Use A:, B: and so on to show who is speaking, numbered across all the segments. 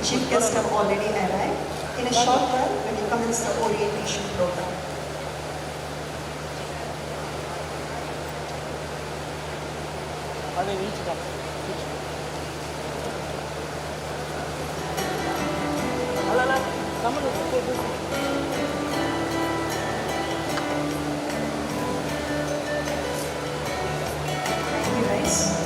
A: Chief guests have already arrived. In a short while, we will commence the orientation program. Thank you, guys.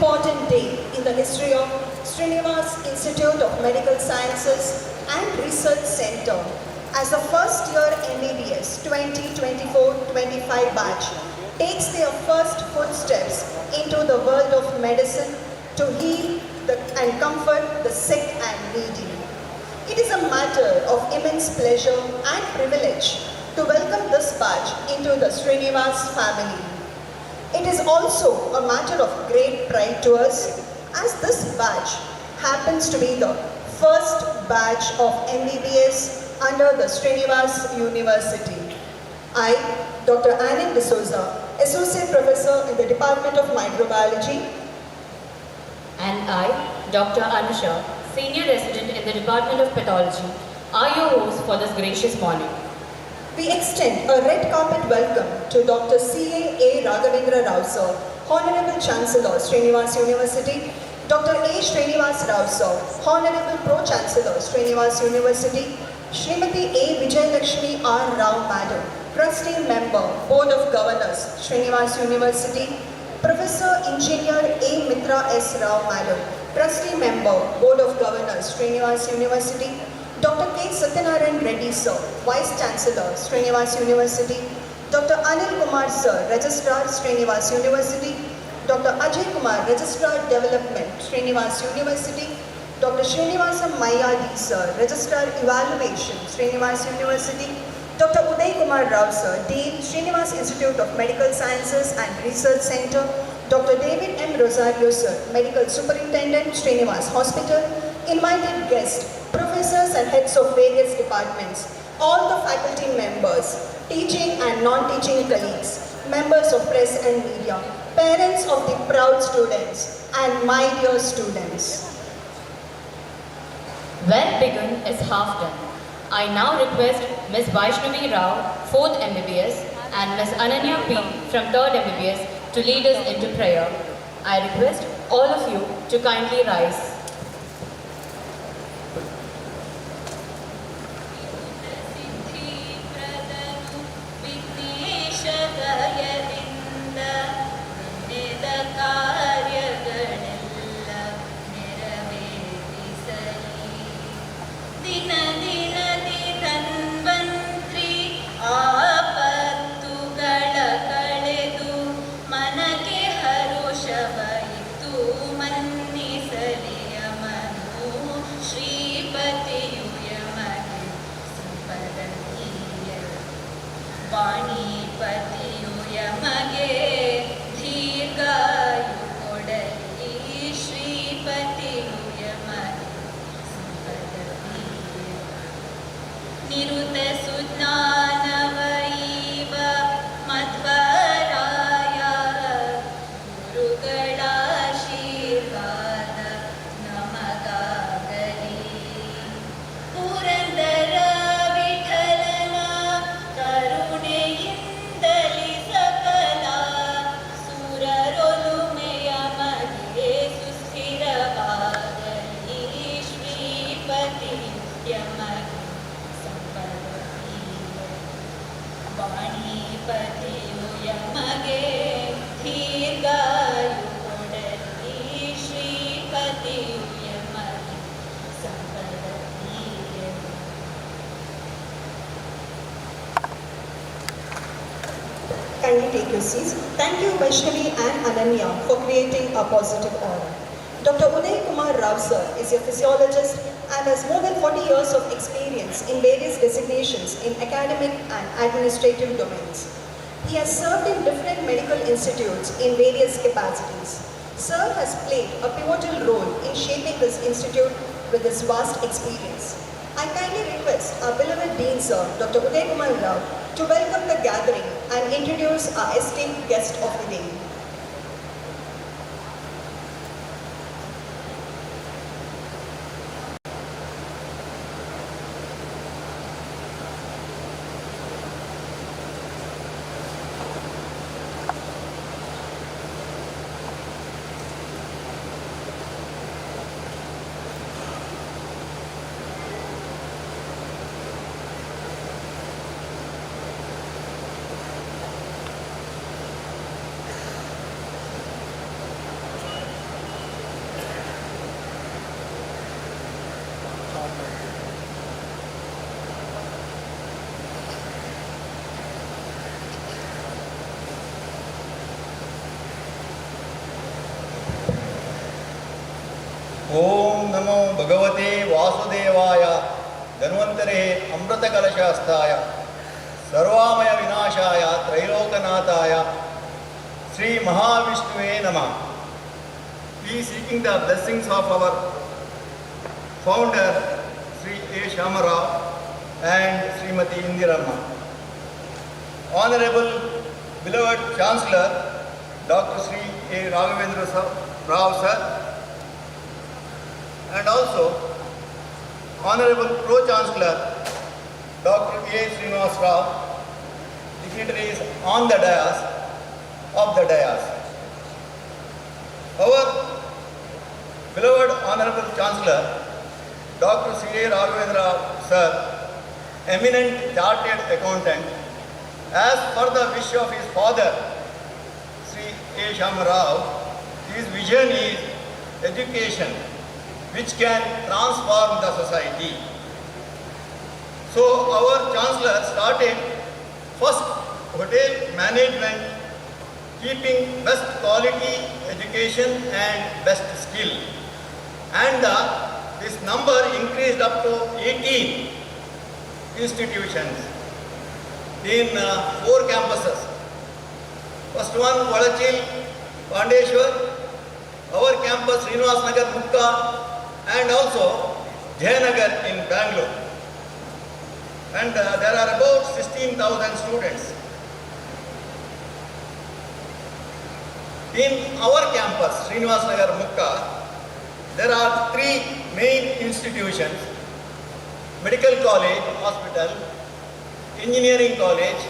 B: Important day in the history of Srinivas Institute of Medical Sciences and Research Center as the first year MBBS 2024-25 batch takes their first footsteps into the world of medicine to heal and comfort the sick and needy. It is a matter of immense pleasure and privilege to welcome this batch into the Srinivas family. It is also a matter of great pride to us as this batch happens to be the first batch of MBBS under the Srinivas University. I, Dr. Anne D'Souza, Associate Professor in the Department of Microbiology.
C: And I, Dr. Anusha, Senior Resident in the Department of Pathology, are your hosts for this gracious morning.
B: We extend a red carpet welcome to Dr. C.A. Raghavendra Rao, Sir, Honorable Chancellor, Srinivas University, Dr. A. Srinivas Rao Sir, Honorable Pro-Chancellor, Srinivas University, Srimati A. Vijayalakshmi R. Rao Madam, Trustee Member, Board of Governors, Srinivas University, Professor Engineer A. Mitra S. Rao Madam, Trustee Member, Board of Governors, Srinivas University, Dr. K. Satyanarayan Reddy Sir, Vice-Chancellor, Srinivas University, Dr. Anil Kumar Sir, Registrar, Srinivas University, Dr. Ajay Kumar, Registrar Development, Srinivas University, Dr. Srinivasa Mayadi Sir, Registrar Evaluation, Srinivas University, Dr. Uday Kumar Rao Sir, Dean, Srinivas Institute of Medical Sciences and Research Center, Dr. David M. Rosario Sir, Medical Superintendent, Srinivas Hospital, invited guests, professors and heads of various departments, all the faculty members, teaching and non-teaching colleagues, members of press and media, parents of the proud students, and my dear students.
C: Well begun is half done. I now request Ms. Vaishnavi Rao, 4th MBBS, and Ms. Ananya P. from 3rd MBBS to lead us into prayer. I request all of you to kindly rise.
B: Kindly take your seats. Thank you Vaishnavi and Ananya for creating a positive aura. Dr. Uday Kumar Rao Sir is a physiologist and has more than 40 years of experience in various designations in academic and administrative domains. He has served in different medical institutes in various capacities. Sir has played a pivotal role in shaping this institute with his vast experience. I kindly request our beloved Dean Sir, Dr. Uday Kumar Rao, to welcome the gathering and introduce our esteemed guest of the day.
D: ओम नमो भगवते वासुदेवाय धन्वंतरे अमृतकलशहस्ताय सर्वामय विनाशाय त्रैलोकनाथाय श्री महाविष्णुवे नमः. We seeking the blessings of our founder Sri A. Shamarao and Srimati Indirama. Honorable beloved Chancellor Dr. Sri A. Raghavendra Rao sir, and also Honorable Pro-Chancellor Dr. A. Srinivas Rao, dignitaries on the dais of the dais. Our Beloved Honorable Chancellor, Dr. C.A. Raghavendra, Sir, eminent chartered accountant, as per the wish of his father, Sri A. Shama Rao, his vision is education which can transform the society. So our Chancellor started first hotel management, keeping best quality education and best skill. And this number increased up to 18 institutions in 4 campuses. First one, Valachil, Pandeshwar, our campus, Srinivas Nagar, Mukka, and also Jayanagar in Bangalore. And there are about 16,000 students. In our campus, Srinivas Nagar, Mukka, there are 3 main institutions: Medical College, Hospital, Engineering College,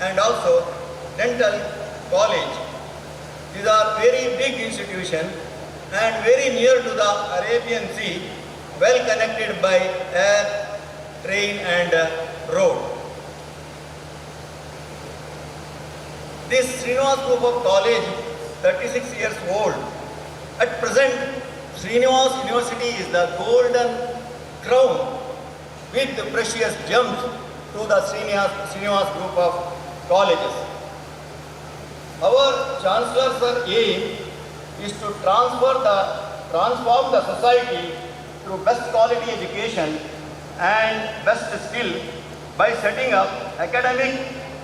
D: and also Dental College. These are very big institutions and very near to the Arabian Sea, well connected by air, train and road. This Srinivas Group of College, 36 years old. At present, Srinivas University is the golden crown with the precious gems to the Srinivas Group of Colleges. Our Chancellor's aim is to transform the society through best quality education and best skill by setting up academic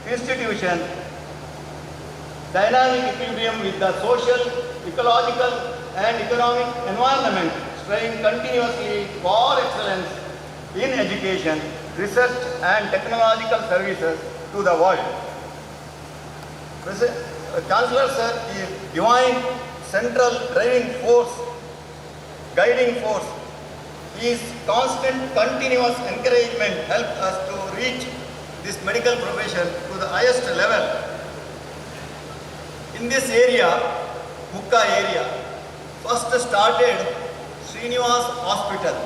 D: institutions, dynamic equilibrium with the social, ecological and economic environment, striving continuously for excellence in education, research and technological services to the world. Chancellor Sir is divine central driving force, guiding force. His constant, continuous encouragement helped us to reach this medical profession to the highest level. In this area, Mukka area, first started Srinivas Hospital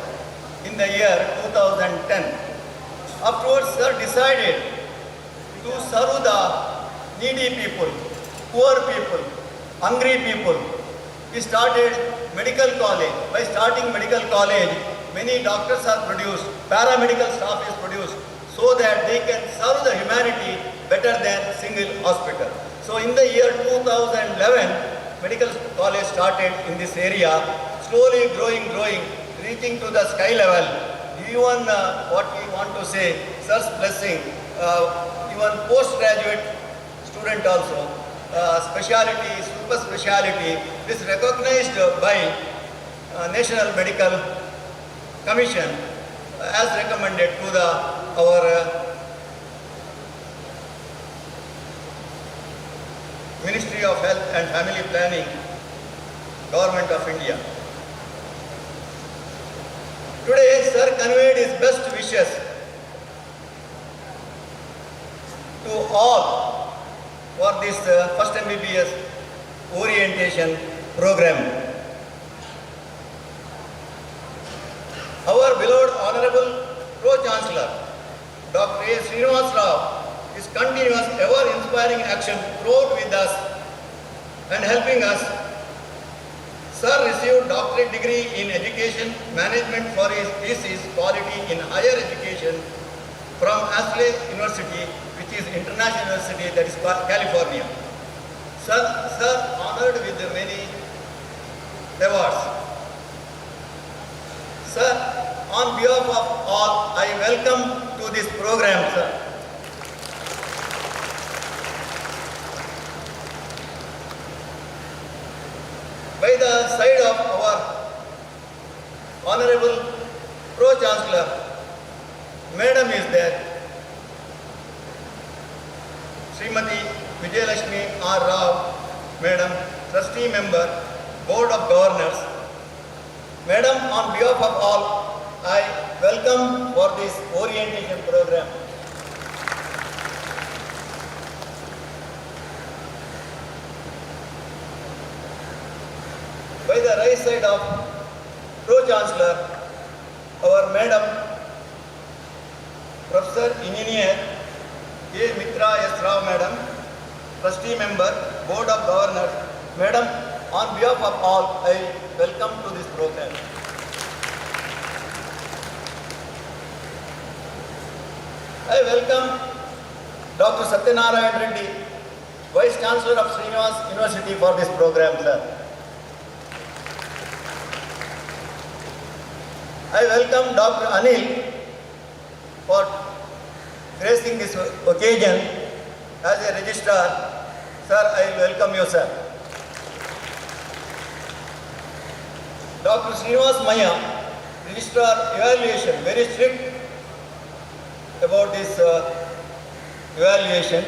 D: in the year 2010. Afterwards, Sir decided to serve the needy people, poor people, hungry people. He started medical college. By starting medical college, many doctors are produced, paramedical staff is produced, so that they can serve the humanity better than single hospital. So in the year 2011, medical college started in this area, slowly growing, reaching to the sky level. Even what we want to say, Sir's blessing, even postgraduate student also, speciality, super speciality, is recognized by National Medical Commission as recommended to our Ministry of Health and Family Planning, Government of India. Today, Sir conveyed his best wishes to all for this first MBBS orientation program. Our beloved Honorable Pro-Chancellor, Dr. A. Srinivas Rao, his continuous ever-inspiring action throughout with us and helping us. Sir received doctorate degree in education management for his thesis quality in higher education from Ashley University, which is international university, that is California. Sir honored with many awards. Sir, on behalf of all, I welcome to this program, sir. By the side of our Honorable Pro-Chancellor, Madam is there, Srimati Vijayalakshmi R. Rao, Madam, Trustee Member, Board of Governors. Madam, on behalf of all, I welcome for this orientation program. By the right side of Pro-Chancellor, our Madam, Professor Engineer A. Mitra S. Rao Madam, Trustee Member, Board of Governors. Madam, on behalf of all, I welcome to this program. I welcome Dr. Satyanarayan Reddy, Vice-Chancellor of Srinivas University for this program, sir. I welcome Dr. Anil for gracing this occasion as a registrar. Sir, I welcome you, sir. Dr. Srinivas Maya, Registrar Evaluation, very strict about this evaluation.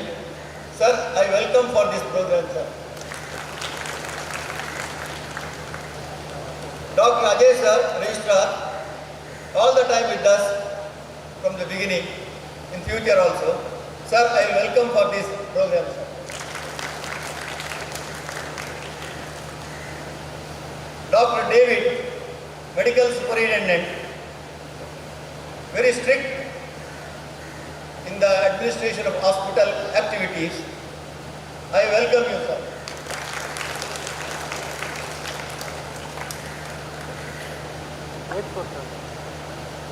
D: Sir, I welcome for this program, sir. Dr. Ajay sir, Registrar, all the time with us from the beginning, in future also. Sir, I welcome for this program, sir. Dr. David, Medical Superintendent, very strict in the administration of hospital activities. I welcome you, sir.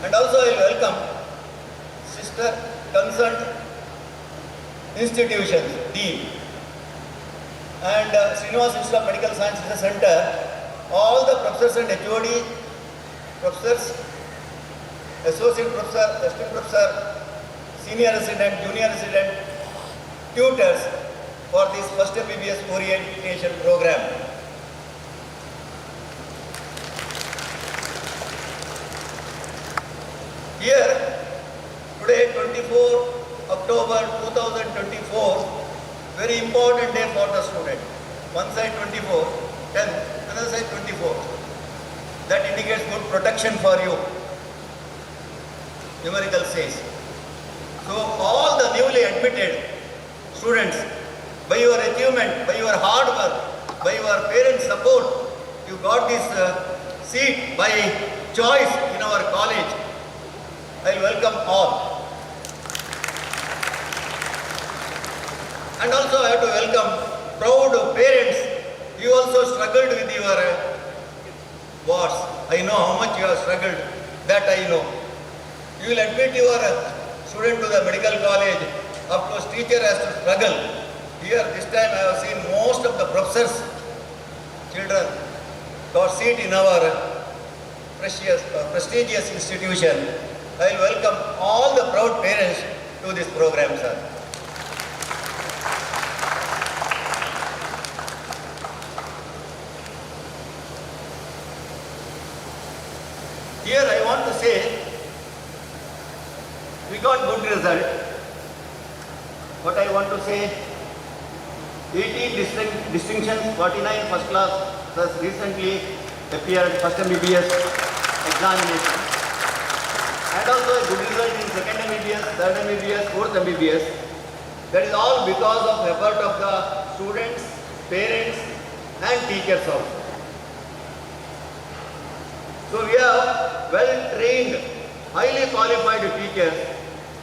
D: And also I welcome sister concerned institutions, Dean, and Srinivas Institute of Medical Sciences Center, all the professors and HOD, professors, associate professor, assistant professor, senior resident, junior resident, tutors for this first MBBS orientation program. Here, today 24 October 2024, very important day for the student. One side 24, 10, another side 24. That indicates good protection for you. Numerical says. So all the newly admitted students, by your achievement, by your hard work, by your parents' support, you got this seat by choice in our college. I welcome all. And also I have to welcome proud parents. You also struggled with your wars. I know how much you have struggled. That I know. You will admit your student to the medical college. Of course, teacher has to struggle. Here, this time I have seen most of the professors, children, got seat in our prestigious institution. I will welcome all the proud parents to this program, sir. Here I want to say, we got good result. What I want to say, 18 distinctions, 49 first class, plus recently appeared first MBBS examination. And also a good result in second MBBS, third MBBS, fourth MBBS. That is all because of effort of the students, parents and teachers also. So we have well-trained, highly qualified teachers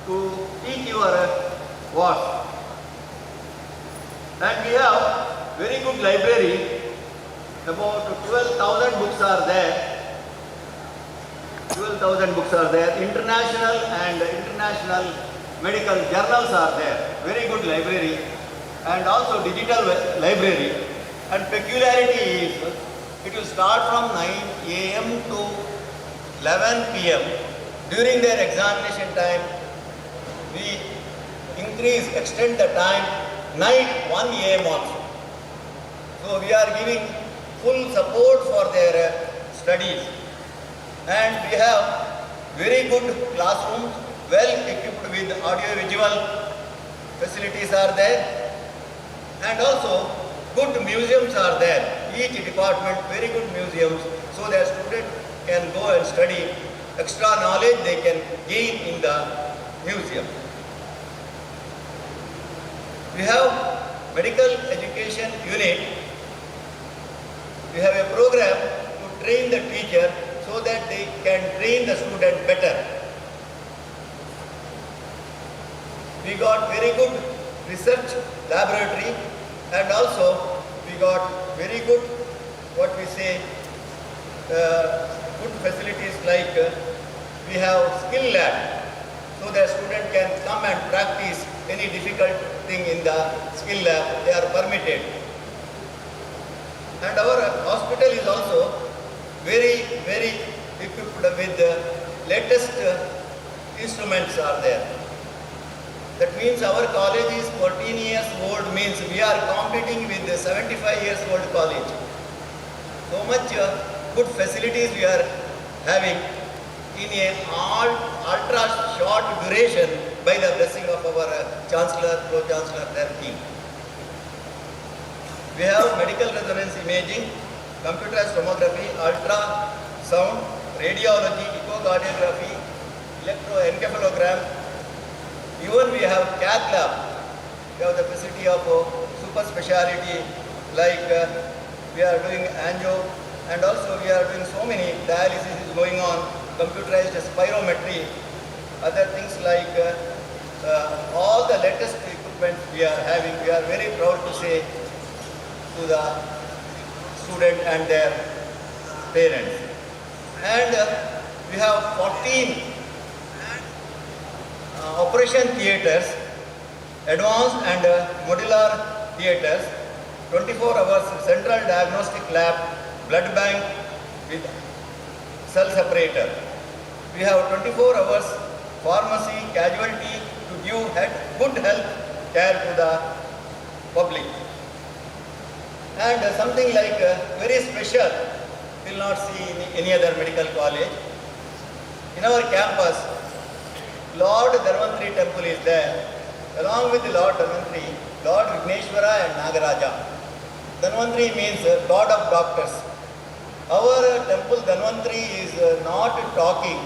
D: to teach your wards. And we have very good library, about 12,000 books are there. 12,000 books are there. International and international medical journals are there. Very good library. And also digital library. And peculiarity is, it will start from 9 a.m. to 11 p.m. During their examination time, we extend the time, night 1 a.m. also. So we are giving full support for their studies. And we have very good classrooms, well equipped with audio-visual facilities are there. And also good museums are there. Each department, very good museums, so that students can go and study. Extra knowledge they can gain in the museum. We have medical education unit. We have a program to train the teacher so that they can train the student better. We got very good research laboratory, and also we got very good, what we say, good facilities like we have skill lab, so that student can come and practice any difficult thing in the skill lab. They are permitted. And our hospital is also very equipped with the latest instruments are there. That means our college is 14 years old, means we are competing with the 75 years old college. So much good facilities we are having in a ultra short duration by the blessing of our Chancellor, Pro-Chancellor, their team. We have medical resonance imaging, computerized tomography, ultrasound, radiology, echocardiography, electroencephalogram. Even we have cath lab. We have the facility of super speciality, like we are doing angio, and also we are doing so many dialysis is going on, computerized spirometry, other things like all the latest equipment we are having. We are very proud to say to the student and their parents. And we have 14 operation theatres, advanced and modular theatres, 24 hours central diagnostic lab, blood bank with cell separator. We have 24 hours pharmacy, casualty to give good health care to the public. And something like very special, you will not see in any other medical college. In our campus, Lord Dharmantri temple is there. Along with the Lord Dharmantri, Lord Vigneshwara and Nagaraja. Dharmantri means God of doctors. Our temple Dharmantri is not talking,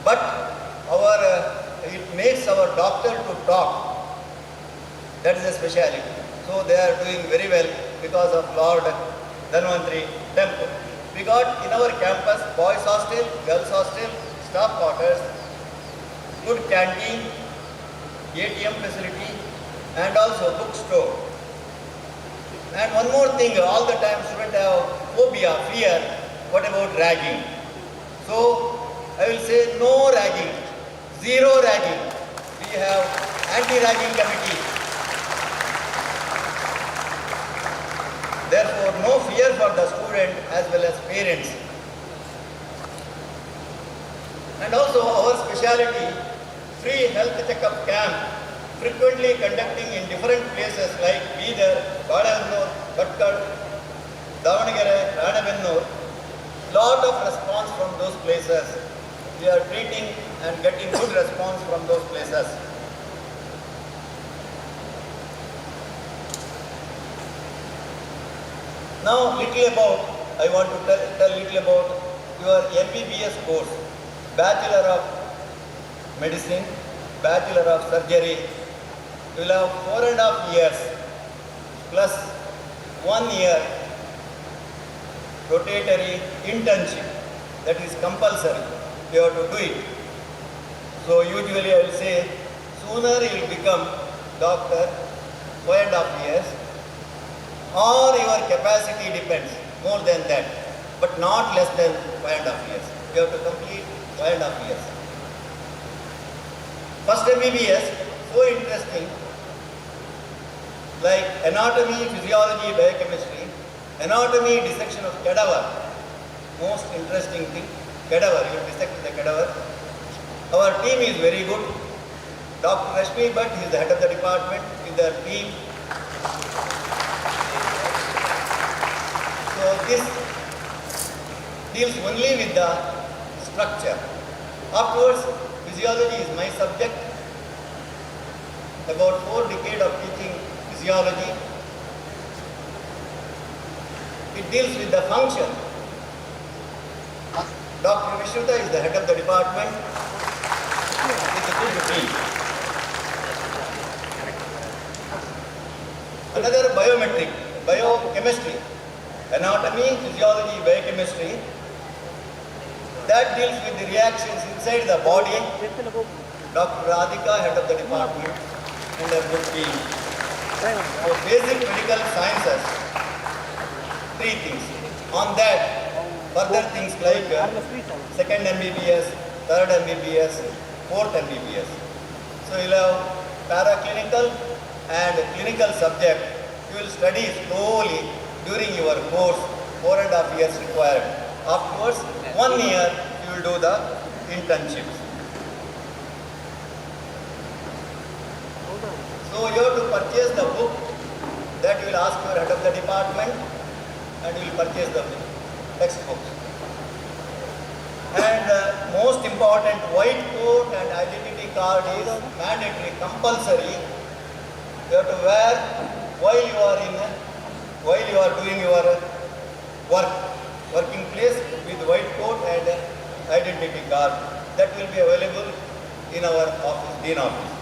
D: but it makes our doctor to talk. That is a speciality. So they are doing very well because of Lord Dharmantri temple. We got in our campus boys hostel, girls hostel, staff quarters, good canteen, ATM facility, and also bookstore. And one more thing, all the time students have phobia, fear. What about ragging? So I will say no ragging, zero ragging. We have anti-ragging committee. Therefore, no fear for the student as well as parents. And also our speciality, free health checkup camp, frequently conducting in different places like Bidar, Balangallur, Bhatkal, Davanagere, Ranabennur. Lot of response from those places. We are treating and getting good response from those places. Now I want to tell little about your MBBS course, Bachelor of Medicine, Bachelor of Surgery. You will have 4.5 years plus 1 year rotatory internship. That is compulsory. You have to do it. So usually I will say, sooner you will become doctor, 4.5 years, or your capacity depends, more than that, but not less than 5.5 years. You have to complete 5.5 years. First MBBS, so interesting, like anatomy, physiology, biochemistry, anatomy, dissection of cadaver, most interesting thing, cadaver, you dissect the cadaver. Our team is very good. Dr. Rashmi Bhatt, he is the head of the department with the team. So this deals only with the structure. Afterwards, physiology is my subject. About 4 decades of teaching physiology. It deals with the function. Dr. Vishnuta is the head of the department. It's a good team. Another biometric, biochemistry, anatomy, physiology, biochemistry. that deals with the reactions inside the body. Dr. Radhika, head of the department, and her book team. For basic medical sciences, 3 things. On that, further things like second MBBS, third MBBS, fourth MBBS. So you'll have paraclinical and clinical subject. You will study slowly during your course, 4.5 years required. Afterwards, 1 year you will do the internships. So you have to purchase the book, that you will ask your head of the department, and you will purchase the textbooks. And most important, white coat and identity card is mandatory, compulsory. You have to wear while you are doing your working place with white coat and identity card. That will be available in our office, Dean office.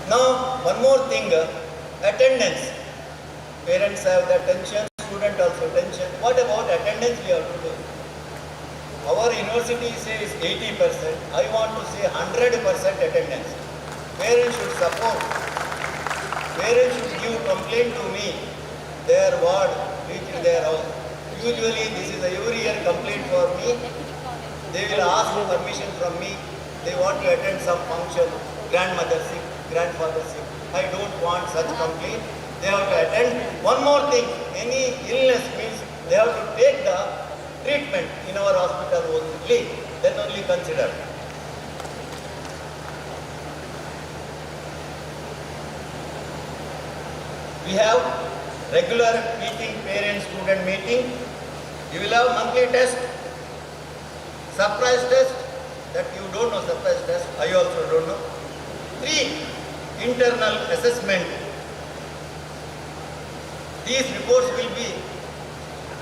D: Now, one more thing, attendance. Parents have the attention, student also attention. What about attendance we have to do? Our university says 80%. I want to say 100% attendance. Parents should support. Parents should give complaint to me. Their ward, reaching their house. Usually this is a every year complaint for me. They will ask permission from me. They want to attend some function. Grandmother sick, grandfather sick. I don't want such complaint. They have to attend. One more thing, any illness means they have to take the treatment in our hospital only, then only consider. We have regular meeting, parent-student meeting. You will have monthly test, surprise test, that you don't know surprise test, I also don't know. 3, internal assessment. These reports will be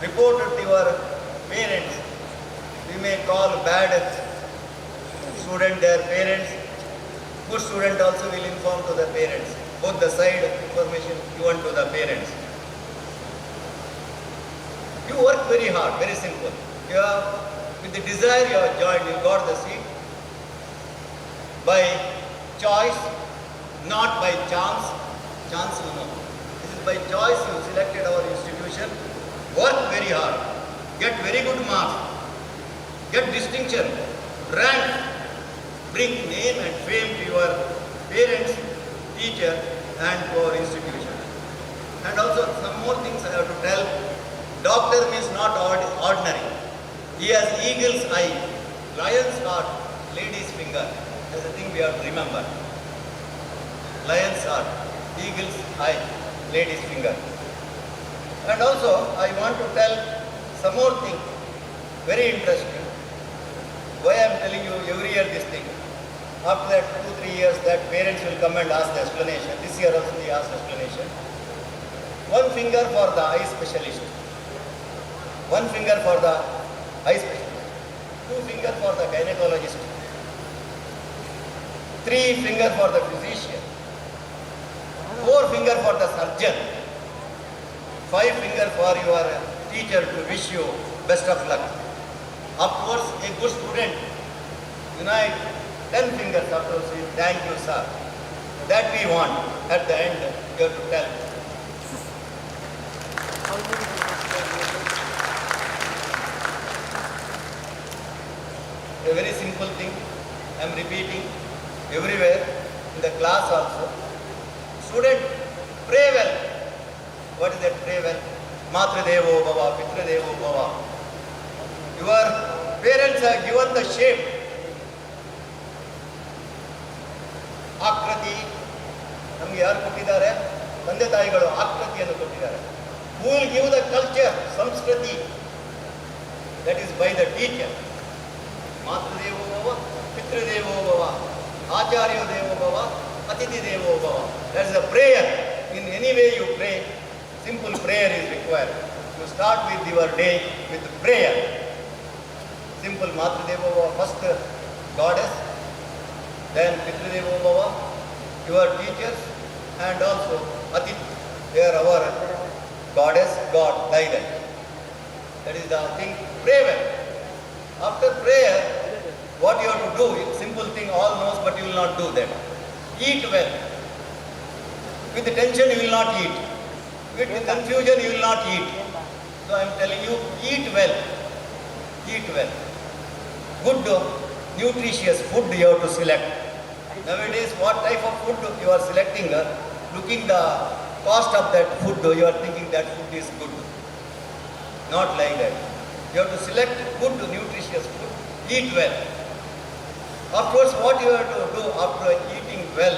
D: reported to your parents. We may call bad student their parents. Good student also will inform to the parents. Both the side information given to the parents. You work very hard, very simple. You have, with the desire you have joined, you got the seat. By choice, not by chance. Chance you know. This is by choice you selected our institution. Work very hard. Get very good marks. Get distinction. Rank. Bring name and fame to your parents, teacher, and to our institution. And also some more things I have to tell. Doctor means not ordinary. He has eagle's eye, lion's heart, lady's finger. That's the thing we have to remember. Lion's heart, eagle's eye, lady's finger. And also I want to tell some more thing, very interesting. Why I am telling you every year this thing. After that 2-3 years that parents will come and ask the explanation. This year also they asked explanation. 1 finger for the eye specialist. 1 finger for the eye specialist. 2 finger for the gynecologist. 3 finger for the physician. 4 finger for the surgeon. 5 finger for your teacher to wish you best of luck. Afterwards, a good student unite 10 fingers after saying thank you sir. That we want. At the end, you have to tell. A very simple thing. I am repeating everywhere, in the class also. Student, pray well. What is that pray well? Matrudevo Bhava, Pitradevo Bhava. Your parents have given the shape. ಆಕೃತಿ ನಮಗೆ ಯಾರು ಕೊಟ್ಟಿದ್ದಾರೆ? ತಂದೆ ತಾಯಿಗಳು ಆಕೃತಿಯನ್ನು ಕೊಟ್ಟಿದ್ದಾರೆ. Who will give the culture, ಸಂಸ್ಕೃತಿ? That is by the teacher. ಮಾತೃದೇವೋ ಭವ, ಪಿತೃದೇವೋ ಭವ, ಆಚಾರ್ಯ ದೇವೋ ಭವ, ಅತಿಥಿ ದೇವೋ ಭವ. That is a prayer. In any way you pray, simple prayer is required. You start with your day with prayer. Simple Matrudevo Bhava, first goddess, then Pitradevo Bhava, your teachers, and also Atithi, they are our goddess, God, guidance. That is the thing, pray well. After prayer, what you have to do, simple thing, all knows, but you will not do that. Eat well. With tension, you will not eat. With confusion, you will not eat. So I am telling you, eat well. Eat well. Good, nutritious food you have to select. Nowadays, what type of food you are selecting, looking the cost of that food, you are thinking that food is good. Not like that. You have to select good, nutritious food. Eat well. Afterwards, what you have to do after eating well,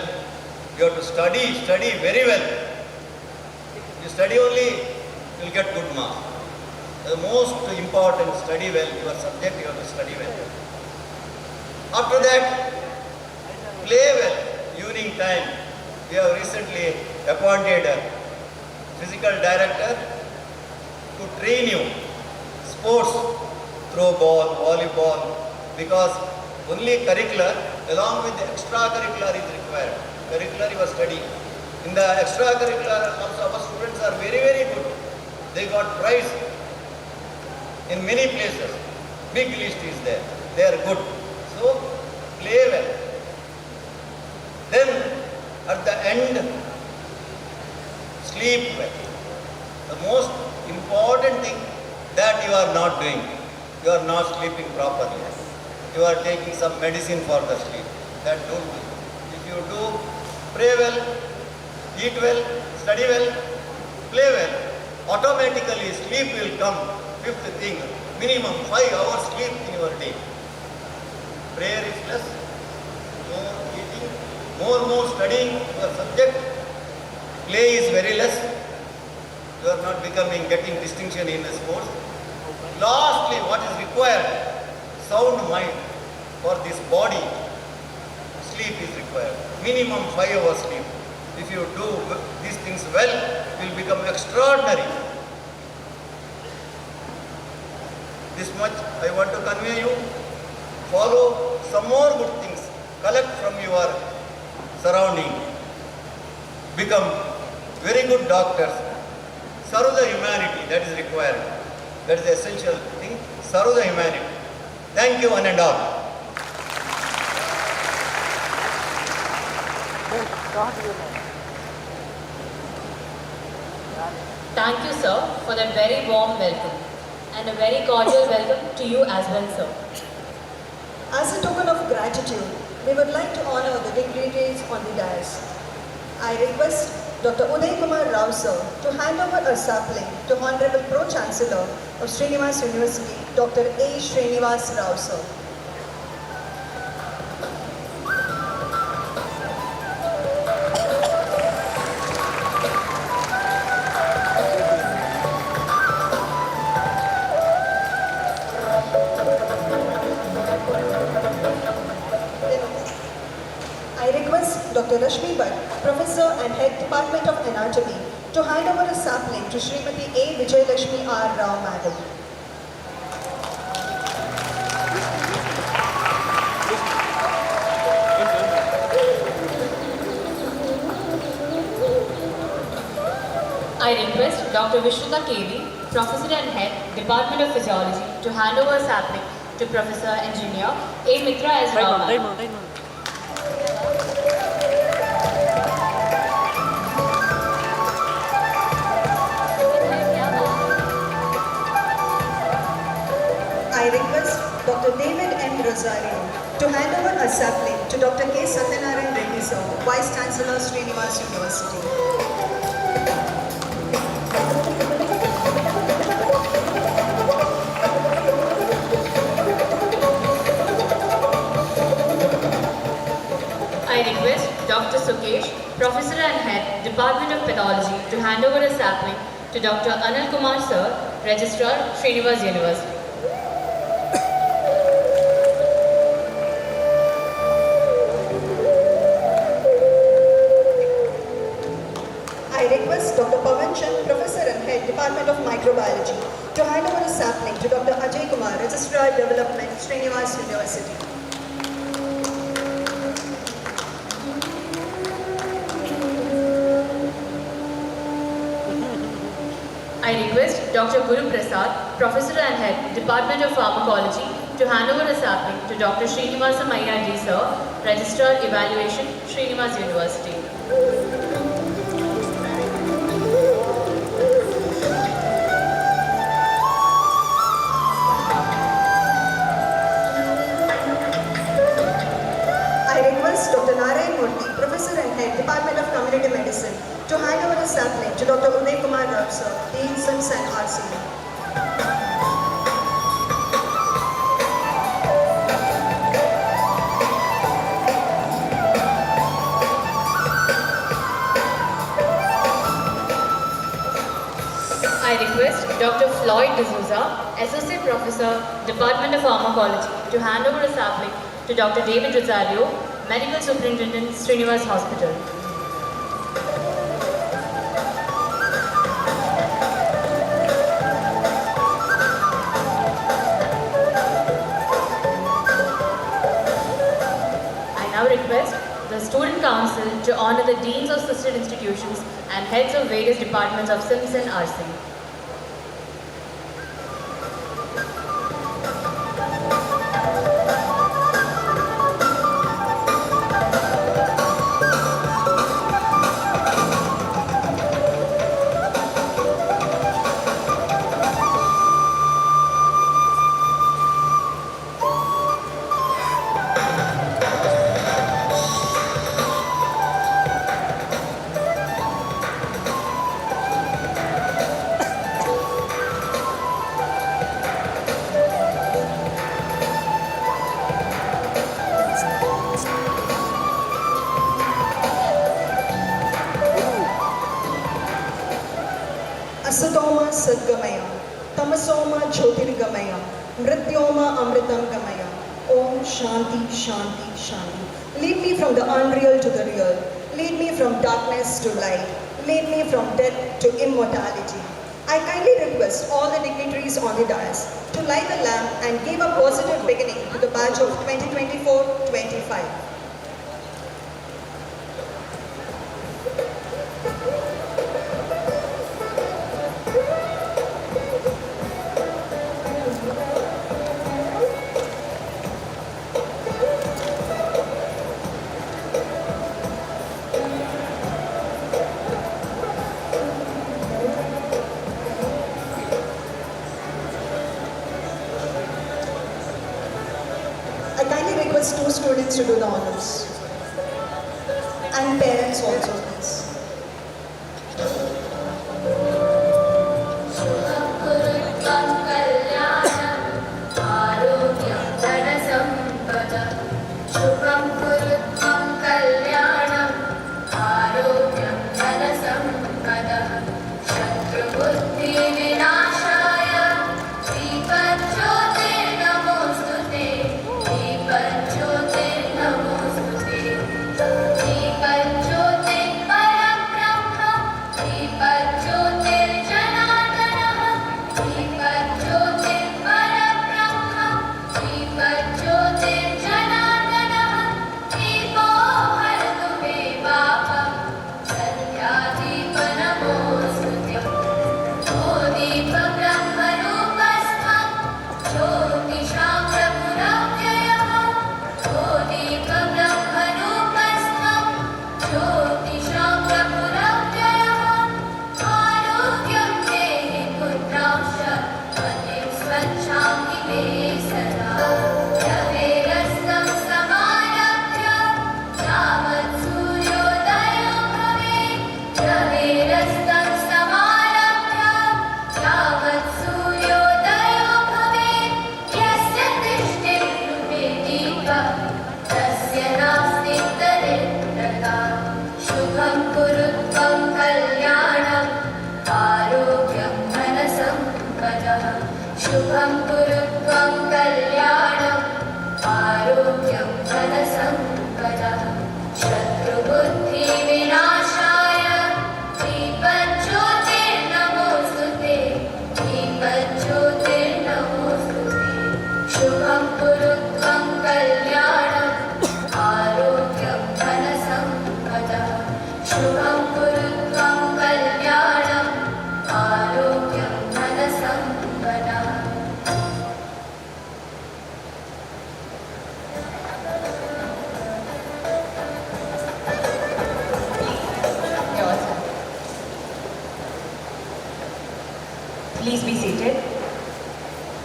D: you have to study very well. You study only, you will get good marks. The most important, study well, your subject you have to study well. After that, play well. Evening time, we have recently appointed a physical director to train you. Sports, throw ball, volleyball, because only curricular along with the extracurricular is required. Curricular you are studying. In the extracurricular also our students are very, very good. They got prize in many places. Big list is there. They are good. So, play well. Then, at the end, sleep well. The most important thing that you are not doing, you are not sleeping properly. You are taking some medicine for the sleep. That don't do. If you do, pray well, eat well, study well, play well, automatically sleep will come. Fifth thing, minimum 5 hours sleep in your day. Prayer is less, more eating, more studying your subject. Play is very less. You are not getting distinction in the sports. Lastly, what is required? Sound mind for this body. Sleep is required. Minimum 5 hours sleep. If you do these things well, you will become extraordinary. This much I want to convey you. Follow some more good things. Collect from your surrounding. Become very good doctors. Serve the humanity, that is required. That is the essential thing. Serve the humanity. Thank you one and all.
C: Thank you, sir, for that very warm welcome. And a very cordial welcome to you as well, sir.
B: As a token of gratitude, we would like to honor the dignitaries on the dais. I request Dr. Uday Kumar Rao sir to hand over a sapling to Honorable Pro-Chancellor of Srinivas University, Dr. A. Srinivas Rao sir. Dr. Rashmi Bhatt, Professor and Head Department of Anatomy, to hand over a sapling to Srimati A. Vijayalakshmi R. Rao Madam.
C: I request Dr. Vishnuta KV, Professor and Head, Department of Physiology, to hand over a sapling to Professor Engineer A. Mitra S. Rao Madam.
B: I request Dr. David M. Rosario to hand over a sapling to Dr. K. Satyanarayan Reddy sir, Vice-Chancellor, Srinivas University.
C: I request Dr. Sukesh, Professor and Head, Department of Pathology, to hand over a sapling to Dr. Anil Kumar sir, Registrar, Srinivas University.
B: I request Dr. Pavan Chand, Professor and Head, Department of Microbiology, to hand over a sapling to Dr. Ajay Kumar, Registrar Development, Srinivas University.
C: I request Dr. Guru Prasad, Professor and Head, Department of Pharmacology, to hand over the sapling to Dr. Srinivas D. Sir, Registrar Evaluation, Srinivas University.
B: I request Dr. Narayan Murthy, Professor and Head, Department of Community Medicine, to hand over the sapling to Dr. Uday Kumar Rao, Sir, Dean Sims and RCM.
C: I request Dr. Floyd D'Souza, Associate Professor, Department of Pharmacology, to hand over a sapling to Dr. David Rosario, Medical Superintendent, Srinivas Hospital. I now request the Student Council to honor the Deans of Sister Institutions and Heads of various departments of SIMS and RC.
B: Asatoma Sadgamaya, Tamasoma Jyotirgamaya, Mrityoma Amritam Gamaya. Om Shanti Shanti Shanti. Lead me from the unreal to the real. Lead me from darkness to light. Lead me from death to immortality. I kindly request all the dignitaries on the dais to light the lamp and give a positive beginning to the batch of 2024-25. I kindly request two students to do the honors. And parents also, please.
E: Shubham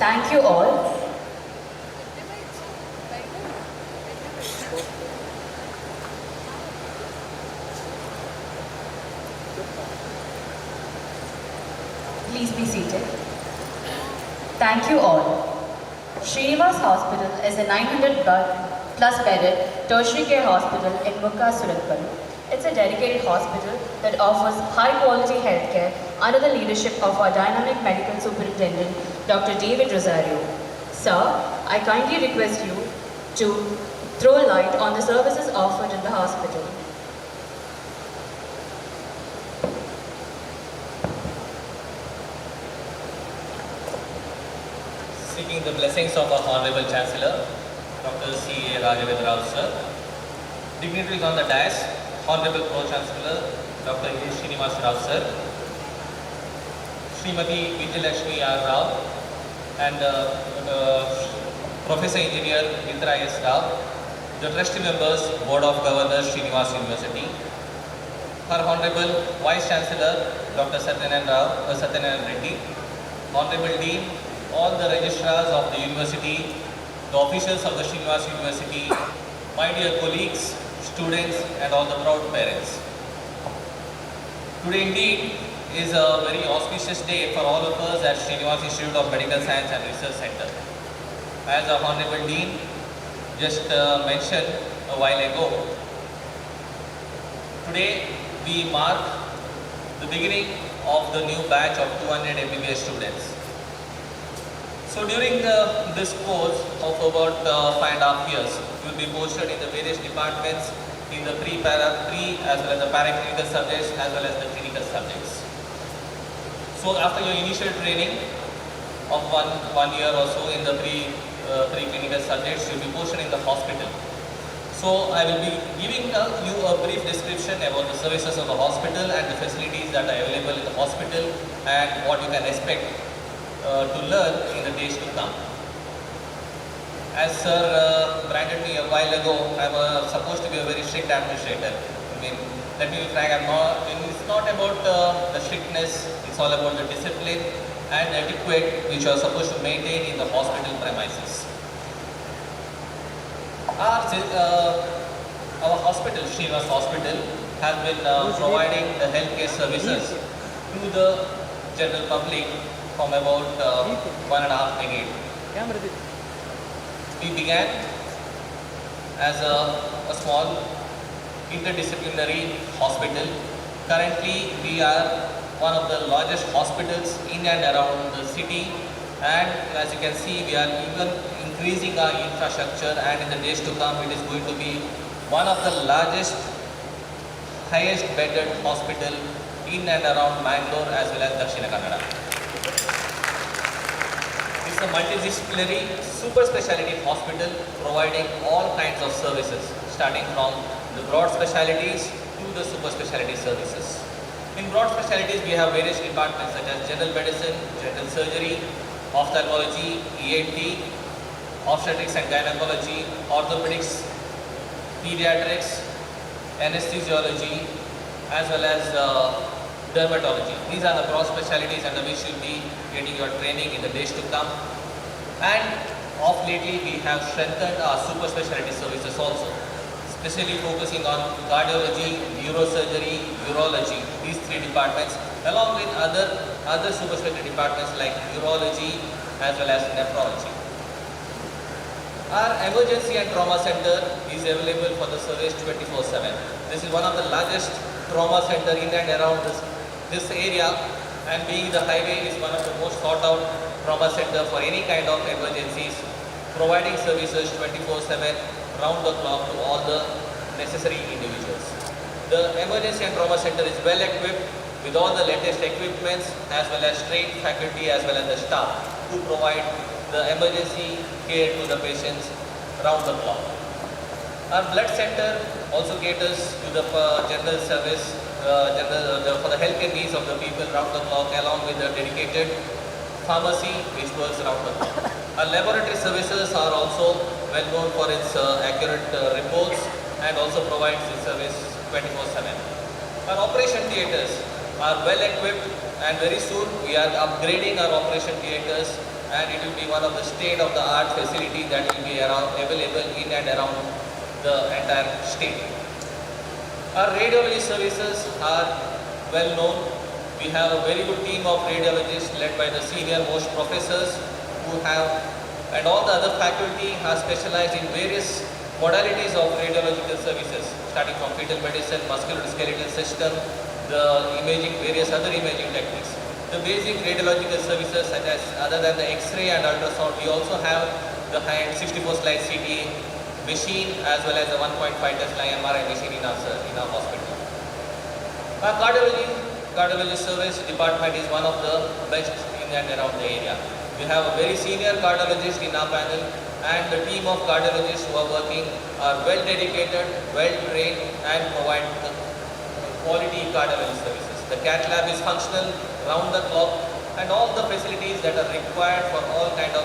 C: Thank you all. Please be seated. Thank you all. Srinivas Hospital is a 900 plus bedded tertiary care hospital in Mukka, Srinivas. It's a dedicated hospital that offers high quality healthcare under the leadership of our dynamic medical superintendent, Dr. David Rosario. Sir, I kindly request you to throw light on the services offered in the hospital.
E: Seeking the blessings of our Honorable Chancellor, Dr. C. Raghavendra sir, dignitaries on the dais, Honorable Pro-Chancellor, Dr. A. Srinivas Rao sir, Srimati Vijayalakshmi R. Rao, and Professor Engineer Indra S. Rao, the Trustee members, Board of Governors, Srinivas University, Her Honorable Vice-Chancellor, Dr. Satyanarayana Reddy, Honorable Dean, all the registrars of the university, the officials of the Srinivas University, my dear colleagues, students and all the proud parents. Today indeed is a very auspicious day for all of us at Srinivas Institute of Medical Science and Research Center. As our Honorable Dean just mentioned a while ago, today we mark the beginning of the new batch of 200 MBBS students. So during this course of about 5.5 years, you will be posted in the various departments in the pre as well as the paraclinical subjects as well as the clinical subjects. So after your initial training of one year or so in the pre-clinical subjects, you will be posted in the hospital. So I will be giving you a brief description about the services of the hospital and the facilities that are available in the hospital and what you can expect to learn in the days to come. As Sir branded me a while ago, I was supposed to be a very strict administrator. I mean, let me be frank, it's not about the strictness, it's all about the discipline and etiquette which you are supposed to maintain in the hospital premises. Our hospital, Srinivas Hospital, has been providing the healthcare services to the general public from about 1.5 decades. We began as a small interdisciplinary hospital. Currently, we are one of the largest hospitals in and around the city, and as you can see, we are even increasing our infrastructure, and in the days to come, it is going to be one of the largest, highest bedded hospital in and around Bangalore as well as Dakshina Kannada. It's a multidisciplinary super specialty hospital providing all kinds of services, starting from the broad specialties to the super specialty services. In broad specialties, we have various departments such as general medicine, general surgery, ophthalmology, ENT, obstetrics and gynecology, orthopedics, pediatrics, anesthesiology, as well as dermatology. These are the broad specialties under which you will be getting your training in the days to come. And of lately, we have strengthened our super specialty services also, especially focusing on cardiology, neurosurgery, urology, these three departments, along with other super specialty departments like urology as well as nephrology. Our emergency and trauma center is available for the service 24/7. This is one of the largest trauma center in and around this area, and being the highway is one of the most sought out trauma center for any kind of emergencies, providing services 24/7 round the clock to all the necessary individuals. The emergency and trauma center is well equipped with all the latest equipments as well as trained faculty as well as the staff to provide the emergency care to the patients round the clock. Our blood center also caters to the general service, for the healthcare needs of the people round the clock, along with the dedicated pharmacy which works round the clock. Our laboratory services are also well known for its accurate reports and also provides the service 24/7. Our operation theatres are well equipped, and very soon we are upgrading our operation theatres and it will be one of the state-of-the-art facility that will be available in and around the entire state. Our radiology services are well known. We have a very good team of radiologists led by the senior most professors who have, and all the other faculty are specialized in various modalities of radiological services, starting from fetal medicine, musculoskeletal system, the imaging, various other imaging techniques. The basic radiological services such as, other than the X-ray and ultrasound, we also have the high-end 64-slide CT machine as well as the 1.5 Tesla MRI machine in our hospital. Our cardiology service department is one of the best in and around the area. We have a very senior cardiologist in our panel, and the team of cardiologists who are working are well dedicated, well trained, and provide quality cardiology services. The cath lab is functional round the clock, and all the facilities that are required for all kind of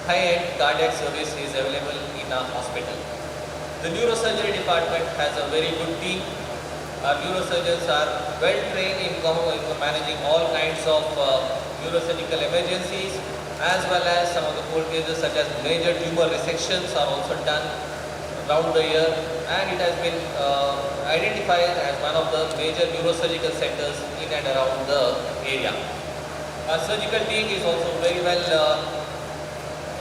E: high-end cardiac service is available in our hospital. The neurosurgery department has a very good team. Our neurosurgeons are well trained in managing all kinds of neurosurgical emergencies, as well as some of the cold cases such as major tumor resections are also done round the year, and it has been identified as one of the major neurosurgical centers in and around the area. Our surgical team is also very well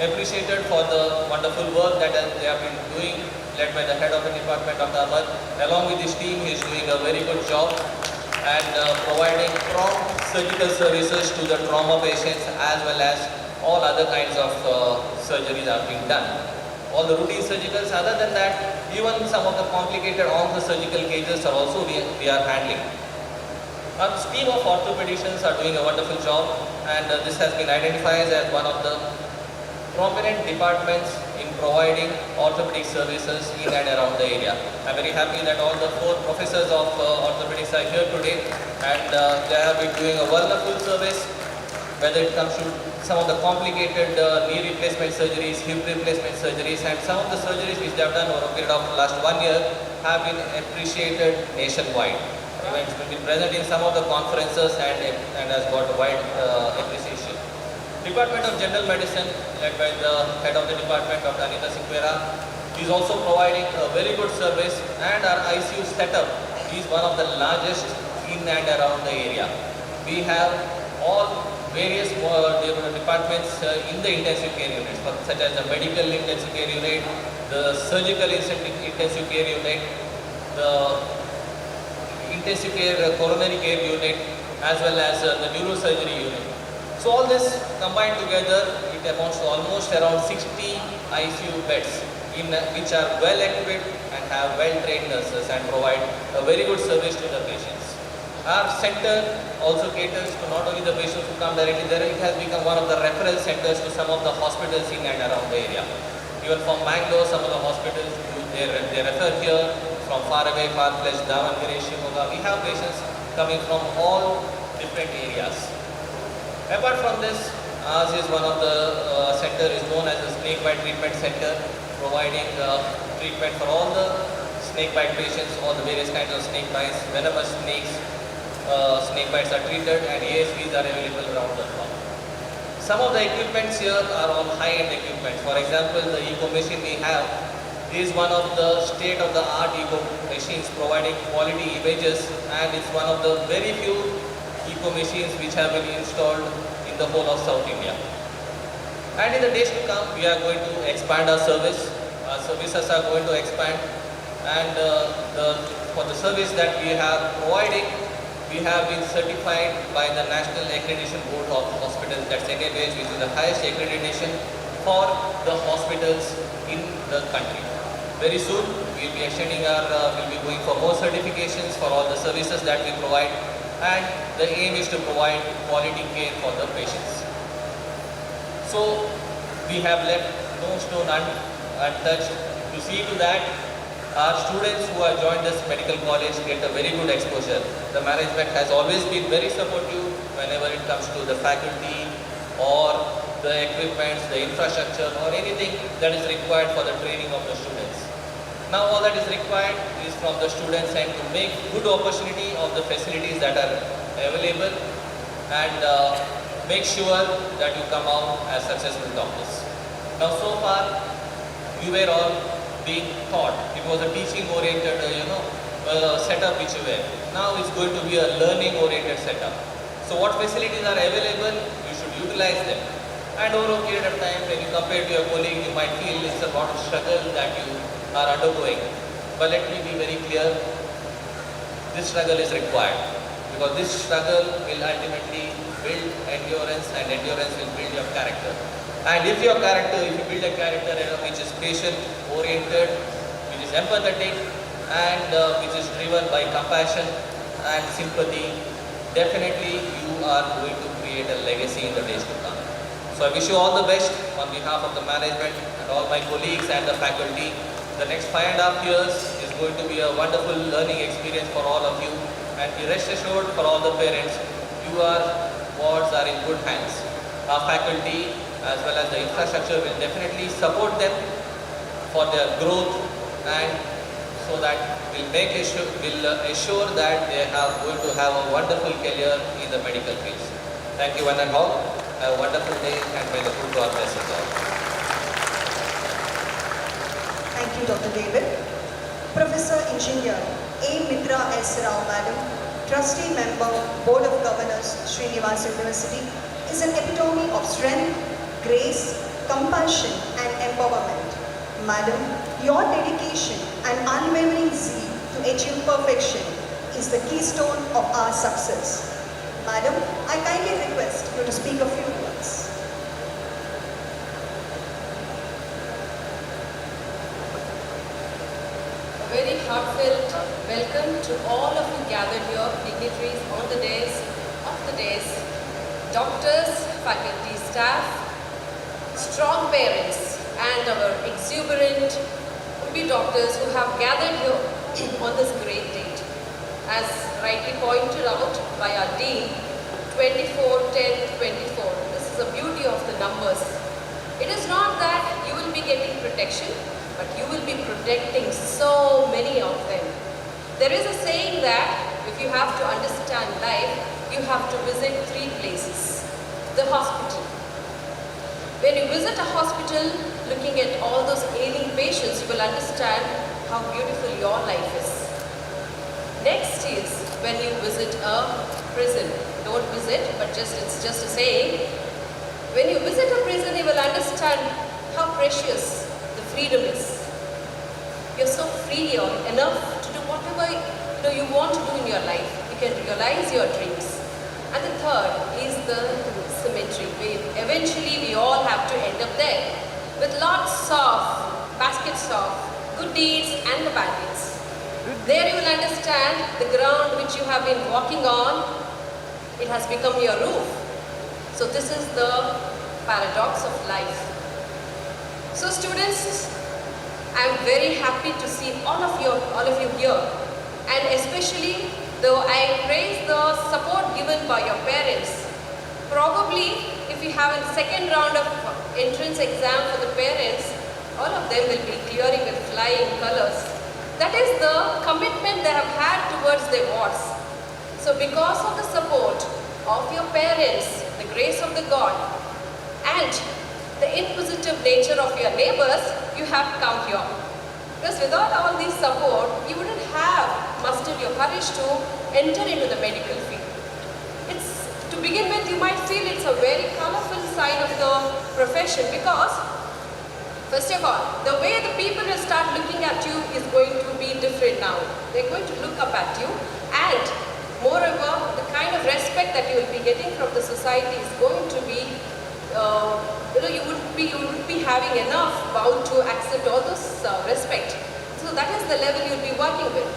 E: appreciated for the wonderful work that they have been doing, led by the head of the department, Dr. Ahmad. Along with his team, he is doing a very good job and providing prompt surgical services to the trauma patients, as well as all other kinds of surgeries are being done. All the routine surgicals, other than that, even some of the complicated surgical cases are also we are handling. Our team of orthopedicians are doing a wonderful job, and this has been identified as one of the prominent departments in providing orthopedic services in and around the area. I'm very happy that all the 4 professors of orthopedics are here today, and they have been doing a wonderful service, whether it comes to some of the complicated knee replacement surgeries, hip replacement surgeries, and some of the surgeries which they have done over a period of last 1 year have been appreciated nationwide. It's been present in some of the conferences and has got wide appreciation. Department of General Medicine, led by the head of the department, Dr. Anita Sikwera, is also providing a very good service, and our ICU setup is one of the largest in and around the area. We have all various departments in the intensive care units, such as the medical intensive care unit, the surgical intensive care unit, the intensive care coronary care unit, as well as the neurosurgery unit. So all this combined together, it amounts to almost around 60 ICU beds which are well equipped and have well trained nurses and provide a very good service to the patients. Our center also caters to not only the patients who come directly there, it has become one of the referral centers to some of the hospitals in and around the area. Even from Bangalore, some of the hospitals, they refer here from far away, far-fetched, Davangere, Shimoga. We have patients coming from all different areas. Apart from this, ours is one of the center is known as the snake bite treatment center, providing treatment for all the snake bite patients, all the various kinds of snake bites, venomous snakes, snake bites are treated, and ASVs are available around the clock. Some of the equipments here are all high-end equipment. For example, the eco machine we have is one of the state-of-the-art eco machines providing quality images, and it's one of the very few eco machines which have been installed in the whole of South India. And in the days to come, we are going to expand our service. Our services are going to expand, and for the service that we are providing, we have been certified by the National Accreditation Board of Hospitals, that's NABH, which is the highest accreditation for the hospitals in the country. Very soon, we'll be going for more certifications for all the services that we provide, and the aim is to provide quality care for the patients. So we have left no stone untouched to see to that our students who have joined this medical college get a very good exposure. The management has always been very supportive whenever it comes to the faculty or the equipment, the infrastructure, or anything that is required for the training of the students. Now all that is required is from the students and to make good opportunity of the facilities that are available, and make sure that you come out as successful doctors. Now so far, you were all being taught. It was a teaching oriented, setup which you were. Now it's going to be a learning oriented setup. So what facilities are available, you should utilize them. And over a period of time, when you compare to your colleague, you might feel it's a lot of struggle that you are undergoing. But let me be very clear, this struggle is required. Because this struggle will ultimately build endurance, and endurance will build your character. And if you build a character which is patient-oriented, which is empathetic, and which is driven by compassion and sympathy, definitely you are going to create a legacy in the days to come. So I wish you all the best on behalf of the management and all my colleagues and the faculty. The next 5.5 years is going to be a wonderful learning experience for all of you. And be rest assured for all the parents, your wards are in good hands. Our faculty as well as the infrastructure will definitely support them for their growth, and so that will assure that they are going to have a wonderful career in the medical field. Thank you one and all. Have a wonderful day, and may the good God bless you all.
B: Thank you, Dr. David. Professor Engineer A. Mitra S. Rao, Madam, Trustee Member, Board of Governors, Srinivas University, is an epitome of strength, grace, compassion and empowerment. Madam, your dedication and unwavering zeal to achieve perfection is the keystone of our success. Madam, I kindly request you to speak a few words.
F: A very heartfelt welcome to all of you gathered here, dignitaries on the days, doctors, faculty, staff, strong parents, and our exuberant would-be doctors who have gathered here on this great date. As rightly pointed out by our Dean, 24-10-24. This is the beauty of the numbers. It is not that you will be getting protection, but you will be protecting so many of them. There is a saying that if you have to understand life, you have to visit 3 places. The hospital. When you visit a hospital, looking at all those ailing patients, you will understand how beautiful your life is. Next is when you visit a prison. Don't visit, but it's just a saying. When you visit a prison, you will understand how precious the freedom is. You're so free or enough to do whatever you want to do in your life. You can realize your dreams. And the third is the cemetery. Eventually, we all have to end up there with lots of baskets of good deeds and the bad deeds. There you will understand the ground which you have been walking on, it has become your roof. So this is the paradox of life. So students, I am very happy to see all of you here, and especially though I praise the support given by your parents. Probably if you have a second round of entrance exam for the parents, all of them will be clearing with flying colors. That is the commitment they have had towards their wards. So because of the support of your parents, the grace of the God, and the inquisitive nature of your neighbors, you have come here. Because without all this support, you wouldn't have mustered your courage to enter into the medical field. To begin with, you might feel it's a very colorful side of the profession, because first of all, the way the people will start looking at you is going to be different now. They're going to look up at you, and moreover, the kind of respect that you will be getting from the society is going to be, you would be having enough bound to accept all this respect. So that is the level you'll be working with.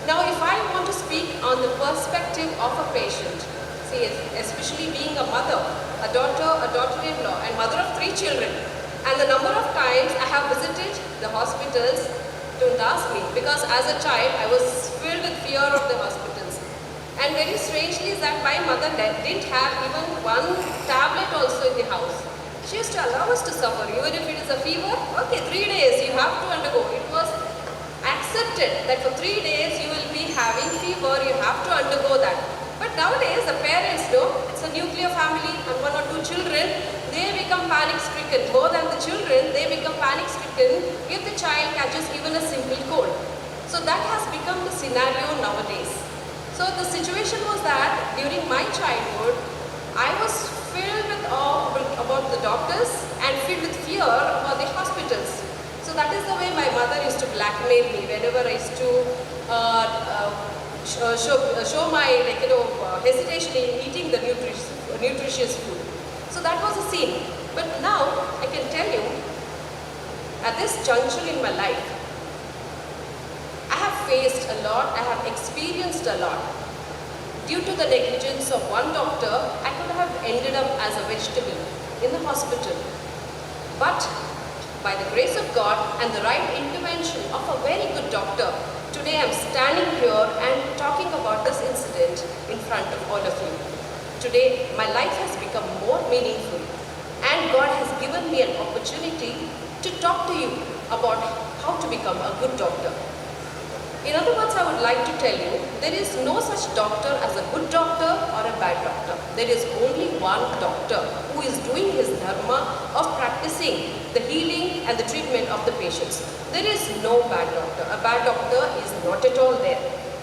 F: Now, if I want to speak on the perspective of a patient, see, especially being a mother, a daughter, a daughter-in-law, and mother of 3 children, and the number of times I have visited the hospitals, don't ask me, because as a child I was filled with fear of the hospitals. And very strangely is that my mother didn't have even one tablet also in the house. She used to allow us to suffer, even if it is a fever, okay, 3 days you have to undergo. It was accepted that for 3 days you will be having fever, you have to undergo that. But nowadays, the parents know it's a nuclear family and 1 or 2 children, they become panic stricken. More than the children, they become panic stricken if the child catches even a simple cold. So that has become the scenario nowadays. So the situation was that during my childhood, I was filled with awe about the doctors and filled with fear about the hospitals. So that is the way my mother used to blackmail me whenever I used to show my hesitation in eating the nutritious food. So that was a scene. But now I can tell you, at this juncture in my life, I have faced a lot, I have experienced a lot. Due to the negligence of one doctor, I could have ended up as a vegetable in the hospital. But by the grace of God and the right intervention of a very good doctor, today I am standing here and talking about this incident in front of all of you. Today, my life has become more meaningful, and God has given me an opportunity to talk to you about how to become a good doctor. In other words, I would like to tell you, there is no such doctor as a good doctor or a bad doctor. There is only one doctor who is doing his dharma of practicing the healing and the treatment of the patients. There is no bad doctor. A bad doctor is not at all there.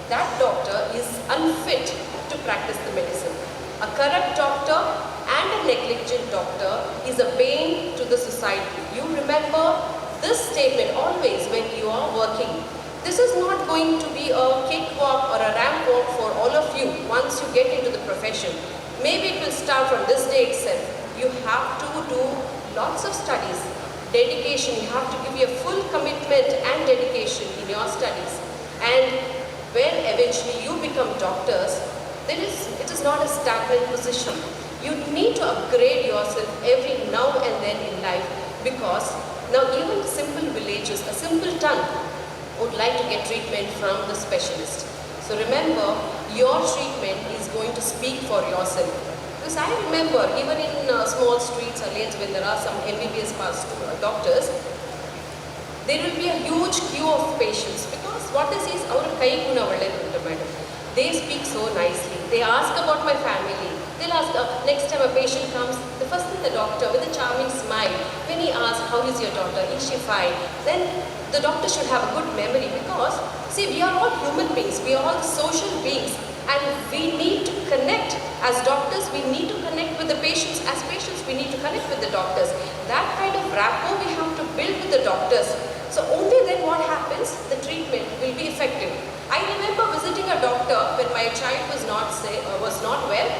F: That doctor is unfit to practice the medicine. A corrupt doctor and a negligent doctor is a bane to the society. You remember this statement always when you are working. This is not going to be a cakewalk or a ramp walk for all of you once you get into the profession. Maybe it will start from this day itself. You have to do lots of studies, dedication. You have to give your full commitment and dedication in your studies. And when eventually you become doctors, it is not a stagnant position. You need to upgrade yourself every now and then in life, because now even simple villages, a simple town, would like to get treatment from the specialist. So remember, your treatment is going to speak for yourself. Because I remember even in small streets or lanes when there are some MBBS past doctors, there will be a huge queue of patients, because what this is, our kai guna madam. They speak so nicely. They ask about my family. They'll ask, next time a patient comes, the first thing the doctor with a charming smile, when he asks, how is your daughter, is she fine? Then the doctor should have a good memory, because, see, we are all human beings, we are all social beings, and we need to connect. As doctors, we need to connect with the patients. As patients, we need to connect with the doctors. That kind of rapport we have to build with the doctors. So only then what happens, the treatment will be effective. I remember visiting a doctor when my child was not well.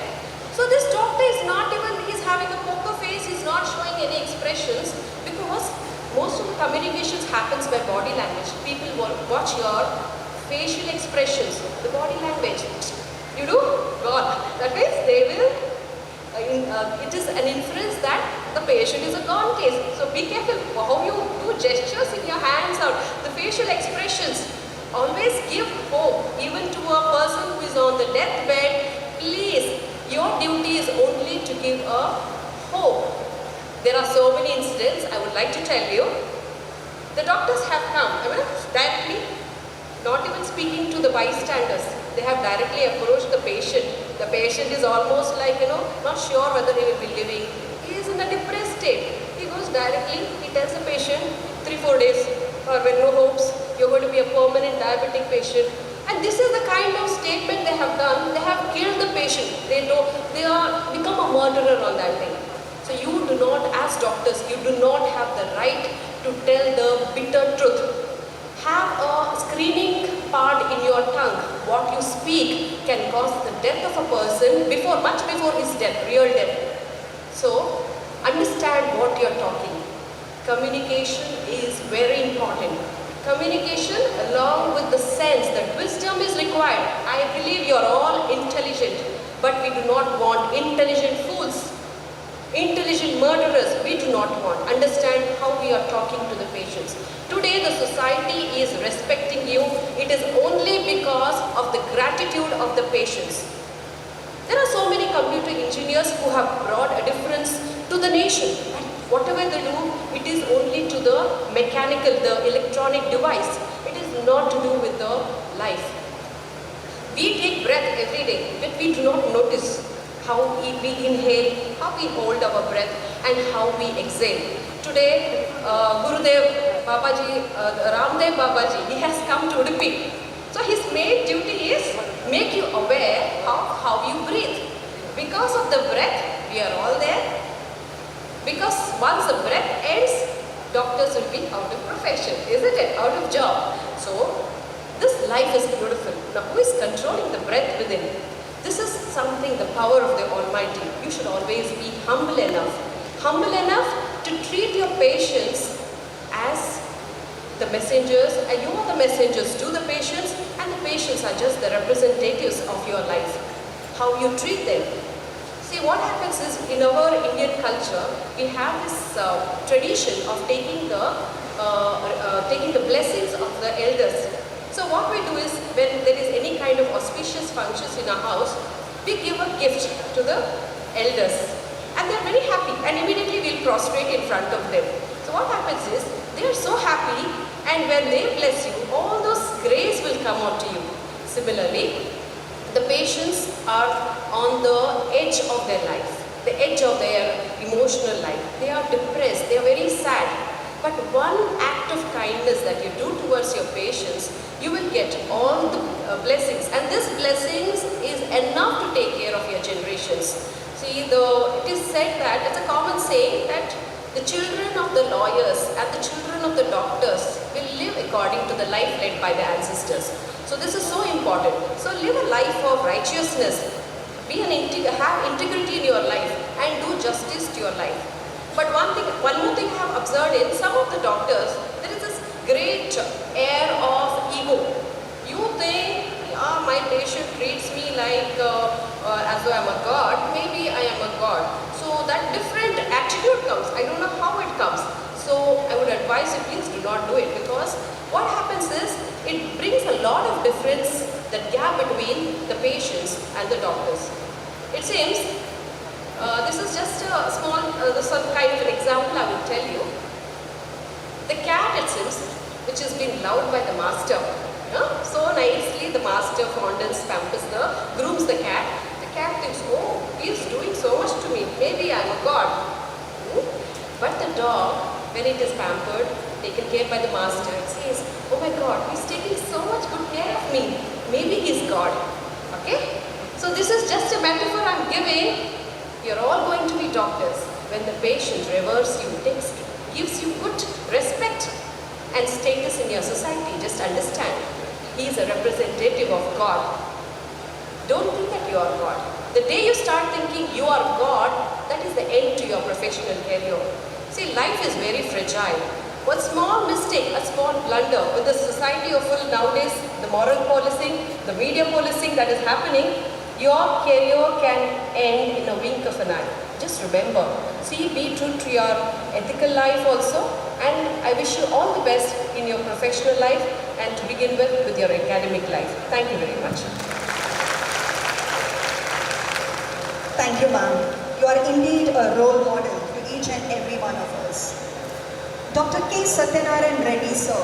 F: So this doctor is not even, he's having a poker face, he's not showing any expressions, because most of the communications happens by body language. People will watch your facial expressions, the body language. You do? God. That means they will, it is an inference that the patient is a gone case. So be careful how you do gestures in your hands or the facial expressions. Always give hope, even to a person who is on the deathbed. Please, your duty is only to give a hope. There are so many incidents I would like to tell you. The doctors have come, directly, not even speaking to the bystanders. They have directly approached the patient. The patient is almost like, not sure whether he will be living. He is in a depressed state. He goes directly, he tells the patient, 3-4 days, or when no hopes, you're going to be a permanent diabetic patient. And this is the kind of statement they have done. They have killed the patient. They are become a murderer on that day. So you do not, as doctors, you do not have the right to tell the bitter truth. Have a screening part in your tongue. What you speak can cause the death of a person much before his death, real death. So understand what you're talking. Communication is very important. Communication along with the sense that wisdom is required. I believe you're all intelligent, but we do not want intelligent fools, intelligent murderers. We do not want. Understand how we are talking to the patients. Today the society is respecting you. It is only because of the gratitude of the patients. There are so many computer engineers who have brought a difference to the nation. Whatever they do, it is only to the mechanical, the electronic device. It is not to do with the life. We take breath every day, but we do not notice how we inhale, how we hold our breath, and how we exhale. Today, Gurudev Babaji, Ramdev Babaji, he has come to Udupi. So his main duty is make you aware of how you breathe. Because of the breath, we are all there. Because once the breath ends, doctors will be out of profession, isn't it? Out of job. So this life is beautiful. Now who is controlling the breath within? This is something, the power of the Almighty. You should always be humble enough. Humble enough to treat your patients as the messengers, and you are the messengers to the patients, and the patients are just the representatives of your life. How you treat them. See, what happens is, in our Indian culture, we have this tradition of taking the blessings of the elders. So what we do is, when there is any kind of auspicious functions in our house, we give a gift to the elders. And they are very happy, and immediately we'll prostrate in front of them. So what happens is, they are so happy, and when they bless you, all those grace will come onto you. Similarly, the patients are on the edge of their life, the edge of their emotional life. They are depressed, they are very sad. But one act of kindness that you do towards your patients, you will get all the blessings. And this blessings is enough to take care of your generations. See, it is said that, it's a common saying that the children of the lawyers and the children of the doctors will live according to the life led by the ancestors. So this is so important. So live a life of righteousness. Have integrity in your life and do justice to your life. But one more thing I have observed in some of the doctors, there is this great air of ego. You think, my patient treats me like as though I'm a god, maybe I am a god. So that different attitude comes. I don't know how it comes. So I would advise you, please do not do it, because what happens is, it brings a lot of difference, the gap between the patients and the doctors. It seems, this is just a small, some kind of an example I will tell you. The cat, it seems, which has been loved by the master. So nicely the master fondles, pampers grooms the cat. The cat thinks, oh, he is doing so much to me, maybe I am a god. But the dog, when it is pampered, taken care by the master, it says, oh my God, he's taking so much good care of me. Maybe he's God. Okay? So this is just a metaphor I'm giving. You're all going to be doctors. When the patient reveres you, gives you good respect and status in your society, just understand, he is a representative of God. Don't think that you are God. The day you start thinking you are God, that is the end to your professional career. See, life is very fragile. One small mistake, a small blunder with the society of full nowadays, the moral policing, the media policing that is happening, your career can end in a wink of an eye. Just remember, see, be true to your ethical life also, and I wish you all the best in your professional life and to begin with your academic life. Thank you very much.
B: Thank you, ma'am. You are indeed a role model to each and every one of us. Dr. K. Satyanarayan Reddy, sir,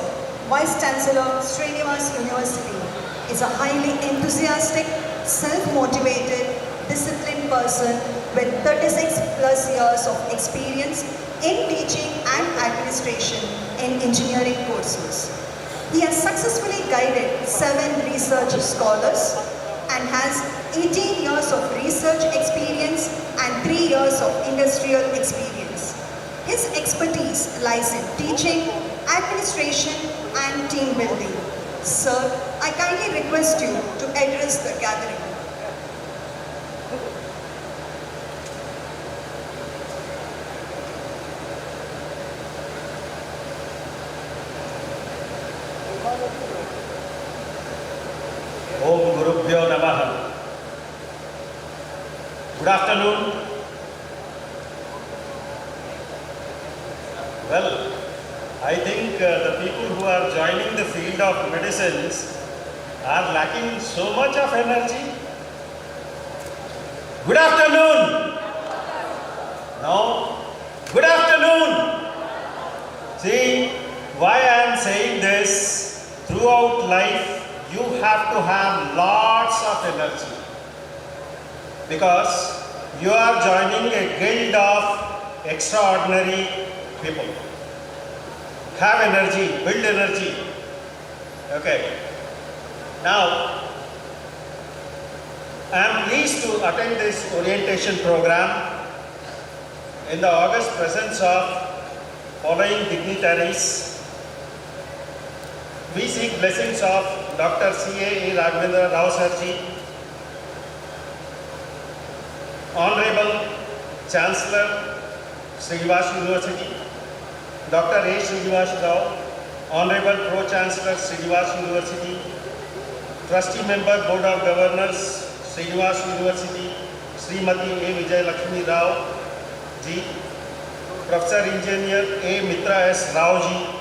B: Vice-Chancellor, Srinivas University, is a highly enthusiastic, self-motivated, disciplined person with 36 plus years of experience in teaching and administration in engineering courses. He has successfully guided 7 research scholars and has 18 years of research experience and 3 years of industrial experience. His expertise lies in teaching, administration and team building. Sir, I kindly request you to address the gathering.
G: Om Gurubhyo Namaha. Good afternoon. Well, I think the people who are joining the field of medicines are lacking so much of energy. Good afternoon. No. Good afternoon. See, why I am saying this, throughout life you have to have lots of energy, because you are joining a guild of extraordinary people. Have energy, build energy. Okay. Now, I am pleased to attend this orientation program in the august presence of following dignitaries. We seek blessings of Dr. C.A. Raghavendra Rao Sarji, Honorable Chancellor, Srinivas University, Dr. A. Srinivas Rao, Honorable Pro-Chancellor, Srinivas University, Trustee Member, Board of Governors, Srinivas University, Srimati A. Vijay Lakshmi Rao Ji, Professor Engineer A. Mitra S. Rao Ji,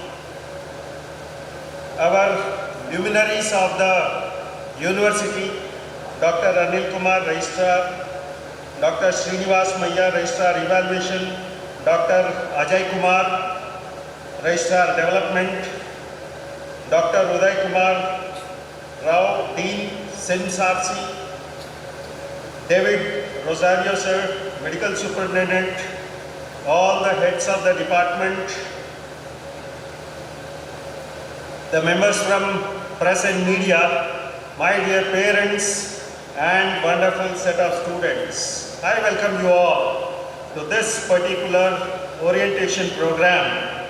G: our luminaries of the university, Dr. Anil Kumar, Registrar, Dr. Srinivas Maya, Registrar Evaluation, Dr. Ajay Kumar, Registrar Development, Dr. Uday Kumar Rao, Dean, SIMS RC, David Rosario Sir, Medical Superintendent, all the heads of the department, the members from press and media, my dear parents and wonderful set of students. I welcome you all to this particular orientation program.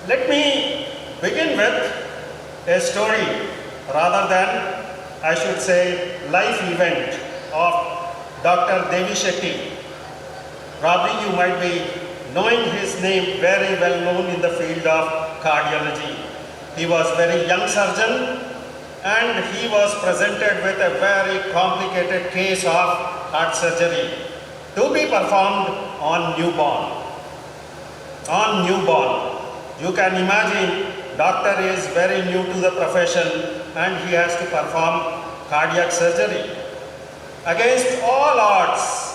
G: Let me begin with a story, rather than, I should say, life event of Dr. Devi Shetty. Probably you might be knowing his name, very well known in the field of cardiology. He was a very young surgeon and he was presented with a very complicated case of heart surgery to be performed on newborn. On newborn. You can imagine, doctor is very new to the profession and he has to perform cardiac surgery. Against all odds,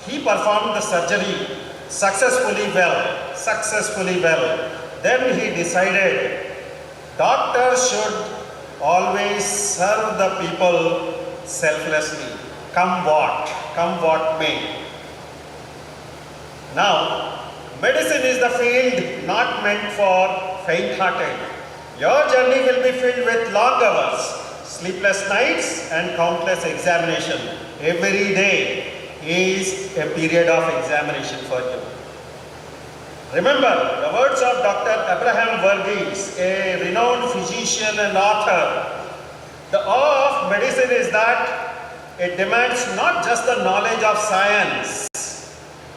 G: he performed the surgery successfully well. Then he decided doctors should always serve the people selflessly, come what may. Now, medicine is the field not meant for faint-hearted. Your journey will be filled with long hours, sleepless nights and countless examinations. Every day is a period of examination for you. Remember the words of Dr. Abraham Verghese, a renowned physician and author. The awe of medicine is that it demands not just the knowledge of science,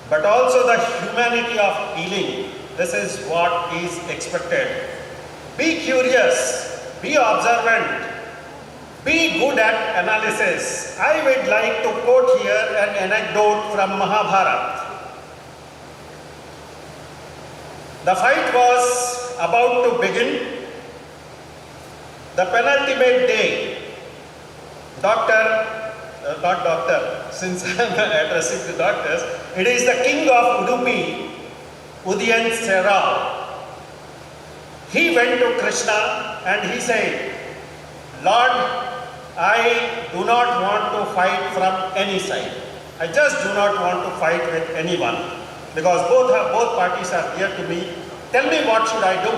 G: but also the humanity of healing. This is what is expected. Be curious, be observant, be good at analysis. I would like to quote here an anecdote from Mahabharata. The fight was about to begin. The penultimate day, since I am addressing the doctors, it is the king of Udupi, Udayan Serao. He went to Krishna and he said, Lord, I do not want to fight from any side. I just do not want to fight with anyone, because both parties are dear to me. Tell me what should I do?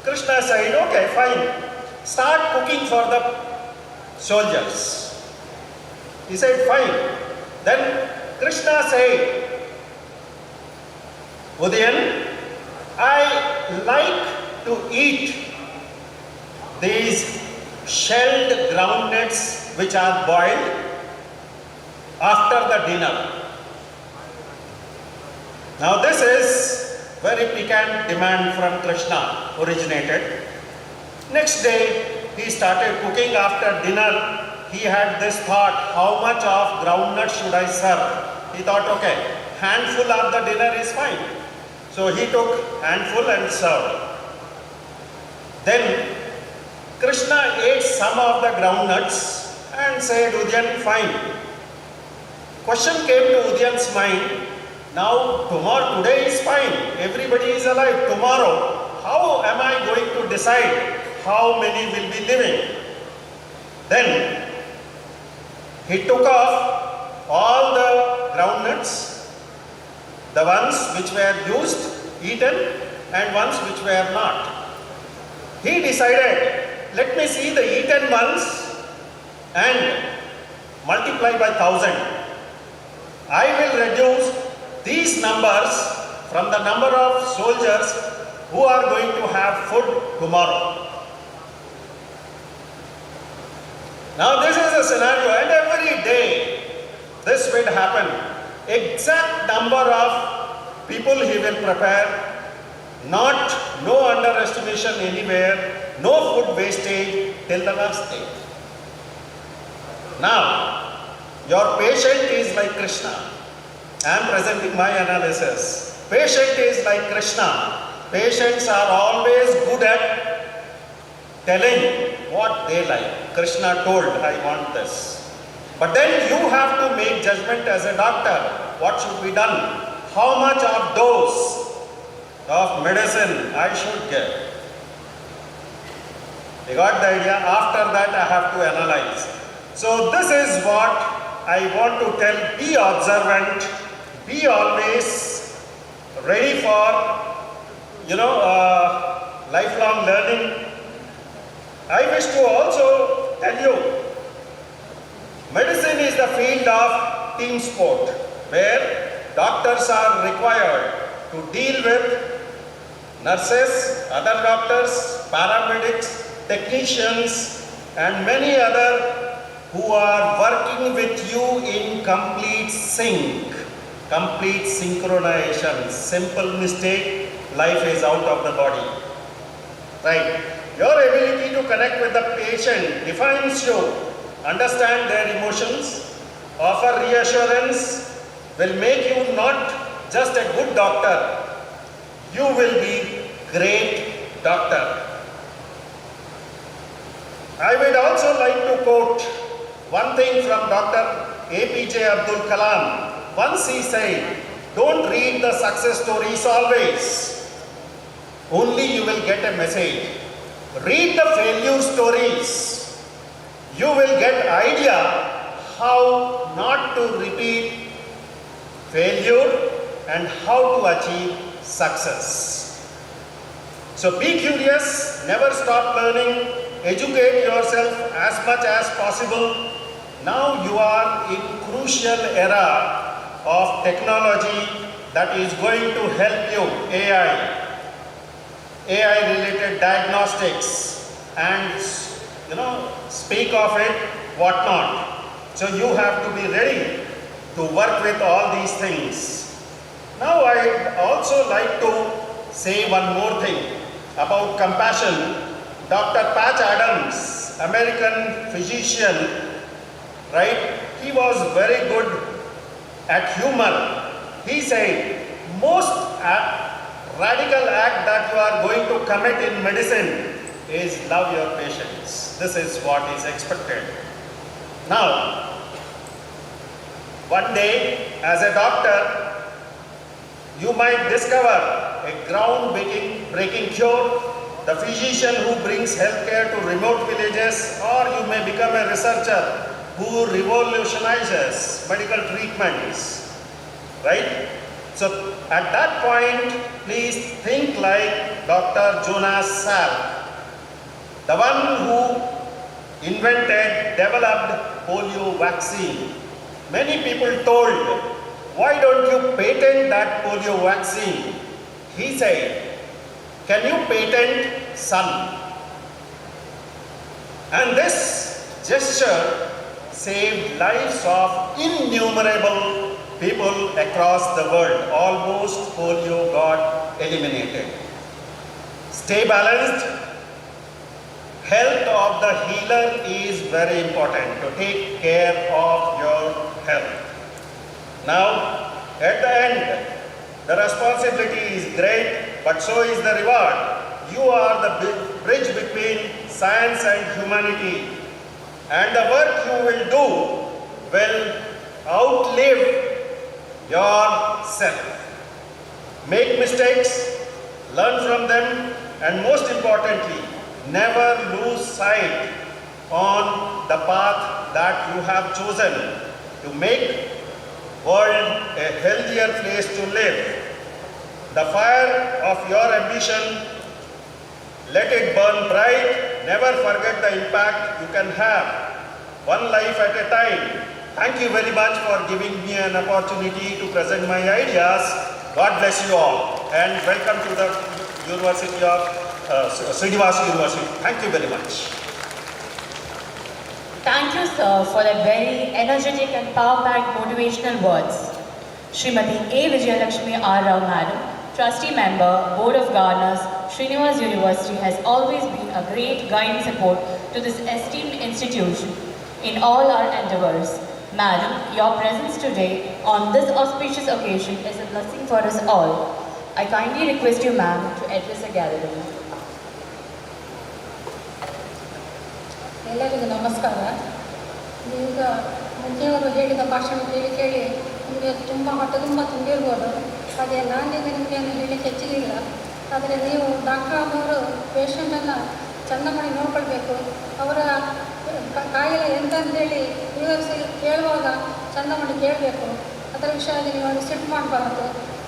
G: Krishna said, okay, fine. Start cooking for the soldiers. He said, fine. Then Krishna said, Udayan, I like to eat these shelled groundnuts which are boiled after the dinner. Now this is very piquant demand from Krishna originated. Next day he started cooking after dinner. He had this thought, how much of groundnut should I serve? He thought, okay, handful of the dinner is fine. So he took handful and served. Then Krishna ate some of the groundnuts and said, Udayan, fine. Question came to Udayan's mind, now today is fine, everybody is alive. Tomorrow, how am I going to decide how many will be living. Then he took off all the groundnuts, the ones which were used, eaten, and ones which were not. He decided, let me see the eaten ones and multiply by 1,000. I will reduce these numbers from the number of soldiers who are going to have food tomorrow. Now this is a scenario, and every day this will happen. Exact number of people he will prepare, no underestimation anywhere, no food wastage till the last day. Now, your patient is like Krishna. I am presenting my analysis. Patient is like Krishna. Patients are always good at telling what they like. Krishna told, I want this. But then you have to make judgment as a doctor. What should be done? How much of dose of medicine I should get? You got the idea? After that I have to analyze. So this is what I want to tell. Be observant. Be always ready for, lifelong learning. I wish to also tell you, medicine is the field of team sport, where doctors are required to deal with nurses, other doctors, paramedics, technicians, and many other who are working with you in complete sync, complete synchronization. Simple mistake, life is out of the body. Right? Your ability to connect with the patient defines you. Understand their emotions, offer reassurance, will make you not just a good doctor, you will be great doctor. I would also like to quote one thing from Dr. APJ Abdul Kalam. Once he said, don't read the success stories always, only you will get a message. Read the failure stories. You will get idea how not to repeat failure and how to achieve success. So be curious, never stop learning, educate yourself as much as possible. Now you are in crucial era of technology that is going to help you, AI related diagnostics, and speak of it, whatnot. So you have to be ready to work with all these things. Now I also like to say one more thing about compassion. Dr. Patch Adams, American physician, right? He was very good at humor. He said, most radical act that you are going to commit in medicine is love your patients. This is what is expected. Now, one day, as a doctor, you might discover a ground-breaking cure, the physician who brings healthcare to remote villages, or you may become a researcher who revolutionizes medical treatments, right? So at that point, please think like Dr. Jonas Salk, the one who developed polio vaccine. Many people told, why don't you patent that polio vaccine? He said, can you patent sun? And this gesture saved lives of innumerable people across the world. Almost polio got eliminated. Stay balanced. Health of the healer is very important, to take care of your health. Now, at the end, the responsibility is great, but so is the reward. You are the bridge between science and humanity, and the work you will do will outlive yourself. Make mistakes, learn from them, and most importantly, never lose sight on the path that you have chosen to make world a healthier place to live. The fire of your ambition, let it burn bright. Never forget the impact you can have, one life at a time. Thank you very much for giving me an opportunity to present my ideas. God bless you all, and welcome to the University of Srinivas University. Thank you very much.
C: Thank you, sir, for that very energetic and power-packed motivational words. Srimati A. Vijayalakshmi R. Rao, Madam, Trustee Member, Board of Governors, Srinivas University has always been a great guiding support to this esteemed institution in all our endeavors. Madam, your presence today on this auspicious occasion is a blessing for us all. I kindly request you, ma'am, to address the gathering.
H: ಎಲ್ಲರಿಗೂ ನಮಸ್ಕಾರ. ಈಗ ಮುಂಚೆಯವರು ಹೇಳಿದ ಭಾಷಣ ಕೇಳಿ ನಿಮಗೆ ತುಂಬ ಹೊಟ್ಟೆ ತುಂಬ ತುಂಬಿರ್ಬೋದು. ಹಾಗೆ ನಾನೀಗ ನಿಮಗೆ ಹೇಳಲಿಕ್ಕೆ ಹೆಚ್ಚಿಲ್ಲ. ಆದರೆ ನೀವು ಡಾಕ್ಟರ್ ಆದವರು ಪೇಷಂಟನ್ನು ಚೆಂದ ಮಾಡಿ ನೋಡ್ಕೊಳ್ಬೇಕು. ಅವರ ಕಾಯಿಲೆ ಎಂತಂದೇಳಿ ವಿವರಿಸಿ ಕೇಳುವಾಗ ಚೆಂದ ಮಾಡಿ ಕೇಳಬೇಕು. ಅದರ ವಿಷಯದಲ್ಲಿ ನೀವು ಅವ್ರಿಗೆ ಸಿಟ್ಟು ಮಾಡಬಾರ್ದು,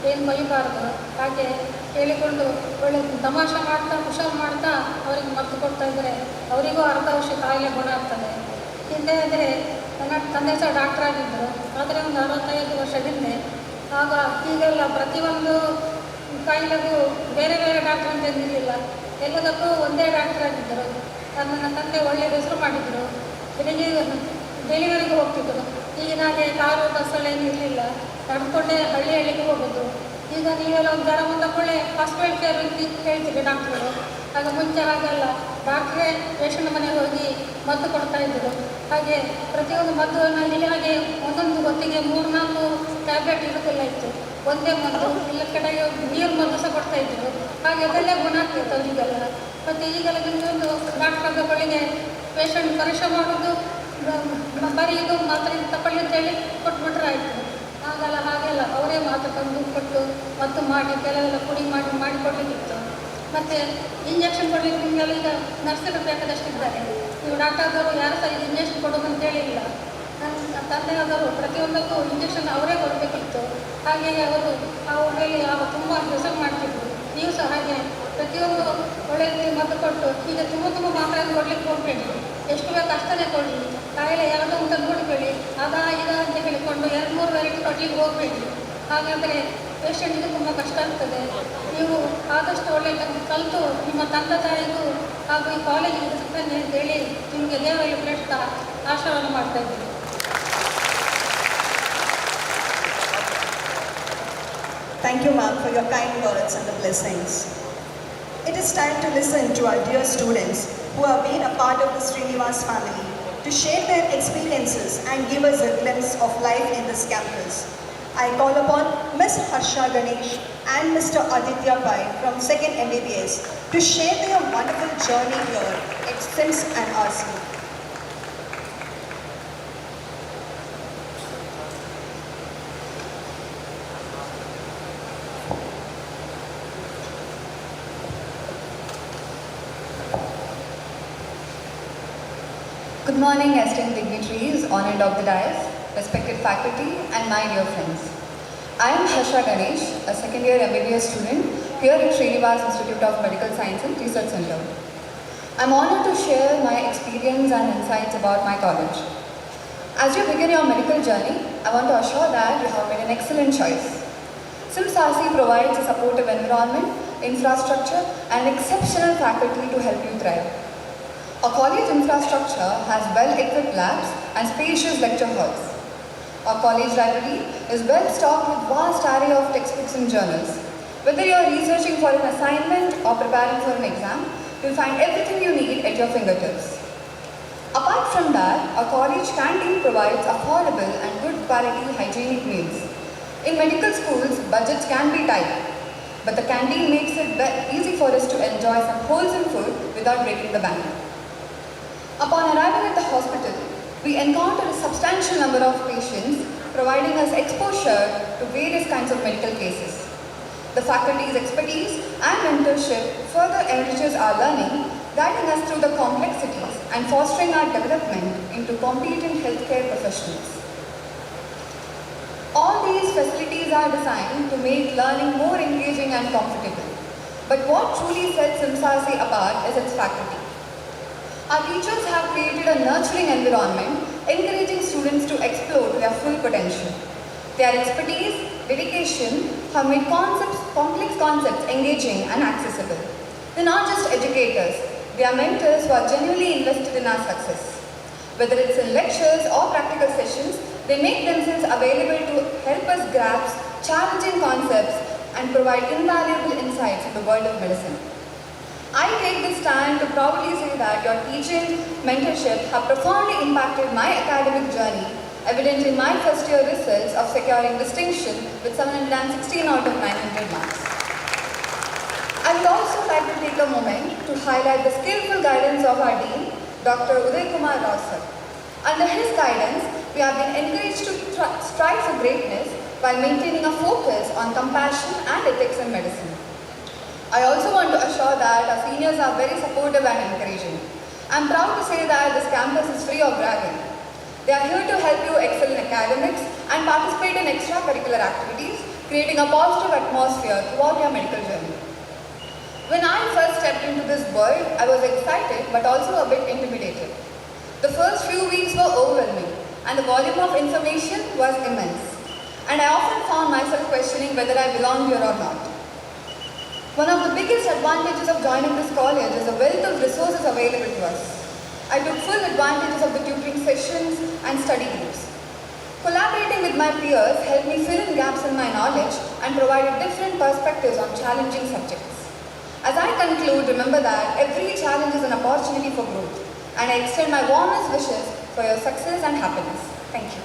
H: ಏನು ಬೈಬಾರ್ದು. ಹಾಗೆ ಕೇಳಿಕೊಂಡು ಒಳ್ಳೆ ತಮಾಷೆ ಮಾಡ್ತಾ ಹುಷಾರು ಮಾಡ್ತಾ ಅವರಿಗೆ ಮದ್ದು ಕೊಡ್ತಾ ಇದ್ದರೆ ಅವರಿಗೂ ಅರ್ಧ ವರ್ಷ ಕಾಯಿಲೆ ಗುಣ ಆಗ್ತದೆ. ಹಿಂದೆ ಅಂದರೆ ನನ್ನ ತಂದೆ ಸಹ ಡಾಕ್ಟರ್ ಆಗಿದ್ದರು. ಆದರೆ ಒಂದು 65 ವರ್ಷದಿಂದ ಆಗ ಹೀಗೆಲ್ಲ ಪ್ರತಿಯೊಂದು ಕಾಯಿಲೆಗೂ ಬೇರೆ ಬೇರೆ ಡಾಕ್ಟರ್ ಅಂತ ಇರಲಿಲ್ಲ. ಎಲ್ಲದಕ್ಕೂ ಒಂದೇ ಡಾಕ್ಟರ್ ಆಗಿದ್ದರು. ನನ್ನ ತಂದೆ ಒಳ್ಳೆಯ ಹೆಸರು ಮಾಡಿದರು. ಡೆಲಿವರಿಗೆ ಹೋಗ್ತಿದ್ದರು. ಈಗಿನ ಹಾಗೆ ಕಾರು ಬಸ್ಸಲ್ಲೇನು ಇರಲಿಲ್ಲ, ನಡ್ಕೊಂಡೇ ಹಳ್ಳಿಗೆ ಹೋಗೋದು. ಈಗ ನೀವೆಲ್ಲ ಒಂದು ಜ್ವರ ಬಂದ ಕೂಡಲೇ ಹಾಸ್ಪಿಟಲ್ ಕೇರ್ ಅಂತ ಹೇಳ್ತೀವಿ ಡಾಕ್ಟ್ರು. ಆಗ ಮುಂಚೆ ಹಾಗೆಲ್ಲ ಡಾಕ್ಟ್ರೇ ಪೇಷಂಟ್ ಮನೆಗೆ ಹೋಗಿ ಮದ್ದು ಕೊಡ್ತಾಯಿದ್ದರು. ಹಾಗೆ ಪ್ರತಿಯೊಂದು ಮದ್ದುನಲ್ಲಿ ಹಾಗೆ ಒಂದೊಂದು ಹೊತ್ತಿಗೆ 3-4 ಟ್ಯಾಬ್ಲೆಟ್ ಇರೋದಿಲ್ಲ ಇತ್ತು. ಒಂದೇ ಮದ್ದು, ಇಲ್ಲ ಕಡೆಗೆ ನೀರು ಮದ್ದು ಸಹ ಕೊಡ್ತಾಯಿದ್ರು. ಹಾಗೆ ಅದೆಲ್ಲೇ ಗುಣ ಆಗ್ತಿತ್ತು ಅವರಿಗೆಲ್ಲ. ಮತ್ತು ಈಗೆಲ್ಲ ನಿಮ್ಮದೊಂದು ಡಾಕ್ಟರ್ ಬಳಿಗೆ ಪೇಷಂಟ್ ಪರೀಕ್ಷೆ ಮಾಡೋದು, ಬರೀ ಇದು ಮಾತ್ರೆ ತಗೊಳ್ಳಿ ಅಂತೇಳಿ ಕೊಟ್ಬಿಟ್ರೆ ಆಯಿತು. ಹಾಗಲ್ಲ, ಹಾಗೆಲ್ಲ ಅವರೇ ಮಾತ್ರೆ ತಂದು ಕೊಟ್ಟು ಮತ್ತು ಮಾಡಿ ಕೆಲವೆಲ್ಲ ಪುಡಿ ಮಾಡಿಕೊಡ್ಲಿಕ್ಕಿತ್ತು. ಮತ್ತು ಇಂಜೆಕ್ಷನ್ ಕೊಡಲಿಕ್ಕೆ ನಿಮಗೆಲ್ಲ ಈಗ ನರ್ಸ್ಗಳು ಬೇಕಾದಷ್ಟಿದ್ದಾರೆ. ನೀವು ಡಾಕ್ಟರ್ ಆದವರು ಯಾರು ಸಹ ಇದು ಇಂಜೆಕ್ಷನ್ ಕೊಡೋದು ಅಂತೇಳಿ ಇಲ್ಲ. ನನ್ನ ತಂದೆಯಾದವರು ಪ್ರತಿಯೊಂದಕ್ಕೂ ಇಂಜೆಕ್ಷನ್ ಅವರೇ ಕೊಡಬೇಕಿತ್ತು. ಹಾಗೆಯೇ ಅವರು ಆ ಊರಲ್ಲಿ ತುಂಬ ಹೆಸರು ಮಾಡ್ತಿದ್ರು. ನೀವು ಸಹ ಹಾಗೆ ಪ್ರತಿಯೊಂದು ಒಳ್ಳೆಯ ಮದ್ದು ಕೊಟ್ಟು ಈಗ ತುಂಬ ಮಾತ್ರೆ ಕೊಡಲಿಕ್ಕೆ ಹೋಗಬೇಡಿ. ಎಷ್ಟು ಬೇಕು ಅಷ್ಟೇ ಕೊಡಿ. ಕಾಯಿಲೆ ಯಾವುದೋ ಅಂತ ನೋಡಬೇಡಿ. ಅದಾ ಈಗ ಅಂತ ಹೇಳಿಕೊಂಡು 2-3 ವೆರೈಟಿ ಕೊಡಲಿಕ್ಕೆ ಹೋಗಬೇಡಿ. ಹಾಗಾದರೆ ಪೇಷಂಟಿಗೆ ತುಂಬ ಕಷ್ಟ ಆಗ್ತದೆ. ನೀವು ಆದಷ್ಟು ಒಳ್ಳೆಯ ಕಲಿತು ನಿಮ್ಮ ತಂದೆ ತಾಯಿಗೂ ಹಾಗೂ ಈ ಕಾಲೇಜಿಗೆ ಸಿಗ್ತಾನೆ ಅಂತೇಳಿ ನಿಮಗೆ ದೇವರಲ್ಲಿ ಪ್ರೇರಿತ ಆಶೀರ್ವಾದ ಮಾಡ್ತಾ ಇದ್ದೀನಿ.
B: Thank you, ma'am, for your kind words and the blessings. It is time to listen to our dear students who have been a part of the Srinivas family to share their experiences and give us a glimpse of life in this campus. I call upon Ms. Harsha Ganesh and Mr. Aditya Pai from 2nd MBBS to share their wonderful journey here at SIMS and RC.
I: Good morning, esteemed dignitaries, honored of the dais, respected faculty, and my dear friends. I am Harsha Ganesh, a second-year MBBS student here at Srinivas Institute of Medical Science and Research Center. I am honored to share my experience and insights about my college. As you begin your medical journey, I want to assure that you have made an excellent choice. SIMS RC provides a supportive environment, infrastructure, and exceptional faculty to help you thrive. Our college infrastructure has well-equipped labs and spacious lecture halls. Our college library is well stocked with vast array of textbooks and journals. Whether you are researching for an assignment or preparing for an exam, you will find everything you need at your fingertips. Apart from that, our college canteen provides affordable and good quality hygienic meals. In medical schools, budgets can be tight, but the canteen makes it easy for us to enjoy some wholesome food without breaking the bank. Upon arriving at the hospital, we encountered a substantial number of patients, providing us exposure to various kinds of medical cases. The faculty's expertise and mentorship further enriches our learning guiding us through the complexities and fostering our development into competent healthcare professionals. All these facilities are designed to make learning more engaging and comfortable. But what truly sets SIMSASI apart is its faculty. Our teachers have created a nurturing environment, encouraging students to explore their full potential. Their expertise, dedication have made complex concepts engaging and accessible. They're not just educators, they are mentors who are genuinely invested in our success. Whether it's in lectures or practical sessions, they make themselves available to help us grasp challenging concepts and provide invaluable insights in the world of medicine. I take this time to proudly say that your teaching mentorship have profoundly impacted my academic journey, evident in my first year results of securing distinction with 716 out of 900 marks. I would also like to take a moment to highlight the skillful guidance of our Dean, Dr. Uday Kumar Rao sir. Under his guidance, we have been encouraged to strive for greatness while maintaining a focus on compassion and ethics in medicine. I also want to assure that our seniors are very supportive and encouraging. I am proud to say that this campus is free of ragging. They are here to help you excel in academics and participate in extracurricular activities, creating a positive atmosphere throughout your medical journey. When I first stepped into this world, I was excited but also a bit intimidated. The first few weeks were overwhelming and the volume of information was immense. And I often found myself questioning whether I belonged here or not. One of the biggest advantages of joining this college is the wealth of resources available to us. I took full advantages of the tutoring sessions and study groups. Collaborating with my peers helped me fill in gaps in my knowledge and provided different perspectives on challenging subjects. As I conclude, remember that every challenge is an opportunity for growth, and I extend my warmest wishes for your success and happiness. Thank you.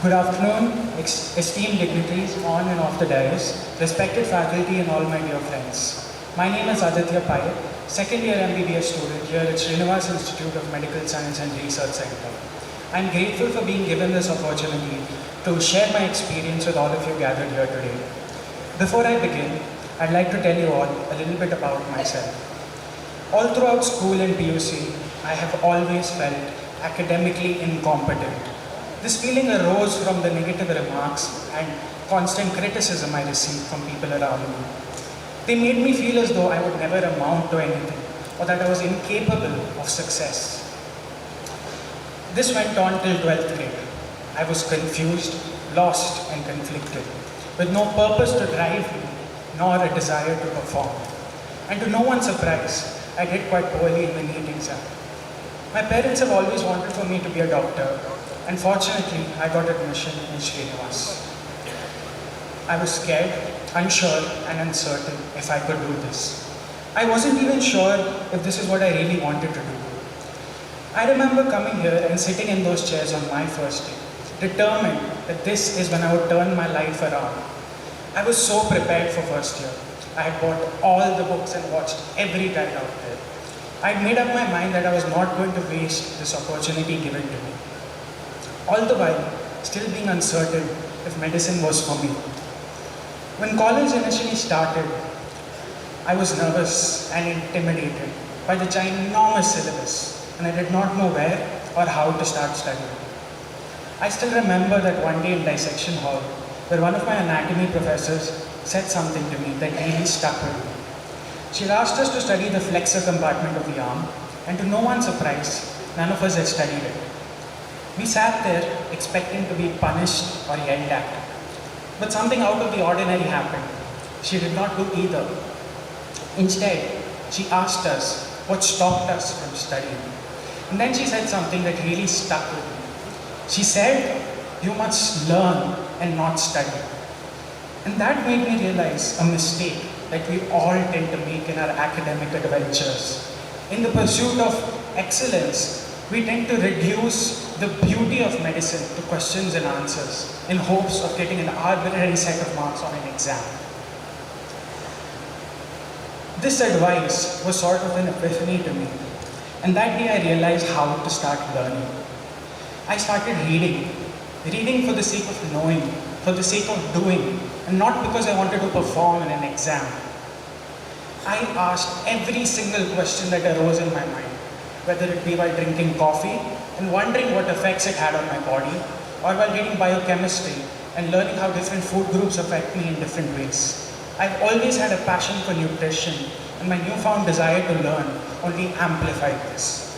J: Good afternoon, esteemed dignitaries on and off the dais, respected faculty and all my dear friends. My name is Aditya Pai, second year MBBS student here at Srinivas Institute of Medical Science and Research Center. I am grateful for being given this opportunity to share my experience with all of you gathered here today. Before I begin, I'd like to tell you all a little bit about myself. All throughout school and PUC, I have always felt academically incompetent. This feeling arose from the negative remarks and constant criticism I received from people around me. They made me feel as though I would never amount to anything or that I was incapable of success. This went on till 12th grade. I was confused, lost and conflicted, with no purpose to drive me nor a desire to perform. And to no one's surprise, I did quite poorly in the NEET exam. My parents have always wanted for me to be a doctor, and fortunately, I got admission in Srinivas. I was scared, unsure and uncertain if I could do this. I wasn't even sure if this is what I really wanted to do. I remember coming here and sitting in those chairs on my first day, determined that this is when I would turn my life around. I was so prepared for first year. I had bought all the books and watched every guide out there. I had made up my mind that I was not going to waste this opportunity given to me. All the while, still being uncertain if medicine was for me. When college initially started, I was nervous and intimidated by the ginormous syllabus, and I did not know where or how to start studying. I still remember that one day in dissection hall, where one of my anatomy professors said something to me that really stuck with me. She asked us to study the flexor compartment of the arm, and to no one's surprise, none of us had studied it. We sat there expecting to be punished or yelled at. But something out of the ordinary happened. She did not do either. Instead, she asked us what stopped us from studying. And then she said something that really stuck with me. She said, "You must learn and not study." And that made me realize a mistake that we all tend to make in our academic adventures. In the pursuit of excellence, we tend to reduce the beauty of medicine to questions and answers in hopes of getting an arbitrary set of marks on an exam. This advice was sort of an epiphany to me, and that day I realized how to start learning. I started reading for the sake of knowing, for the sake of doing, and not because I wanted to perform in an exam. I asked every single question that arose in my mind, whether it be while drinking coffee and wondering what effects it had on my body, or while reading biochemistry and learning how different food groups affect me in different ways. I've always had a passion for nutrition, and my newfound desire to learn only amplified this.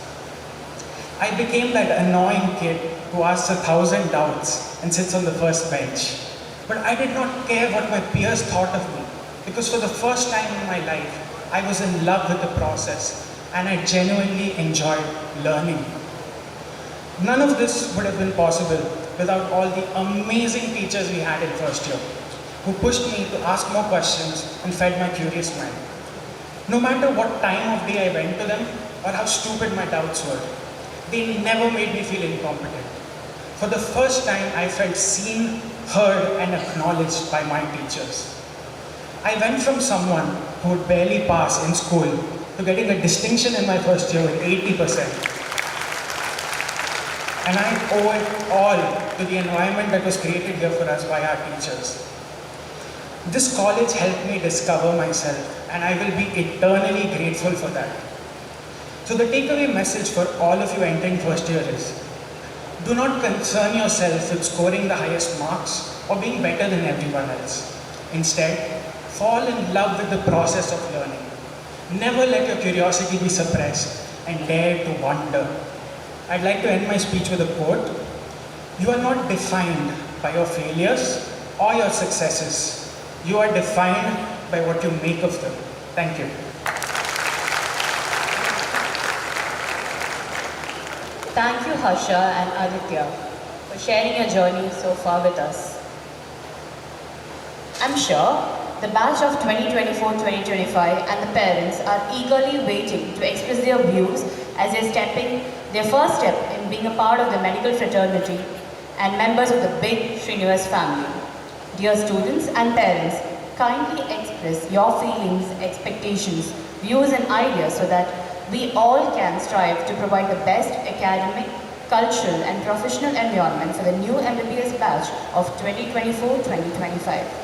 J: I became that annoying kid who asks 1,000 doubts and sits on the first bench. But I did not care what my peers thought of me, because for the first time in my life, I was in love with the process and I genuinely enjoyed learning. None of this would have been possible without all the amazing teachers we had in first year, who pushed me to ask more questions and fed my curious mind. No matter what time of day I went to them or how stupid my doubts were, they never made me feel incompetent. For the first time, I felt seen, heard, and acknowledged by my teachers. I went from someone who would barely pass in school to getting a distinction in my first year with 80%. And I owe it all to the environment that was created here for us by our teachers. This college helped me discover myself, and I will be eternally grateful for that. So the takeaway message for all of you entering first year is, do not concern yourself with scoring the highest marks or being better than everyone else. Instead, fall in love with the process of learning. Never let your curiosity be suppressed and dare to wonder. I'd like to end my speech with a quote. You are not defined by your failures or your successes. You are defined by what you make of them. Thank you.
C: Thank you, Harsha and Aditya, for sharing your journey so far with us. I'm sure the batch of 2024-2025 and the parents are eagerly waiting to express their views as they're stepping their first step in being a part of the medical fraternity and members of the big Srinivas family. Dear students and parents, kindly express your feelings, expectations, views and ideas so that we all can strive to provide the best academic, cultural and professional environment for the new MBBS batch of 2024-2025.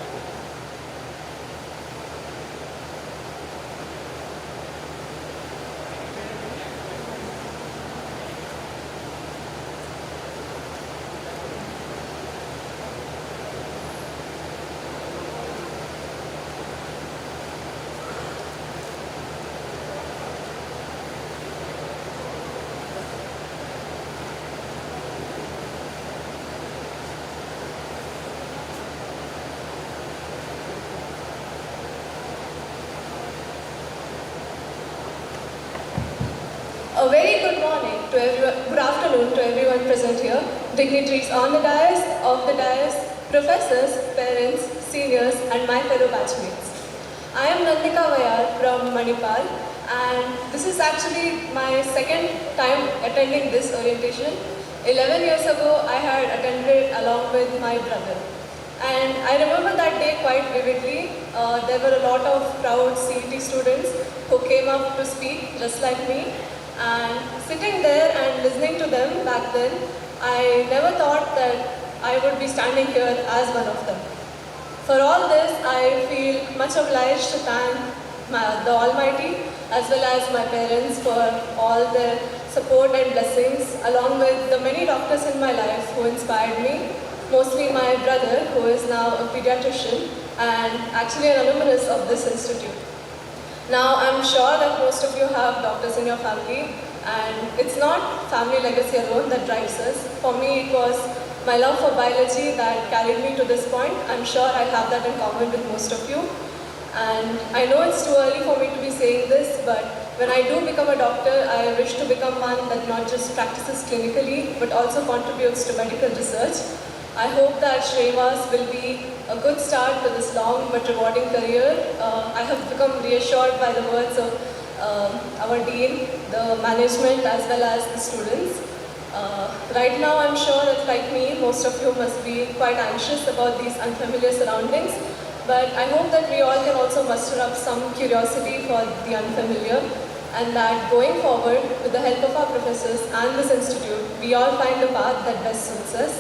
K: A very good morning to everyone, good afternoon to everyone present here, dignitaries on the dais, off the dais, professors, parents, seniors and my fellow batchmates. I am Nandika Vayar from Manipal and this is actually my second time attending this orientation. 11 years ago I had attended along with my brother. And I remember that day quite vividly. There were a lot of proud CET students who came up to speak just like me. And sitting there and listening to them back then, I never thought that I would be standing here as one of them. For all this, I feel much obliged to thank the Almighty as well as my parents for all their support and blessings, along with the many doctors in my life who inspired me, mostly my brother who is now a pediatrician and actually an alumnus of this institute. Now, I'm sure that most of you have doctors in your family, and it's not family legacy alone that drives us. For me, it was my love for biology that carried me to this point. I'm sure I have that in common with most of you. And I know it's too early for me to be saying this, but when I do become a doctor, I wish to become one that not just practices clinically, but also contributes to medical research. I hope that Srinivas will be a good start to this long but rewarding career. I have become reassured by the words of our dean, the management as well as the students. Right now I'm sure that like me, most of you must be quite anxious about these unfamiliar surroundings. but I hope that we all can also muster up some curiosity for the unfamiliar, and that going forward, with the help of our professors and this institute, we all find the path that best suits us.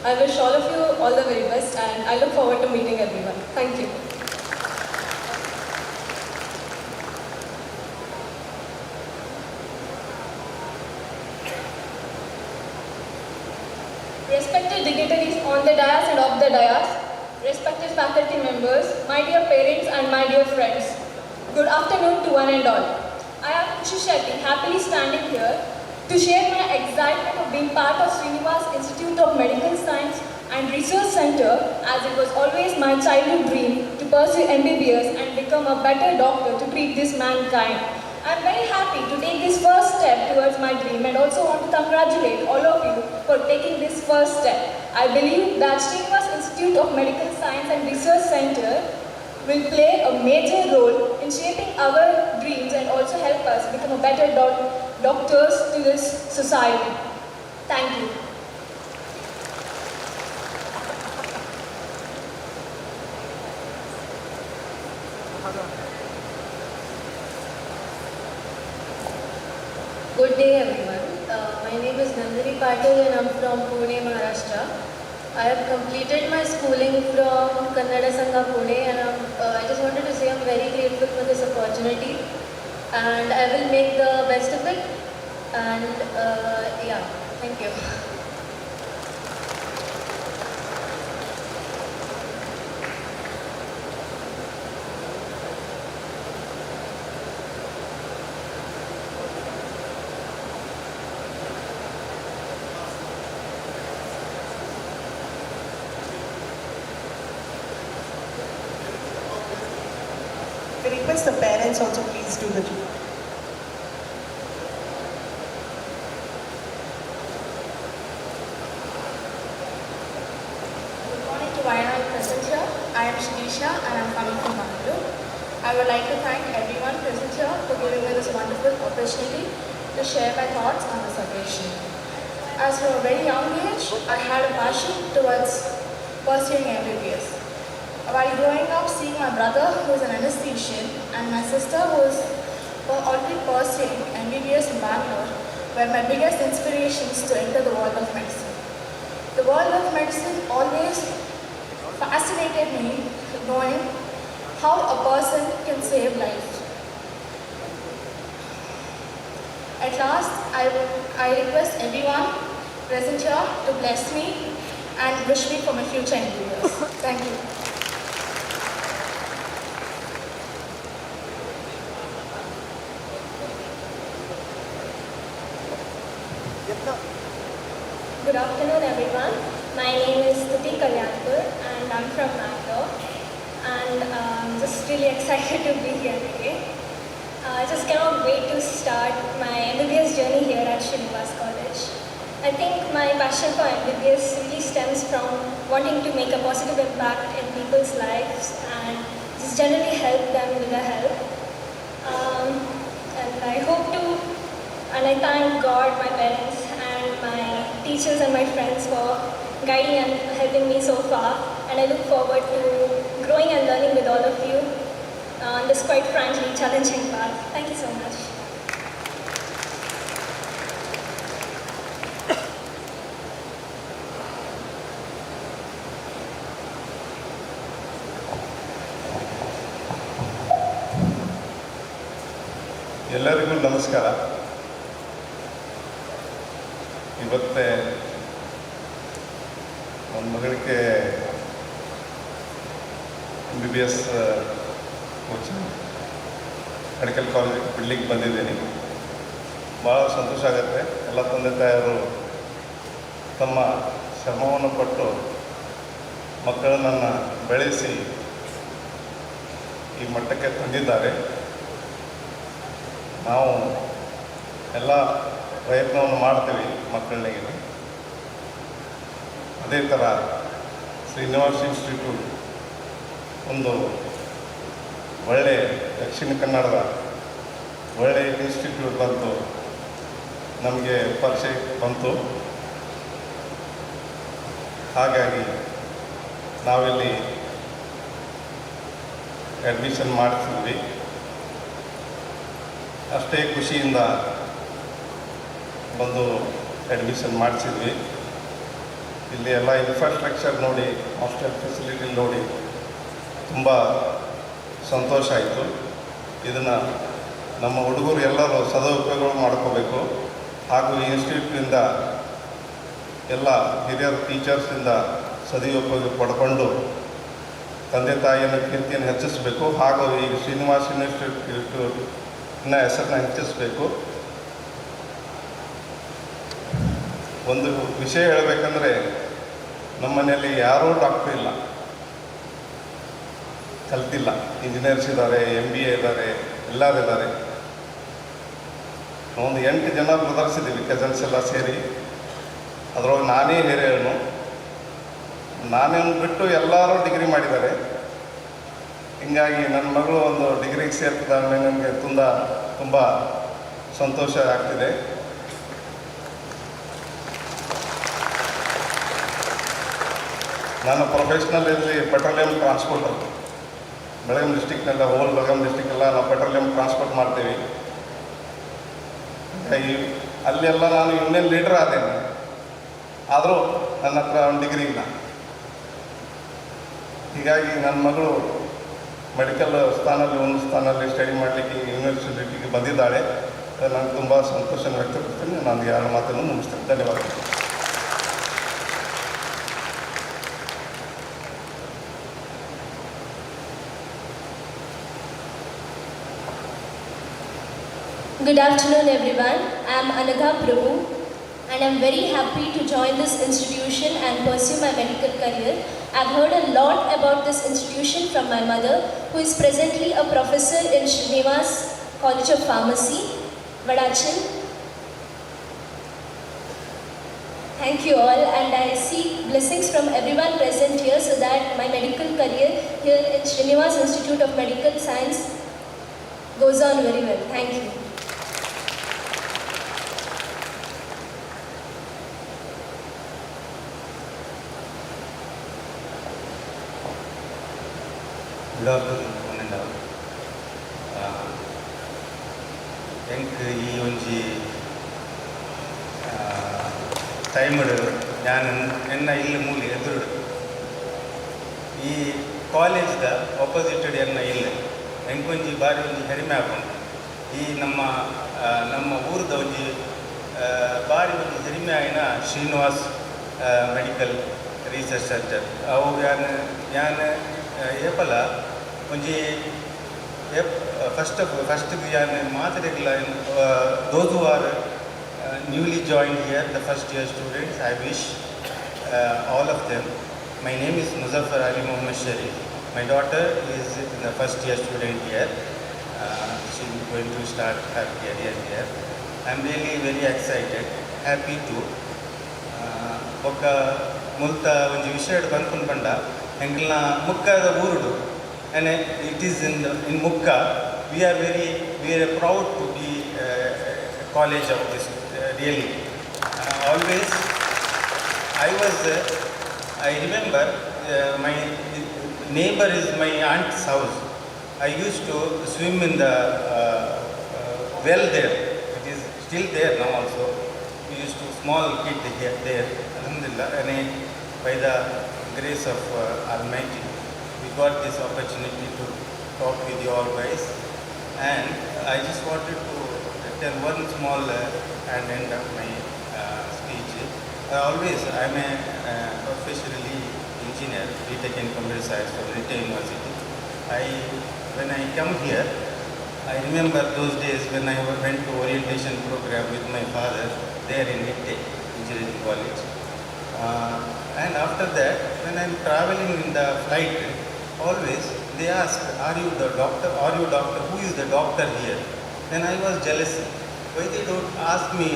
K: I wish all of you all the very best, and I look forward to meeting everyone. Thank you.
L: Respected dignitaries on the dais and off the dais, respected faculty members, my dear parents and my dear friends, good afternoon to one and all. I am Khushi Shetty, happily standing here to share my excitement of being part of Srinivas Institute of Medical Science and Research Center, as it was always my childhood dream to pursue MBBS and become a better doctor to treat this mankind. I am very happy to take this first step towards my dream and also want to congratulate all of you for taking this first step. I believe that Srinivas Institute of Medical Science and Research Center will play a major role in shaping our dreams and also help us become a better doctors to this society. Thank you.
M: Good day everyone. My name is Nandini Patil and I'm from Pune, Maharashtra. I have completed my schooling from Kannada Sangha, Pune, and I just wanted to say I'm very grateful for this opportunity and I will make the best of it, and yeah, thank you.
A: We request the parents also please do the job.
N: Good morning to Wayanad present here. I am Shinisha and I am coming from Bangalore. I would like to thank everyone present here for giving me this wonderful opportunity to share my thoughts on this occasion. As from a very young age, I had a passion towards pursuing MBBS. While growing up, seeing my brother who is an anesthesian and my sister who is already pursuing MBBS in Bangalore were my biggest inspirations to enter the world of medicine. The world of medicine always fascinated me, knowing how a person can save life. At last, I request everyone present here to bless me and wish me for my future endeavors. Thank you.
L: Good afternoon everyone. My name is Stuti Kalyanpur and I'm from Bangalore, and I'm just really excited to be here today. I just cannot wait to start my MBBS journey here at Srinivas College. I think my passion for MBBS really stems from wanting to make a positive impact in people's lives and just generally help them with their help. And I thank God, my parents and my teachers and my friends for guiding and helping me so far, and I look forward to growing and learning with all of you on this quite frankly challenging path. Thank you so much.
O: ಎಲ್ಲರಿಗೂ ನಮಸ್ಕಾರ. ಇವತ್ತೇ ನನ್ನ ಮಗಳಿಗೆ MBBS coaching medical ಕಾಲೇಜಿಗೆ ಬಿಡ್ಲಿಕ್ಕೆ ಬಂದಿದ್ದೀನಿ. ಭಾಳ ಸಂತೋಷ ಆಗುತ್ತೆ. ಎಲ್ಲ ತಂದೆ ತಾಯರು ತಮ್ಮ ಶ್ರಮವನ್ನು ಪಟ್ಟು ಮಕ್ಕಳನ್ನು ಬೆಳೆಸಿ ಈ ಮಟ್ಟಕ್ಕೆ ತಂದಿದ್ದಾರೆ. ನಾವು ಎಲ್ಲ ಪ್ರಯತ್ನವನ್ನು ಮಾಡ್ತೀವಿ ಮಕ್ಕಳಿಗೆ. ಅದೇ ಥರ ಶ್ರೀನಿವಾಸ್ ಇನ್ಸ್ಟಿಟ್ಯೂಟ್ ಒಂದು ಒಳ್ಳೆಯ ದಕ್ಷಿಣ ಕನ್ನಡದ ಒಳ್ಳೆಯ ಇನ್ಸ್ಟಿಟ್ಯೂಟ್ ಬಂತು, ನಮಗೆ ಪರಿಚಯ ಬಂತು. ಹಾಗಾಗಿ ನಾವಿಲ್ಲಿ ಅಡ್ಮಿಷನ್ ಮಾಡಿಸಿದ್ವಿ. ಅಷ್ಟೇ ಖುಷಿಯಿಂದ ಬಂದು ಅಡ್ಮಿಷನ್ ಮಾಡಿಸಿದ್ವಿ. ಇಲ್ಲಿ ಎಲ್ಲ ಇನ್ಫ್ರಾಸ್ಟ್ರಕ್ಚರ್ ನೋಡಿ, ಹಾಸ್ಟೆಲ್ ಫೆಸಿಲಿಟಿ ನೋಡಿ ತುಂಬ ಸಂತೋಷ ಆಯಿತು. ಇದನ್ನು ನಮ್ಮ ಹುಡುಗರು ಎಲ್ಲರೂ ಸದುಪಯೋಗ ಮಾಡ್ಕೋಬೇಕು. ಹಾಗೂ ಈ ಇನ್ಸ್ಟಿಟ್ಯೂಟ್ನಿಂದ ಎಲ್ಲ ಹಿರಿಯರ ಟೀಚರ್ಸಿಂದ ಸದುಪಯೋಗ ಪಡ್ಕೊಂಡು ತಂದೆ ತಾಯಿಯನ್ನು ಕೀರ್ತಿಯನ್ನು ಹೆಚ್ಚಿಸಬೇಕು. ಹಾಗೂ ಈ ಶ್ರೀನಿವಾಸ್ ಇನ್ಸ್ಟಿಟ್ಯೂಟ್ನ ಹೆಸರನ್ನ ಹೆಚ್ಚಿಸಬೇಕು. ಒಂದು ವಿಷಯ ಹೇಳಬೇಕಂದ್ರೆ, ನಮ್ಮ ಮನೆಯಲ್ಲಿ ಯಾರೂ ಡಾಕ್ಟ್ರ್ ಇಲ್ಲ, ಕಲ್ತಿಲ್ಲ. ಇಂಜಿನಿಯರ್ಸ್ ಇದ್ದಾರೆ, MBA ಇದ್ದಾರೆ, ಎಲ್ಲರೂ ಇದ್ದಾರೆ. ಒಂದು 8 ಜನ ಬ್ರದರ್ಸ್ ಇದ್ದೀವಿ, ಕಸನ್ಸ್ ಎಲ್ಲ ಸೇರಿ. ಅದರೊಳಗೆ ನಾನೇ ಹಿರಿಯನು. ನಾನೇನು ಬಿಟ್ಟು ಎಲ್ಲರೂ ಡಿಗ್ರಿ ಮಾಡಿದ್ದಾರೆ. ಹೀಗಾಗಿ ನನ್ನ ಮಗಳು ಒಂದು ಡಿಗ್ರಿಗೆ ಸೇರ್ತಿದ್ದಾಳೆ. ನನಗೆ ತುಂಬ ಸಂತೋಷ ಆಗ್ತಿದೆ. ನಾನು ಪ್ರೊಫೆಷ್ನಲ್ ಇಲ್ಲಿ ಪೆಟ್ರೋಲಿಯಂ ಟ್ರಾನ್ಸ್ಪೋರ್ಟರ್. ಬೆಳಗಾಂ ಡಿಸ್ಟಿಕ್ನೆಲ್ಲ, ಹೋಲ್ ಬೆಳಗಾಂ ಡಿಸ್ಟಿಕ್ಕೆಲ್ಲ ನಾವು ಪೆಟ್ರೋಲಿಯಂ ಟ್ರಾನ್ಸ್ಪೋರ್ಟ್ ಮಾಡ್ತೀವಿ. ಅಲ್ಲೆಲ್ಲ ನಾನು ಯೂನಿಯನ್ ಲೀಡರ್ ಆದೇನೆ. ಆದರೂ ನನ್ನ ಹತ್ರ ಒಂದು ಡಿಗ್ರಿ ಇಲ್ಲ. ಹೀಗಾಗಿ ನನ್ನ ಮಗಳು ಮೆಡಿಕಲ್ ಒಂದು ಸ್ಥಾನದಲ್ಲಿ ಸ್ಟಡಿ ಮಾಡಲಿಕ್ಕೆ ಯೂನಿವರ್ಸಿಟಿಗೆ ಬಂದಿದ್ದಾಳೆ. ನಾನು ತುಂಬ ಸಂತೋಷ ವ್ಯಕ್ತಪಡ್ತೀನಿ. ನಾನು 2 ಮಾತನ್ನು ಮುಗಿಸ್ತೇನೆ. ಧನ್ಯವಾದಗಳು.
L: Good afternoon everyone. I am Anagha Prabhu and I am very happy to join this institution and pursue my medical career. I have heard a lot about this institution from my mother, who is presently a professor in Srinivas College of Pharmacy, Vadachin. Thank you all, and I seek blessings from everyone present here so that my medical career here in Srinivas Institute of Medical Science goes on very well. Thank you.
P: Good afternoon, one and all. ಈ ಒಂಜಿ ಟೈಮಡು ನಾನು ಇಲ್ಲಿ ಮೂಲಿ ಎದುರು ಈ ಕಾಲೇಜ್ದ opposite ಇಲ್ಲ ಎಂಕೊಂಜಿ ಬಾರಿ ಒಂಜಿ ಹೆರಿಮೆ ಆಪುಂಡು. ಈ ನಮ್ಮ ಊರದ ಒಂಜಿ ಬಾರಿ ಒಂಜಿ ಹೆರಿಮೆ ಆಯಿನ ಶ್ರೀನಿವಾಸ್ ಮೆಡಿಕಲ್ ರಿಸರ್ಚ್ ಸೆಂಟರ್. ಅವು ಯಾನು ಏಪಲ ಒಂಜಿ ಫಸ್ಟ್ ಯಾನು ಮಾತಾಡಿಲ್ಲ. those who are newly joined here, the first year students, I wish all of them. My name is Muzaffar Ali Muhammad Sharif. My daughter is the first year student here. She is going to start her career here. I am really very excited, happy to. Oka multa onji vishayadu bankundu panda ಎಂಕಲ್ನ ಮುಕ್ಕದ ಊರುಡು and it is in Mukka. We are proud to be college of this really. Always I remember my neighbor is my aunt's house. I used to swim in the well there. It is still there now also. We used to small kid here there. Alhamdulillah, and by the grace of Almighty, we got this opportunity to talk with you all guys. And I just wanted to tell one small and end of my speech. I am a professionally engineer, BTech in Computer Science from Rita University. When I come here, I remember those days when I went to orientation program with my father there in Rita Engineering College. And after that, when I am traveling in the flight, always they ask, are you the doctor? Are you doctor? Who is the doctor here? Then I was jealous. Why they don't ask me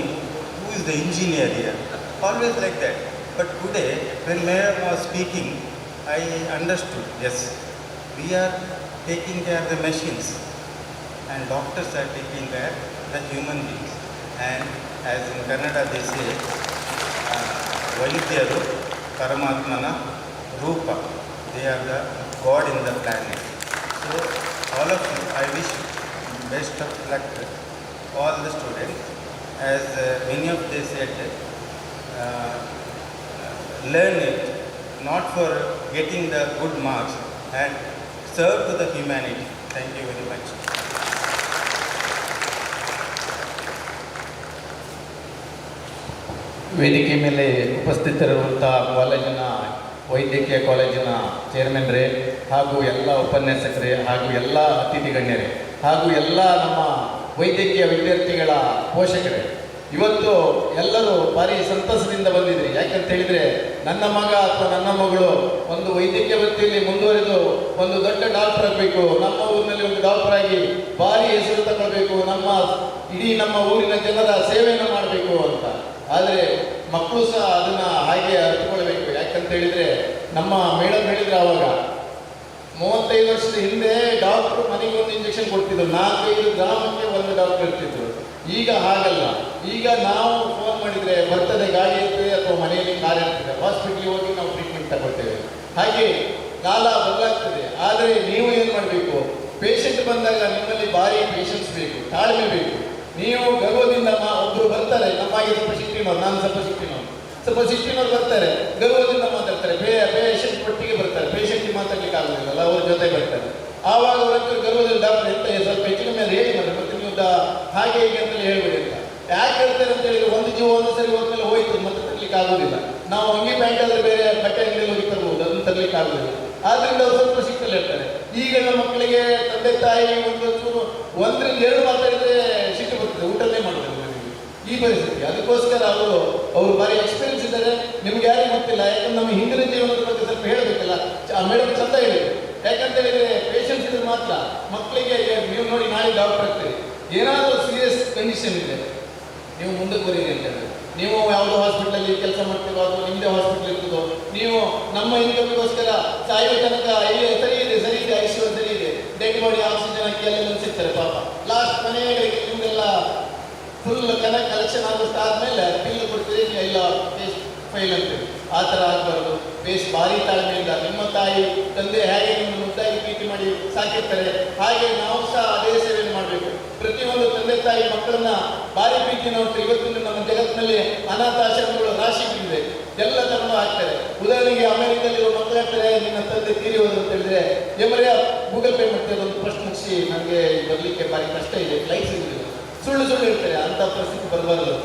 P: who is the engineer here? Always like that. But today, when Mayor was speaking, I understood, yes, we are taking care of the machines and doctors are taking care of the human beings. And as in Kannada they say, Vaidyaru Paramatmana Rupa. They are the God in the planet. So So all of you, I wish best of luck to all the students. As many of they said, learn it not for getting the good marks and serve to the humanity. Thank you very much.
Q: ವೇದಿಕೆ ಮೇಲೆ ಉಪಸ್ಥಿತರಿರುವಂಥ ಕಾಲೇಜಿನ ವೈದ್ಯಕೀಯ ಕಾಲೇಜಿನ ಚೇರ್ಮನ್ರೇ ಹಾಗೂ ಎಲ್ಲ ಉಪನ್ಯಾಸಕರೇ ಹಾಗೂ ಎಲ್ಲ ಅತಿಥಿ ಗಣ್ಯರೇ ಹಾಗೂ ಎಲ್ಲ ನಮ್ಮ ವೈದ್ಯಕೀಯ ವಿದ್ಯಾರ್ಥಿಗಳ ಪೋಷಕರೇ, ಇವತ್ತು ಎಲ್ಲರೂ ಭಾರಿ ಸಂತಸದಿಂದ ಬಂದಿದ್ರಿ. ಯಾಕಂತ ಹೇಳಿದರೆ ನನ್ನ ಮಗ ಅಥವಾ ನನ್ನ ಮಗಳು ಒಂದು ವೈದ್ಯಕೀಯ ವೃತ್ತಿಯಲ್ಲಿ ಮುಂದುವರಿದು ಒಂದು ದೊಡ್ಡ ಡಾಕ್ಟರ್ ಆಗಬೇಕು, ನಮ್ಮ ಊರಿನಲ್ಲಿ ಒಂದು ಡಾಕ್ಟರ್ ಆಗಿ ಭಾರಿ ಹೆಸರು ತಗೊಳ್ಬೇಕು, ಇಡೀ ನಮ್ಮ ಊರಿನ ಜನರ ಸೇವೆಯನ್ನು ಮಾಡಬೇಕು ಅಂತ. ಆದರೆ ಮಕ್ಕಳು ಸಹ ಅದನ್ನು ಹಾಗೆ ಅರ್ಥಕೊಳ್ಬೇಕು. ಯಾಕಂತ ಹೇಳಿದರೆ ನಮ್ಮ ಮೇಡಮ್ ಹೇಳಿದ್ರೆ ಆವಾಗ 35 ವರ್ಷದ ಹಿಂದೆ ಡಾಕ್ಟ್ರು ಮನೆಗೆ ಒಂದು ಇಂಜೆಕ್ಷನ್ ಕೊಡ್ತಿದ್ರು, 4-5 ಗ್ರಾಮಕ್ಕೆ ಒಂದು ಡಾಕ್ಟರ್ ಇರ್ತಿದ್ರು. ಈಗ ಹಾಗಲ್ಲ. ಈಗ ನಾವು ಫೋನ್ ಮಾಡಿದರೆ ಬರ್ತದೆ, ಗಾಡಿ ಇರ್ತದೆ ಅಥವಾ ಮನೆಯಲ್ಲಿ ಕಾರ್ ಇರ್ತದೆ, ಹಾಸ್ಪಿಟ್ಲಿಗೆ ಹೋಗಿ ನಾವು ಟ್ರೀಟ್ಮೆಂಟ್ ತಗೊಳ್ತೇವೆ. ಹಾಗೆ ಕಾಲ ಬದಲಾಗ್ತದೆ. ಆದರೆ ನೀವು ಏನು ಮಾಡಬೇಕು, ಪೇಷಂಟ್ ಬಂದಾಗ ನಿಮ್ಮಲ್ಲಿ ಭಾರಿ ಪೇಷನ್ಸ್ ಬೇಕು, ತಾಳ್ಮೆ ಬೇಕು. ನೀವು ಗರ್ವದಿಂದ ಒಬ್ಬರು ಬರ್ತಾರೆ, ನಮ್ಮಾಗಿ ಸ್ವಲ್ಪ ಶಿಸ್ತಿನವ್ರು, ನಾನು ಸ್ವಲ್ಪ ಶಿಸ್ತಿನವ್ರು ಬರ್ತಾರೆ, ಗರ್ವದಿಂದ ಮಾತಾಡ್ತಾರೆ, ಪೇಷಂಟ್ ಒಟ್ಟಿಗೆ ಬರ್ತಾರೆ, ಪೇಷಂಟ್ಗೆ ಮಾತಾಡ್ಲಿಕ್ಕೆ ಆಗೋದಿಲ್ಲ, ಅವ್ರ ಜೊತೆ ಬರ್ತಾರೆ. ಆವಾಗ ಅವರಂತೂ ಗರ್ವದಲ್ಲಿ ಡಾಕ್ಟರ್ ಎಂತ ಸ್ವಲ್ಪ ಹೆಚ್ಚಿನ ಮೇಲೆ ಹೇಳಿ ಮಾಡಿ, ಮತ್ತೆ ನೀವು ಹಾಗೆ ಹೀಗೆ ಅಂತಲೇ ಹೇಳ್ಬೇಡಿ ಅಂತ. ಯಾಕೆ ಹೇಳ್ತಾರೆ ಅಂತ ಹೇಳಿದ್ರೆ, ಒಂದು ಜೀವ ಒಂದು ಸರಿ ಹೋದ್ಮೇಲೆ ಹೋಯ್ತು, ಮತ್ತೆ ತರಲಿಕ್ಕೆ ಆಗೋದಿಲ್ಲ. ನಾವು ಅಂಗಿ ಪ್ಯಾಂಟ್ ಆದರೆ ಬೇರೆ ಬಟ್ಟೆ ಅಂಗಡಿಯಲ್ಲಿ ಹೋಗಿ ತರ್ಬೋದು, ಅದನ್ನು ತರಲಿಕ್ಕೆ ಆಗೋದಿಲ್ಲ. ಆದ್ರಿಂದ ಅವ್ರು ಸ್ವಲ್ಪ ಸಿಕ್ಕಲ್ಲಿ ಹೇಳ್ತಾರೆ. ಈಗಿನ ಮಕ್ಕಳಿಗೆ ತಂದೆ ತಾಯಿ ಒಂದರಿಂದ 2 ಮಾತಾಡಿದ್ರೆ ಸಿಟ್ಟು ಬರ್ತದೆ, ಊಟನೇ ಮಾಡೋದಿಲ್ಲ ನನಗೆ ಈ ಪರಿಸ್ಥಿತಿ. ಅದಕ್ಕೋಸ್ಕರ ಅವರು ಭಾರಿ ಎಕ್ಸ್ಪೀರಿಯನ್ಸ್ ಇದ್ದಾರೆ. ನಿಮ್ಗೆ ಯಾರಿಗೂ ಗೊತ್ತಿಲ್ಲ, ಯಾಕಂದ್ರೆ ನಮ್ಮ ಹಿಂದಿನ ಜೀವನದ ಬಗ್ಗೆ ಸ್ವಲ್ಪ ಹೇಳಬೇಕಲ್ಲ. ಮೇಡಮ್ ಚಂದ ಹೇಳಿದ್ರು. ಯಾಕಂತ ಹೇಳಿದ್ರೆ ಪೇಷಂಟ್ಸ್ ಇದ್ರೆ ಮಾತ್ರ ಮಕ್ಕಳಿಗೆ, ನೀವು ನೋಡಿ ನಾಳೆ ಡಾಕ್ಟರ್ ಆಗ್ತೀರಿ, ಏನಾದರೂ ಸೀರಿಯಸ್ ಕಂಡೀಷನ್ ಇದೆ ನೀವು ಮುಂದಕ್ಕೆ ಬರೀರಿ ಅಂತ ಹೇಳಿದ್ರೆ, ನೀವು ಯಾವುದೋ ಹಾಸ್ಪಿಟಲಲ್ಲಿ ಕೆಲಸ ಮಾಡ್ತೀರೋ ಅಥವಾ ನಿಮ್ಮದೇ ಹಾಸ್ಪಿಟಲ್ ಇರ್ತದೋ, ನೀವು ನಮ್ಮ ಇನ್ಕಮ್ಗೋಸ್ಕರ ಸಾಯುವ ತನಕ ಸರಿ ಇದೆ ಐಶ್ವರ್ಯ ಸರಿ ಇದೆ, ಡೆಡ್ ಬಾಡಿ ಆಕ್ಸಿಜನ್ ಹಾಕಿ ಎಲ್ಲ ಸಿಗ್ತಾರೆ ಪಾಪ. ಲಾಸ್ಟ್ ಮನೆಗಳಿಗೆ ನಿಮ್ದೆಲ್ಲ ಫುಲ್ ಕಲೆಕ್ಷನ್ ಆದಮೇಲೆ ಬಿಲ್ ಕೊಡ್ತೀರಿ, ಎಲ್ಲ ಫೈಲ್ ಅಂತೀವಿ. ಆ ಥರ ಆಗಬಾರ್ದು. ಭಾರಿ ತಾಳ್ಮೆಯಿಂದ ನಿಮ್ಮ ತಾಯಿ ತಂದೆ ಹೇಗೆ ನಿಮ್ಮನ್ನು ಮುದ್ದಾಗಿ ಪ್ರೀತಿ ಮಾಡಿ ಸಾಕಿರ್ತಾರೆ, ಹಾಗೆ ನಾವು ಸಹ ಅದೇ ಸೇವೆಯನ್ನು ಮಾಡಬೇಕು. ಪ್ರತಿಯೊಂದು ತಂದೆ ತಾಯಿ ಮಕ್ಕಳನ್ನ ಭಾರಿ ಪ್ರೀತಿ ನೋಡ್ತಾರೆ. ಇವತ್ತಿನ ನಮ್ಮ ಜಗತ್ತಿನಲ್ಲಿ ಅನಾಥಾಶ್ರಮಗಳು ರಾಶಿ ಬಿದ್ದಿದೆ, ಎಲ್ಲ ತಗೊಂಡು ಹಾಕ್ತಾರೆ. ಉದಾಹರಣೆಗೆ ಅಮೆರಿಕದಲ್ಲಿರೋ ಮಕ್ಕಳು ಹೇಳ್ತಾರೆ, ನಿನ್ನ ತಂದೆ ತೀರಿ ಹೋದ್ರು ಅಂತ ಹೇಳಿದ್ರೆ, ಎಮರೇ ಗೂಗಲ್ ಪೇ ಮಾಡ್ತಾರೆ, ಒಂದು ಫಸ್ಟ್ ಮುಗಿಸಿ, ನನಗೆ ಬರಲಿಕ್ಕೆ ಭಾರಿ ಕಷ್ಟ ಇದೆ, ಫ್ಲೈಟ್ ಸಿಗುದಿಲ್ಲ, ಸುಳ್ಳು ಇರ್ತಾರೆ. ಅಂಥ ಪರಿಸ್ಥಿತಿ ಬರಬಾರದು.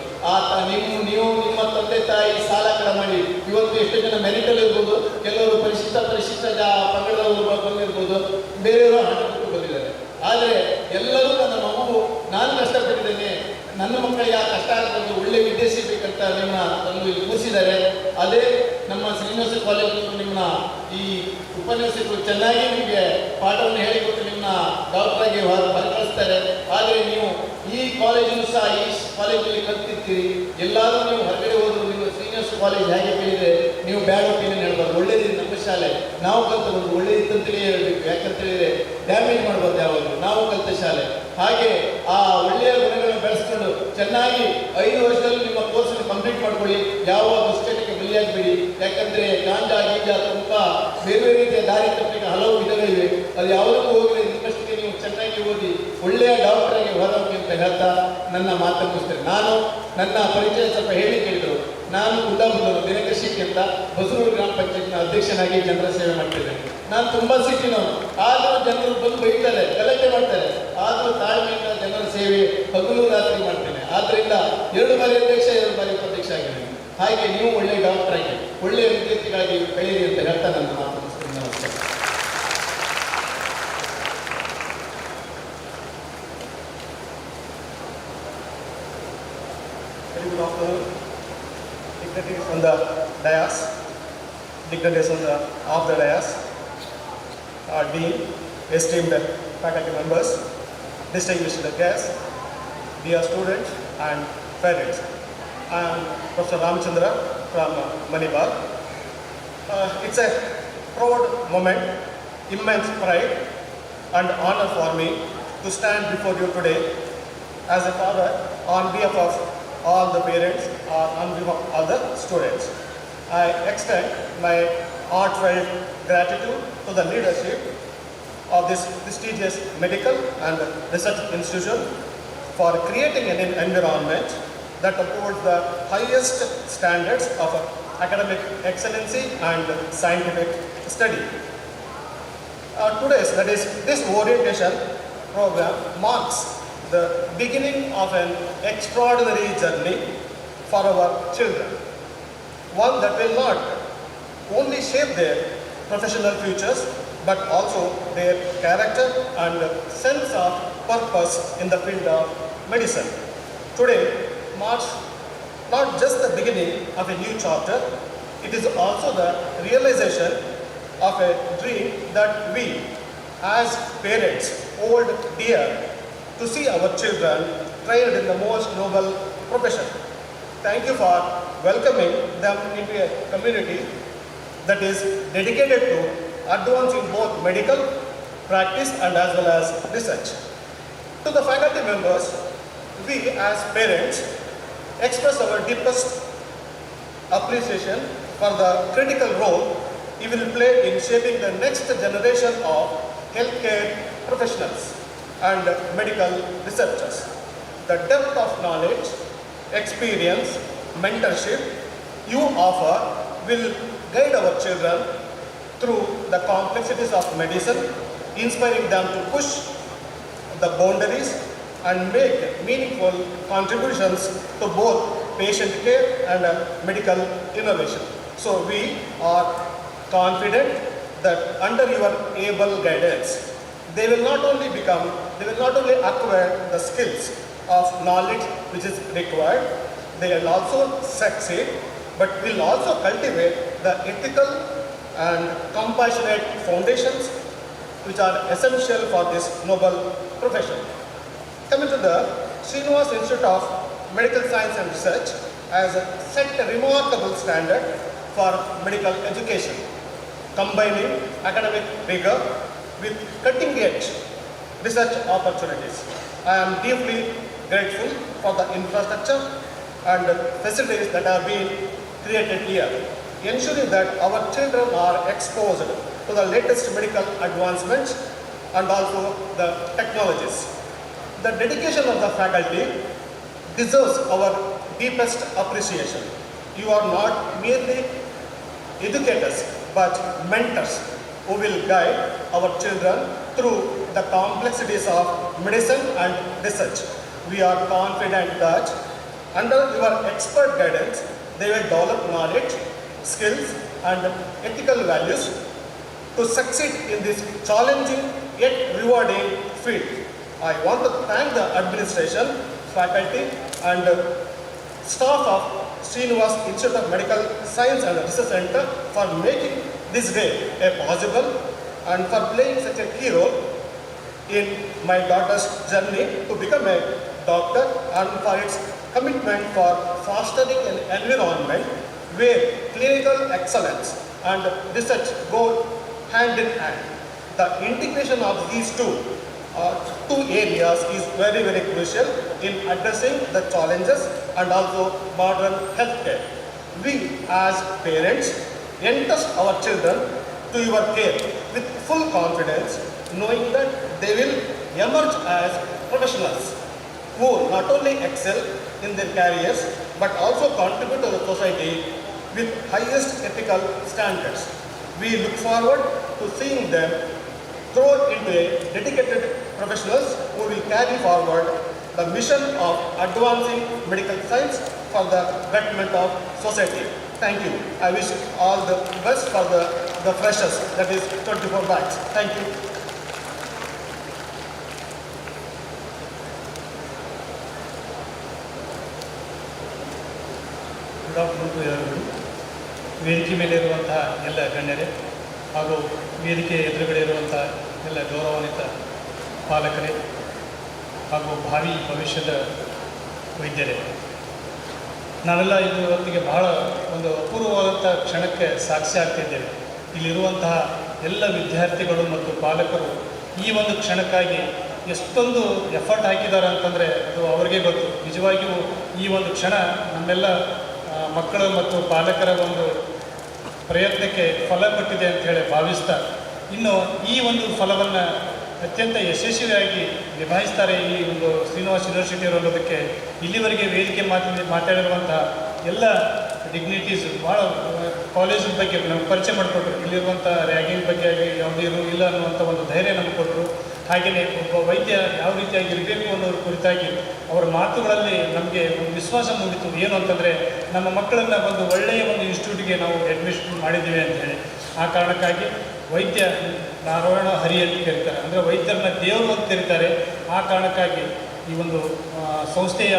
Q: ನೀವು ನಿಮ್ಮ ತಂದೆ ತಾಯಿ ಸಾಲ ಕಡ ಮಾಡಿ ಇವತ್ತು ಎಷ್ಟು ಜನ ಮೆರಿಟಲ್ ಇರ್ಬೋದು, ಕೆಲವರು ಪರಿಶಿಷ್ಟ ಪಂಗಡದವರು ಬಂದಿರ್ಬೋದು, ಬೇರೆಯವರು ಹಣ ಕೊಟ್ಟು ಬಂದಿದ್ದಾರೆ. ಆದರೆ ಎಲ್ಲರೂ ನನ್ನ ಮಗು ನಾನು ಕಷ್ಟಪಟ್ಟಿದ್ದೇನೆ, ನನ್ನ ಮಕ್ಕಳಿಗೆ ಆ ಕಷ್ಟ ಆಗಬಾರ್ದು, ಒಳ್ಳೆ ವಿದ್ಯೆ ಸಿಗಬೇಕಂತ ನಿಮ್ಮ ತಂದು ಇಲ್ಲಿ ಕೂರಿಸಿದ್ದಾರೆ. ಅದೇ ನಮ್ಮ ಶ್ರೀನಿವಾಸ ಕಾಲೇಜು ನಿಮ್ಮ ಈ ಉಪನ್ಯಾಸಕರು ಚೆನ್ನಾಗಿ ನಿಮಗೆ ಪಾಠವನ್ನು ಹೇಳಿಕೊಟ್ಟು ನಿಮ್ಮ ಡಾಕ್ಟರಾಗಿ ಹೊರಕಳಿಸ್ತಾರೆ. ಆದರೆ ನೀವು ಈ ಕಾಲೇಜನ್ನು ಸಹ ಈ ಕಾಲೇಜಲ್ಲಿ ಕಲ್ತಿರ್ತೀರಿ. ಎಲ್ಲಾದರೂ ನೀವು ಹೊರಗಡೆ ಹೋದ್ರು ನೀವು ಶ್ರೀನಿವಾಸ ಕಾಲೇಜ್ ಹೇಗೆ ಕೇಳಿದರೆ ನೀವು ಬ್ಯಾಡ್ ಒಪಿನಿಯನ್ ಹೇಳ್ಬಾರ್ದು. ಒಳ್ಳೇದಿದೆ ನಮ್ಮ ಶಾಲೆ, ನಾವು ಕಲ್ತ ಒಂದು ಒಳ್ಳೇದಿತ್ತಂತಲೇ ಹೇಳಬೇಕು. ಯಾಕಂತ ಹೇಳಿದರೆ ಡ್ಯಾಮೇಜ್ ಮಾಡ್ಬಾರ್ದು ಯಾವಾಗಲೂ, ನಾವು ಕಲಿತ ಶಾಲೆ. ಹಾಗೆ ಆ ಒಳ್ಳೆಯ ಗುಣಗಳನ್ನು ಬೆಳೆಸ್ಕೊಂಡು ಚೆನ್ನಾಗಿ 5 ವರ್ಷದಲ್ಲಿ ನಿಮ್ಮ ಕೋರ್ಸನ್ನು ಕಂಪ್ಲೀಟ್ ಮಾಡ್ಕೊಳ್ಳಿ. ಯಾವ ದುಶ್ಚಟಕ್ಕೆ ಬಲಿಯಾಗಬೇಡಿ. ಯಾಕಂದರೆ ಗಾಂಜಾ ಗೀಜಾ ತುಂಬ ಬೇರೆ ರೀತಿಯ ದಾರಿ ತಪ್ಪಲಿಕ್ಕೆ ಹಲವು ವಿಧಗಳಿವೆ. ಅದು ಯಾವುದಕ್ಕೂ ಹೋಗಲಿ, ನಿಮ್ಮಷ್ಟಿಗೆ ನೀವು ಚೆನ್ನಾಗಿ ಓದಿ ಒಳ್ಳೆಯ ಡಾಕ್ಟರಾಗಿ ಹೊರಹೋಗಿ ಅಂತ ಹೇಳ್ತಾ ನನ್ನ ಮಾತನ್ನು ಮುಗಿಸ್ತೇನೆ. ನಾನು ನನ್ನ ಪರಿಚಯ ಸ್ವಲ್ಪ ಹೇಳಿ ಕೇಳಿದರು. ನಾನು ಕುಂದಾಪುರದವರು, ದಿನಕಶಿಕ್ ಅಂತ ಹೊಸೂರು ಗ್ರಾಮ ಪಂಚಾಯತ್ನ ಅಧ್ಯಕ್ಷನಾಗಿ ಜನರ ಸೇವೆ ಮಾಡ್ತಿದ್ದೇನೆ. ನಾನು ತುಂಬ ಸಿಟ್ಟಿನವನು, ಆದರೂ ಜನರು ಬಂದು ಬೈತಾರೆ, ಗಲಾಟೆ ಮಾಡ್ತಾರೆ, ಆದರೂ ತಾಳ್ಮೆಯಿಂದ ಜನರ ಸೇವೆ ಹಗಲು ರಾತ್ರಿ ಮಾಡ್ತೇನೆ. ಆದ್ದರಿಂದ 2 ಬಾರಿ ಅಧ್ಯಕ್ಷ, 2 ಬಾರಿ ಉಪಾಧ್ಯಕ್ಷ ಆಗಿದ್ದೇನೆ. ಹಾಗೆ ನೀವು ಒಳ್ಳೆಯ ಡಾಕ್ಟರ್ ಆಗಿ ಒಳ್ಳೆಯ ವಿದ್ಯಾರ್ಥಿಗಳಾಗಿ ಬೆಳೆಯಿರಿ ಅಂತ ಹೇಳ್ತಾ ನನ್ನ ಮಾತು ಮುಗಿಸ್ತೇನೆ. ನಮಸ್ಕಾರ.
G: Very good afternoon. Dignitaries on the dais, dignitaries off the dais, Dean, esteemed faculty members, distinguished guests, dear students and parents. I am Professor Ramachandra from Manipal. It's a proud moment, immense pride and honor for me to stand before you today as a father on behalf of all the parents or on behalf of all the students. I extend my heartfelt gratitude to the leadership
R: of this prestigious medical and research institution for creating an environment that upholds the highest standards of academic excellency and scientific study. This orientation program marks the beginning of an extraordinary journey for our children, one that will not only shape their professional futures but also their character and sense of purpose in the field of medicine. Today marks not just the beginning of a new chapter, it is also the realization of a dream that we as parents hold dear, to see our children trained in the most noble profession. Thank you for welcoming them into a community that is dedicated to advancing both medical practice and as well as research. To the faculty members, we as parents express our deepest appreciation for the critical role you will play in shaping the next generation of healthcare professionals and medical researchers. The depth of knowledge, experience, mentorship you offer will guide our children through the complexities of medicine, inspiring them to push the boundaries and make meaningful contributions to both patient care and medical innovation. So we are confident that under your able guidance, they will not only acquire the skills of knowledge which is required, they will also succeed, but will also cultivate the ethical and compassionate foundations which are essential for this noble profession. Coming to the Srinivas Institute of Medical Science and Research has set a remarkable standard for medical education, combining academic rigor with cutting-edge research opportunities. I am deeply grateful for the infrastructure and facilities that are being created here, ensuring that our children are exposed to the latest medical advancements and also the technologies. The dedication of the faculty deserves our deepest appreciation. You are not merely educators but mentors who will guide our children through the complexities of medicine and research. We are confident that under your expert guidance, they will develop knowledge, skills and ethical values to succeed in this challenging yet rewarding field. I want to thank the administration, faculty and staff of Srinivas Institute of Medical Science and Research Center for making this day possible and for playing such a key role in my daughter's journey to become a doctor and for its commitment for fostering an environment where clinical excellence and research go hand in hand. The integration of these two areas is very, very crucial in addressing the challenges and also modern healthcare. We as parents entrust our children to your care with full confidence, knowing that they will emerge as professionals who not only excel in their careers but also contribute to the society with highest ethical standards. We look forward to seeing them grow into a dedicated professionals who will carry forward the mission of advancing medical science for the betterment of society. Thank you. I wish all the best for the freshers, that is 24 batch. Thank you.
S: Good afternoon to ಎಲ್ಲರಿಗೂ. ವೇದಿಕೆ ಮೇಲೆ ಇರುವಂತಹ ಎಲ್ಲ ಗಣ್ಯರೇ ಹಾಗೂ ವೇದಿಕೆ ಎದುರುಗಡೆ ಇರುವಂಥ ಎಲ್ಲ ಗೌರವಾನ್ವಿತ ಪಾಲಕರೇ ಹಾಗೂ ಭಾವಿ ಭವಿಷ್ಯದ ವೈದ್ಯರೇ, ನಾವೆಲ್ಲ ಇವತ್ತಿಗೆ ಬಹಳ ಒಂದು ಅಪೂರ್ವವಾದಂಥ ಕ್ಷಣಕ್ಕೆ ಸಾಕ್ಷಿ ಆಗ್ತಿದ್ದೇವೆ. ಇಲ್ಲಿರುವಂತಹ ಎಲ್ಲ ವಿದ್ಯಾರ್ಥಿಗಳು ಮತ್ತು ಪಾಲಕರು ಈ ಒಂದು ಕ್ಷಣಕ್ಕಾಗಿ ಎಷ್ಟೊಂದು ಎಫರ್ಟ್ ಹಾಕಿದ್ದಾರೆ ಅಂತಂದರೆ ಅದು ಅವರಿಗೆ ಗೊತ್ತು. ನಿಜವಾಗಿಯೂ ಈ ಒಂದು ಕ್ಷಣ ನಮ್ಮೆಲ್ಲ ಮಕ್ಕಳ ಮತ್ತು ಪಾಲಕರ ಒಂದು ಪ್ರಯತ್ನಕ್ಕೆ ಫಲ ಕೊಟ್ಟಿದೆ ಅಂತ ಹೇಳಿ ಭಾವಿಸ್ತಾ ಇನ್ನು ಈ ಒಂದು ಫಲವನ್ನು ಅತ್ಯಂತ ಯಶಸ್ವಿಯಾಗಿ ನಿಭಾಯಿಸ್ತಾರೆ ಈ ಒಂದು ಶ್ರೀನಿವಾಸ್ ಯೂನಿವರ್ಸಿಟಿ ಅನ್ನೋದಕ್ಕೆ ಇಲ್ಲಿವರೆಗೆ ವೇದಿಕೆ ಮಾತಾಡಿರುವಂಥ ಎಲ್ಲ ಡಿಗ್ನಿಟೀಸ್ ಭಾಳ ಕಾಲೇಜಿನ ಬಗ್ಗೆ ನಮ್ಗೆ ಪರಿಚಯ ಮಾಡಿಕೊಟ್ರು. ಇಲ್ಲಿರುವಂಥ ರ್ಯಾಗಿಂಗ್ ಬಗ್ಗೆ ಆಗಲಿ ಯಾವುದೇ ಇಲ್ಲ ಅನ್ನುವಂಥ ಒಂದು ಧೈರ್ಯ ನಮ್ಗೆ ಕೊಟ್ಟರು. ಹಾಗೆಯೇ ಒಬ್ಬ ವೈದ್ಯ ಯಾವ ರೀತಿಯಾಗಿ ಇರಬೇಕು ಅನ್ನೋದ್ರ ಕುರಿತಾಗಿ ಅವರ ಮಾತುಗಳಲ್ಲಿ ನಮಗೆ ಒಂದು ವಿಶ್ವಾಸ ಮೂಡಿತು. ಏನು ಅಂತಂದರೆ ನಮ್ಮ ಮಕ್ಕಳನ್ನು ಒಂದು ಒಳ್ಳೆಯ ಒಂದು ಇನ್ಸ್ಟಿಟ್ಯೂಟ್ಗೆ ನಾವು ಅಡ್ಮಿಷನ್ ಮಾಡಿದ್ದೀವಿ ಅಂತೇಳಿ. ಆ ಕಾರಣಕ್ಕಾಗಿ ವೈದ್ಯ ನಾರಾಯಣ ಹರಿ ಅಂತ ಕರೀತಾರೆ, ಅಂದರೆ ವೈದ್ಯರನ್ನ ದೇವರು ಅಂತ ಕರೀತಾರೆ. ಆ ಕಾರಣಕ್ಕಾಗಿ ಈ ಒಂದು ಸಂಸ್ಥೆಯ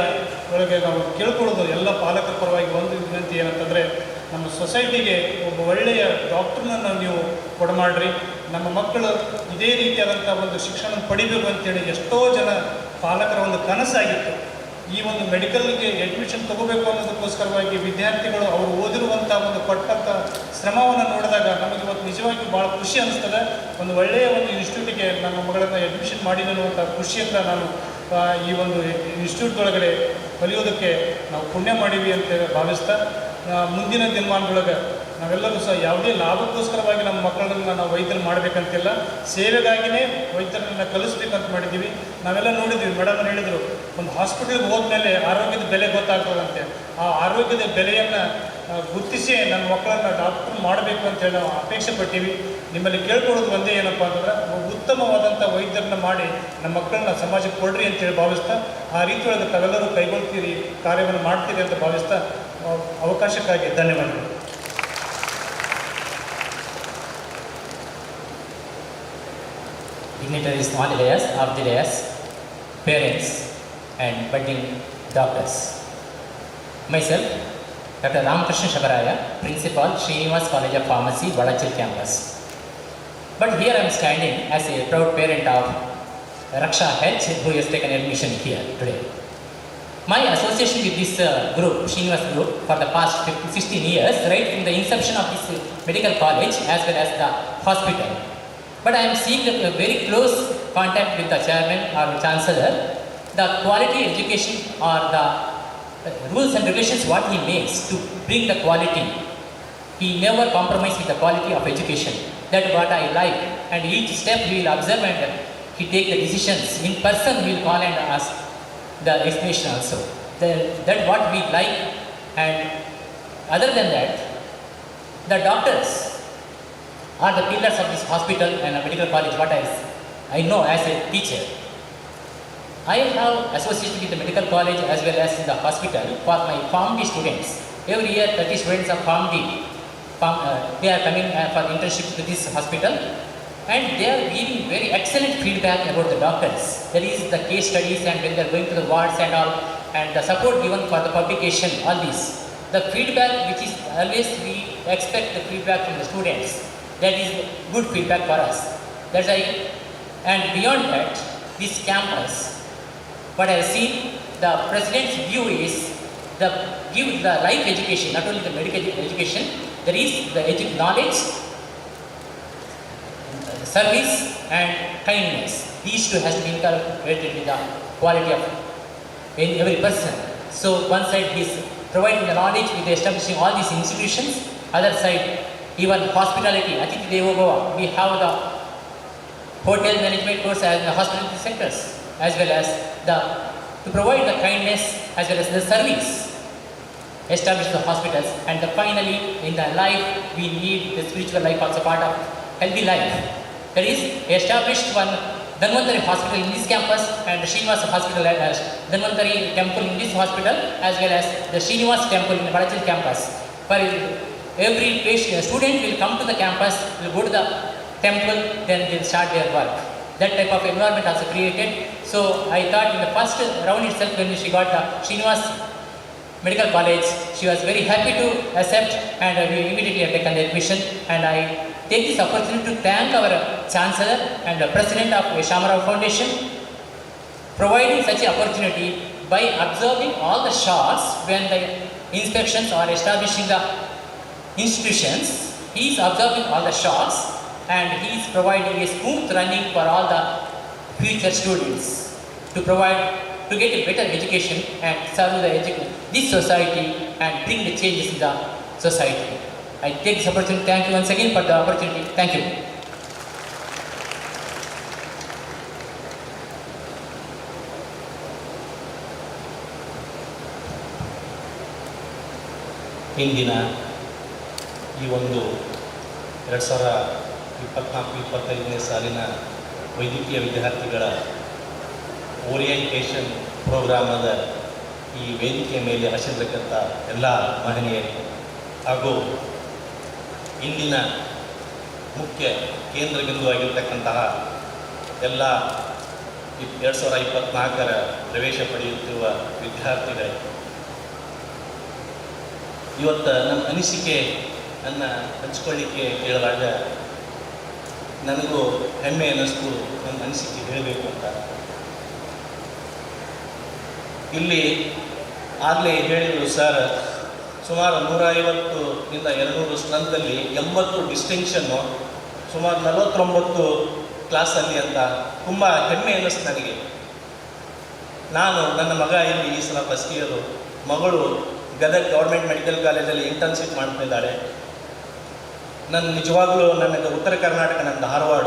S: ಒಳಗೆ ನಾವು ಕೇಳ್ಕೊಳ್ಳೋದು ಎಲ್ಲ ಪಾಲಕರ ಪರವಾಗಿ ಒಂದು ವಿನಂತಿ ಏನಂತಂದರೆ, ನಮ್ಮ ಸೊಸೈಟಿಗೆ ಒಬ್ಬ ಒಳ್ಳೆಯ ಡಾಕ್ಟ್ರನ್ನ ನೀವು ಕೊಡಮಾಡ್ರಿ. ನಮ್ಮ ಮಕ್ಕಳು ಇದೇ ರೀತಿಯಾದಂಥ ಒಂದು ಶಿಕ್ಷಣ ಪಡಿಬೇಕು ಅಂತೇಳಿ ಎಷ್ಟೋ ಜನ ಪಾಲಕರ ಒಂದು ಕನಸಾಗಿತ್ತು. ಈ ಒಂದು ಮೆಡಿಕಲ್ಗೆ ಅಡ್ಮಿಷನ್ ತಗೋಬೇಕು ಅನ್ನೋದಕ್ಕೋಸ್ಕರವಾಗಿ ವಿದ್ಯಾರ್ಥಿಗಳು ಅವರು ಓದಿರುವಂಥ ಒಂದು ಪಟ್ಟಂಥ ಶ್ರಮವನ್ನು ನೋಡಿದಾಗ ನಮಗೆ ಇವತ್ತು ನಿಜವಾಗಿಯೂ ಭಾಳ ಖುಷಿ ಅನ್ನಿಸ್ತದೆ. ಒಂದು ಒಳ್ಳೆಯ ಒಂದು ಇನ್ಸ್ಟಿಟ್ಯೂಟಿಗೆ ನಮ್ಮ ಮಗಳನ್ನು ಅಡ್ಮಿಷನ್ ಮಾಡಿದ ಅನ್ನುವಂಥ ಖುಷಿಯಿಂದ ನಾನು ಈ ಒಂದು ಇನ್ಸ್ಟಿಟ್ಯೂಟ್ ಒಳಗಡೆ ಕಲಿಯೋದಕ್ಕೆ ನಾವು ಪುಣ್ಯ ಮಾಡೀವಿ ಅಂತ ಭಾವಿಸ್ತಾ, ಮುಂದಿನ ದಿನಮಾನದೊಳಗೆ ನಾವೆಲ್ಲರೂ ಸಹ ಯಾವುದೇ ಲಾಭಕ್ಕೋಸ್ಕರವಾಗಿ ನಮ್ಮ ಮಕ್ಕಳನ್ನು ನಾವು ವೈದ್ಯರು ಮಾಡಬೇಕಂತಿಲ್ಲ, ಸೇವೆಗಾಗಿಯೇ ವೈದ್ಯರನ್ನು ಕಲಿಸ್ಬೇಕಂತ ಮಾಡಿದ್ದೀವಿ. ನಾವೆಲ್ಲ ನೋಡಿದ್ವಿ, ಮೇಡಮ್ ಹೇಳಿದರು, ಒಂದು ಹಾಸ್ಪಿಟಲ್ಗೆ ಹೋದ್ಮೇಲೆ ಆರೋಗ್ಯದ ಬೆಲೆ ಗೊತ್ತಾಗ್ತದಂತೆ. ಆ ಆರೋಗ್ಯದ ಬೆಲೆಯನ್ನು ಗುರುತಿಸಿ ನನ್ನ ಮಕ್ಕಳನ್ನು ಡಾಕ್ಟರ್ ಮಾಡಬೇಕು ಅಂತೇಳಿ ನಾವು ಅಪೇಕ್ಷೆ ಪಟ್ಟಿವಿ. ನಿಮ್ಮಲ್ಲಿ ಕೇಳ್ಕೊಳ್ಳೋದು ಒಂದೇ ಏನಪ್ಪ ಅಂತಂದ್ರೆ, ಉತ್ತಮವಾದಂಥ ವೈದ್ಯರನ್ನ ಮಾಡಿ ನಮ್ಮ ಮಕ್ಕಳನ್ನ ಸಮಾಜಕ್ಕೆ ಕೊಡ್ರಿ ಅಂತೇಳಿ ಭಾವಿಸ್ತಾ, ಆ ರೀತಿಯೊಳಗೆ ತಾವೆಲ್ಲರೂ ಕೈಗೊಳ್ತೀರಿ, ಕಾರ್ಯವನ್ನು ಮಾಡ್ತೀರಿ ಅಂತ ಭಾವಿಸ್ತಾ ಅವಕಾಶಕ್ಕಾಗಿ ಧನ್ಯವಾದಗಳು.
T: Dignitaries on the dais, of the dais, parents and budding doctors. Myself, Dr. Ramakrishna Shabaraya, Principal, Srinivas College of Pharmacy, Vadachal campus. But here I am standing as a proud parent of Raksha H, who has taken admission here today. My association with this group, Srinivas group, for the past 16 years, right from the inception of this medical college as well as the hospital. But I am seeing a very close contact with the chairman or chancellor. The quality education or the rules and regulations what he makes to bring the quality, he never compromises with the quality of education. That what I like, and each step he will observe and he take the decisions. In person he will call and ask the explanation also. That what we like. And other than that, the doctors are the pillars of this hospital and a medical college. What I know as a teacher, I have associated with the medical college as well as in the hospital for my PharmD students. Every year 30 students of PharmD, they are coming for internship to this hospital, and they are giving very excellent feedback about the doctors. There is the case studies and when they are going to the wards and all, and the support given for the publication, all this. The feedback which is always we expect the feedback from the students. That is good feedback for us. That's why, and beyond that, this campus, what I have seen, the president's view is give the life education, not only the medical education. There is the knowledge, service, and kindness. These two has to be incorporated with the quality of every person. So one side is providing the knowledge with establishing all these institutions. Other side, even hospitality, Atithi Devo Bhava. We have the hotel management course as the hospitality sectors, as well as to provide the kindness as well as the service. Establish the hospitals, and finally in the life we need the spiritual life also part of healthy life. There is established one Dhanvantari hospital in this campus and the Srinivas hospital as Dhanvantari temple in this hospital, as well as the Srinivas temple in the Vadachal campus. For every student will come to the campus, will go to the temple, then they will start their work. That type of environment also created. So I thought in the first round itself, when she got the Srinivas Medical College, she was very happy to accept, and we immediately have taken the admission. And I take this opportunity to thank our Chancellor and the President of Rao Foundation providing such an opportunity by observing all the shots when the inspections are establishing the institutions. He is observing all the shots and he is providing a smooth running for all the future students to get a better education and serve this society and bring the changes in the society. I take this opportunity. Thank you once again for the opportunity. Thank you.
E: ಇಂದಿನ ಈ ಒಂದು 2024-25ನೇ ಸಾಲಿನ ವೈದ್ಯಕೀಯ ವಿದ್ಯಾರ್ಥಿಗಳ orientation ಪ್ರೋಗ್ರಾಮದ ಈ ವೇದಿಕೆಯ ಮೇಲೆ ಹಸಿರತಕ್ಕಂಥ ಎಲ್ಲ ಮಹನೀಯರು ಹಾಗೂ ಇಂದಿನ ಮುಖ್ಯ ಕೇಂದ್ರ ಬಿಂದುವಾಗಿರ್ತಕ್ಕಂತಹ ಎಲ್ಲ 2024ರ ಪ್ರವೇಶ ಪಡೆಯುತ್ತಿರುವ ವಿದ್ಯಾರ್ಥಿಗಳೇ, ಇವತ್ತು ನಮ್ಮ ಅನಿಸಿಕೆಯನ್ನು ಹಂಚ್ಕೊಳ್ಳಿಕ್ಕೆ ಕೇಳಿದಾಗ ನನಗೂ ಹೆಮ್ಮೆ ಅನ್ನಿಸ್ತು ನನ್ನ ಅನಿಸಿಕೆ ಹೇಳಬೇಕು ಅಂತ. ಇಲ್ಲಿ ಆಗಲೇ ಹೇಳಿದರು ಸರ್, ಸುಮಾರು 150ರಿಂದ 200 ಸ್ಟ್ರೆಂತಲ್ಲಿ 80 ಡಿಸ್ಟಿಂಕ್ಷನ್ನು, ಸುಮಾರು 49 ಕ್ಲಾಸಲ್ಲಿ ಅಂತ ತುಂಬ ಹೆಮ್ಮೆ ಅನ್ನಿಸ್ತು ನನಗೆ. ನನ್ನ ಮಗ ಇಲ್ಲಿ ಈ ಸಲ ಫಸ್ಟ್ ಇಯರು, ಮಗಳು ಗದಗ ಗೌರ್ಮೆಂಟ್ ಮೆಡಿಕಲ್ ಕಾಲೇಜಲ್ಲಿ ಇಂಟರ್ನ್ಶಿಪ್ ಮಾಡ್ತಿದ್ದಾಳೆ. ನಿಜವಾಗ್ಲೂ ನನಗೆ ಉತ್ತರ ಕರ್ನಾಟಕ, ನನ್ನ ಧಾರವಾಡ,